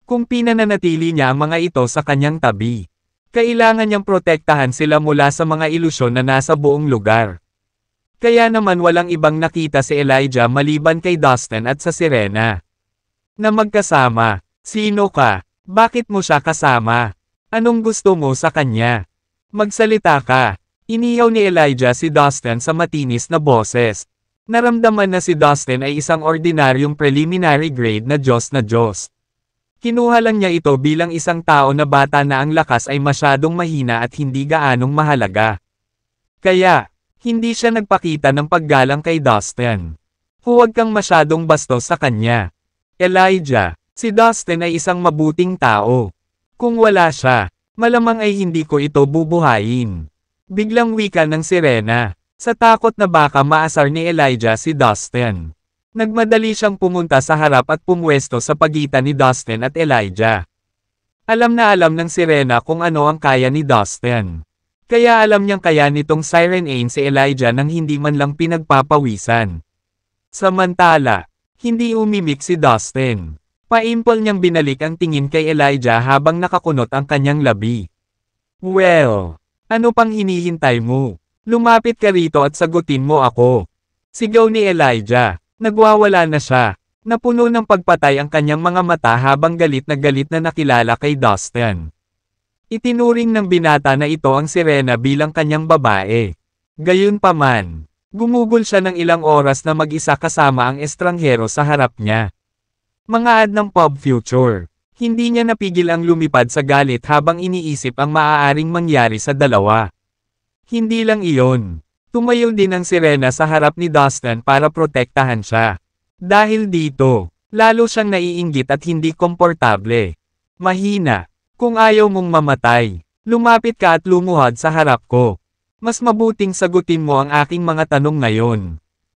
Kung pinananatili niya ang mga ito sa kanyang tabi, kailangan niyang protektahan sila mula sa mga ilusyon na nasa buong lugar. Kaya naman walang ibang nakita si Elijah maliban kay Dustin at sa Sirena. Na magkasama, sino ka? Bakit mo siya kasama? Anong gusto mo sa kanya? Magsalita ka. Inihaw ni Elijah si Dustin sa matinis na boses. Naramdaman na si Dustin ay isang ordinaryong preliminary grade na Diyos na Diyos. Kinuha lang niya ito bilang isang tao na bata na ang lakas ay masyadong mahina at hindi gaanong mahalaga. Kaya, hindi siya nagpakita ng paggalang kay Dustin. Huwag kang masyadong bastos sa kanya. Elijah, si Dustin ay isang mabuting tao. Kung wala siya, malamang ay hindi ko ito bubuhayin. Biglang wika ng Sirena. Sa takot na baka maasar ni Elijah si Dustin. Nagmadali siyang pumunta sa harap at pumwesto sa pagitan ni Dustin at Elijah. Alam na alam ng Sirena kung ano ang kaya ni Dustin. Kaya alam niyang kaya nitong Sirenane si Elijah nang hindi man lang pinagpapawisan. Samantala, hindi umimik si Dustin. Paimpol niyang binalik ang tingin kay Elijah habang nakakunot ang kanyang labi. Well, ano pang hinihintay mo? Lumapit ka rito at sagutin mo ako. Sigaw ni Elijah. Nagwawala na siya. Napuno ng pagpatay ang kanyang mga mata habang galit na nakilala kay Dustin. Itinuring ng binata na ito ang Sirena bilang kanyang babae. Gayunpaman, gumugol siya ng ilang oras na mag-isa kasama ang estranghero sa harap niya. Mga ad ng pop future. Hindi niya napigil ang lumipad sa galit habang iniisip ang maaaring mangyari sa dalawa. Hindi lang iyon. Tumayo din ang Sirena sa harap ni Dustin para protektahan siya. Dahil dito, lalo siyang naiinggit at hindi komportable. Mahina. Kung ayaw mong mamatay, lumapit ka at lumuhad sa harap ko. Mas mabuting sagutin mo ang aking mga tanong ngayon.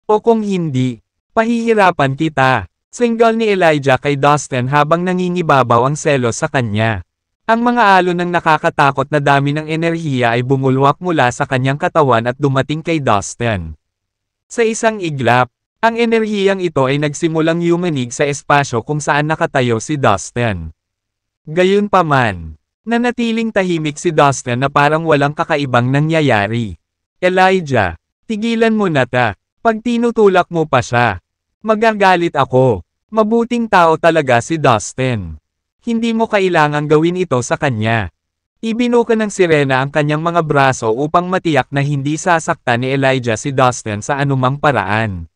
O kung hindi, pahihirapan kita. Singgal ni Elijah kay Dustin habang nangingibabaw ang selos sa kanya. Ang mga alon ng nakakatakot na dami ng enerhiya ay bumulwak mula sa kanyang katawan at dumating kay Dustin. Sa isang iglap, ang enerhiyang ito ay nagsimulang yumanig sa espasyo kung saan nakatayo si Dustin. Gayunpaman, nanatiling tahimik si Dustin na parang walang kakaibang nangyayari. Elijah, tigilan mo na ta. Pag tinutulak mo pa siya, magagalit ako. Mabuting tao talaga si Dustin. Hindi mo kailangang gawin ito sa kanya. Ibinuka ng Sirena ang kanyang mga braso upang matiyak na hindi sasaktan ni Elijah si Dustin sa anumang paraan.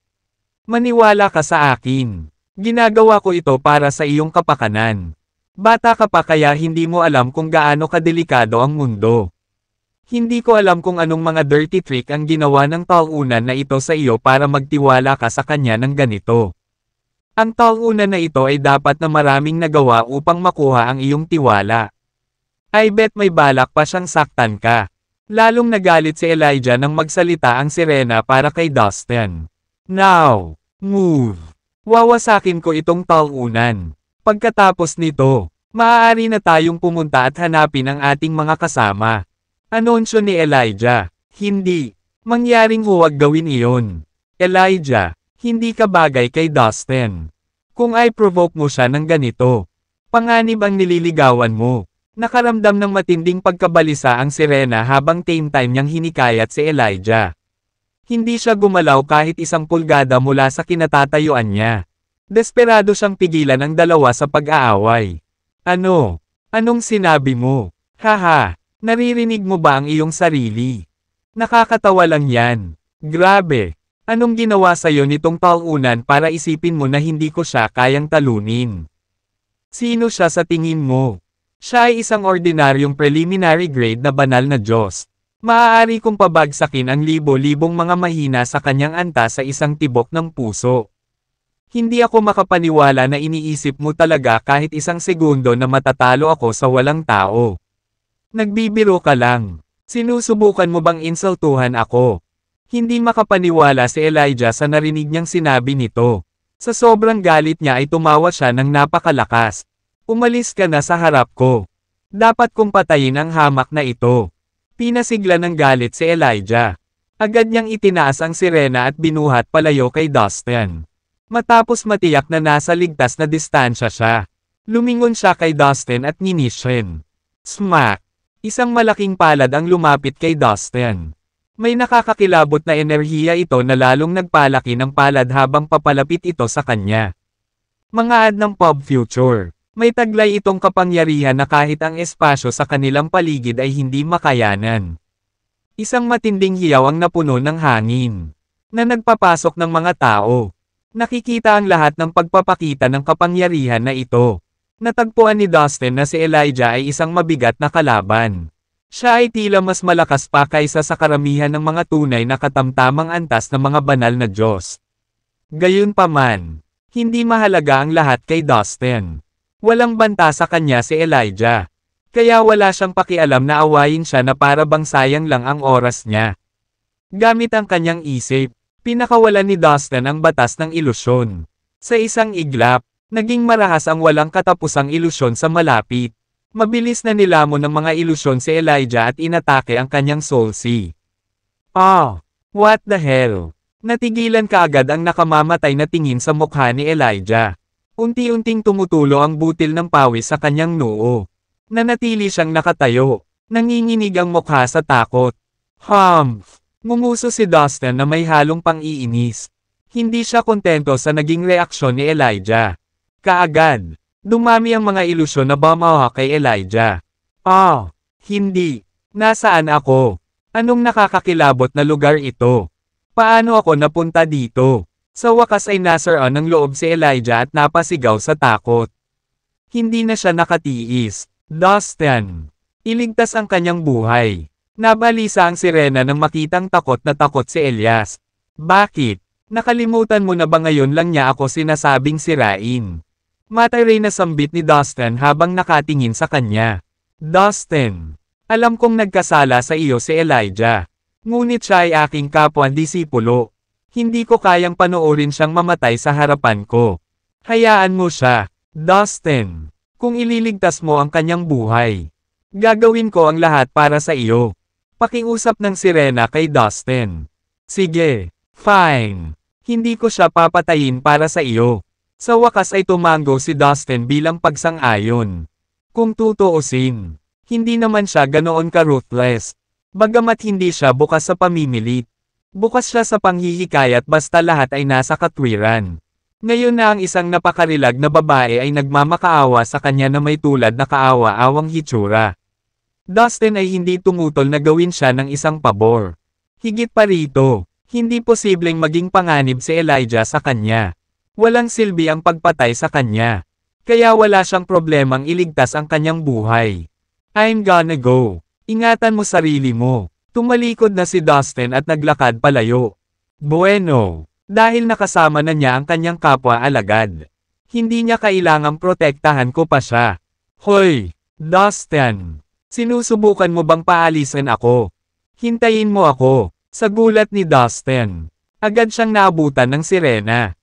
Maniwala ka sa akin. Ginagawa ko ito para sa iyong kapakanan. Bata ka pa kaya hindi mo alam kung gaano kadelikado ang mundo. Hindi ko alam kung anong mga dirty trick ang ginawa ng taunan na ito sa iyo para magtiwala ka sa kanya ng ganito. Ang taunan na ito ay dapat na maraming nagawa upang makuha ang iyong tiwala. I bet may balak pa siyang saktan ka. Lalong nagalit si Elijah nang magsalita ang Sirena para kay Dustin. Now, move. Wawasakin ko itong taunan. Pagkatapos nito, maaari na tayong pumunta at hanapin ang ating mga kasama. Anunsyo ni Elijah. Hindi. Mangyaring huwag gawin iyon. Elijah. Hindi ka bagay kay Dustin. Kung ay provoke mo siya ng ganito, panganib ang nililigawan mo. Nakaramdam ng matinding pagkabalisa ang Sirena habang same time niyang hinikayat si Elijah. Hindi siya gumalaw kahit isang pulgada mula sa kinatatayuan niya. Desperado siyang pigilan ang dalawa sa pag-aaway. Ano? Anong sinabi mo? Haha, naririnig mo ba ang iyong sarili? Nakakatawa lang yan. Grabe. Anong ginawa sa'yo nitong taunan para isipin mo na hindi ko siya kayang talunin? Sino siya sa tingin mo? Siya ay isang ordinaryong preliminary grade na banal na Diyos. Maaari kong pabagsakin ang libo-libong mga mahina sa kanyang anta sa isang tibok ng puso. Hindi ako makapaniwala na iniisip mo talaga kahit isang segundo na matatalo ako sa walang tao. Nagbibiro ka lang. Sinusubukan mo bang insultuhan ako? Hindi makapaniwala si Elijah sa narinig niyang sinabi nito. Sa sobrang galit niya ay tumawa siya ng napakalakas. Umalis ka na sa harap ko. Dapat kong patayin ang hamak na ito. Pinasigla ng galit si Elijah. Agad niyang itinaas ang sirena at binuhat palayo kay Dustin. Matapos matiyak na nasa ligtas na distansya siya, lumingon siya kay Dustin at ninishin. Smack! Isang malaking palad ang lumapit kay Dustin. May nakakakilabot na enerhiya ito na lalong nagpalaki ng palad habang papalapit ito sa kanya. Mga ad ng Pop Future. May taglay itong kapangyarihan na kahit ang espasyo sa kanilang paligid ay hindi makayanan. Isang matinding hiyaw ang napuno ng hangin, na nagpapasok ng mga tao. Nakikita ang lahat ng pagpapakita ng kapangyarihan na ito. Natagpuan ni Dustin na si Elijah ay isang mabigat na kalaban. Siya ay tila mas malakas pa kaysa sa karamihan ng mga tunay na katamtamang antas ng mga banal na Diyos. Gayunpaman, hindi mahalaga ang lahat kay Dustin. Walang banta sa kanya si Elijah. Kaya wala siyang pakialam na awayin siya na para bang sayang lang ang oras niya. Gamit ang kanyang isip, pinakawalan ni Dustin ang batas ng ilusyon. Sa isang iglap, naging marahas ang walang katapusang ilusyon sa malapit. Mabilis na nilamon ng mga ilusyon si Elijah at inatake ang kanyang Soul Sea. Oh! What the hell? Natigilan kaagad ang nakamamatay na tingin sa mukha ni Elijah. Unti-unting tumutulo ang butil ng pawis sa kanyang noo. Nanatili siyang nakatayo. Nanginginig ang mukha sa takot. Humph! Ngumuso si Dustin na may halong pang-iinis. Hindi siya kontento sa naging reaksyon ni Elijah. Kaagad, dumami ang mga ilusyon na bumawa kay Elijah. Oh! Hindi! Nasaan ako? Anong nakakakilabot na lugar ito? Paano ako napunta dito? Sa wakas ay nasaraan ng loob si Elijah at napasigaw sa takot. Hindi na siya nakatiis. Dustin! Iligtas ang kanyang buhay. Nabalisa ang sirena nang makitang takot na takot si Elias. Bakit? Nakalimutan mo na ba ngayon lang niya ako sinasabing sirain? Mataray na sambit ni Dustin habang nakatingin sa kanya. Dustin! Alam kong nagkasala sa iyo si Elijah. Ngunit siya ay aking kapwa-disipulo. Hindi ko kayang panoorin siyang mamatay sa harapan ko. Hayaan mo siya, Dustin. Kung ililigtas mo ang kanyang buhay, gagawin ko ang lahat para sa iyo. Pakiusap ng sirena kay Dustin. Sige, fine. Hindi ko siya papatayin para sa iyo. Sa wakas ay tumango si Dustin bilang pagsang-ayon. Kung tutuusin, hindi naman siya ganoon ka-ruthless. Bagamat hindi siya bukas sa pamimilit. Bukas siya sa panghihikayat basta lahat ay nasa katwiran. Ngayon na ang isang napakarilag na babae ay nagmamakaawa sa kanya na may tulad na kaawa-awang hitsura. Dustin ay hindi tumutol na gawin siya ng isang pabor. Higit pa rito, hindi posibleng maging panganib si Elijah sa kanya. Walang silbi ang pagpatay sa kanya. Kaya wala siyang problemang iligtas ang kanyang buhay. I'm gonna go. Ingatan mo sarili mo. Tumalikod na si Dustin at naglakad palayo. Bueno. Dahil nakasama na niya ang kanyang kapwa-alagad. Hindi niya kailangang protektahan ko pa siya. Hoy, Dustin! Sinusubukan mo bang paalisin ako? Hintayin mo ako. Sa gulat ni Dustin, agad siyang naabutan ng sirena.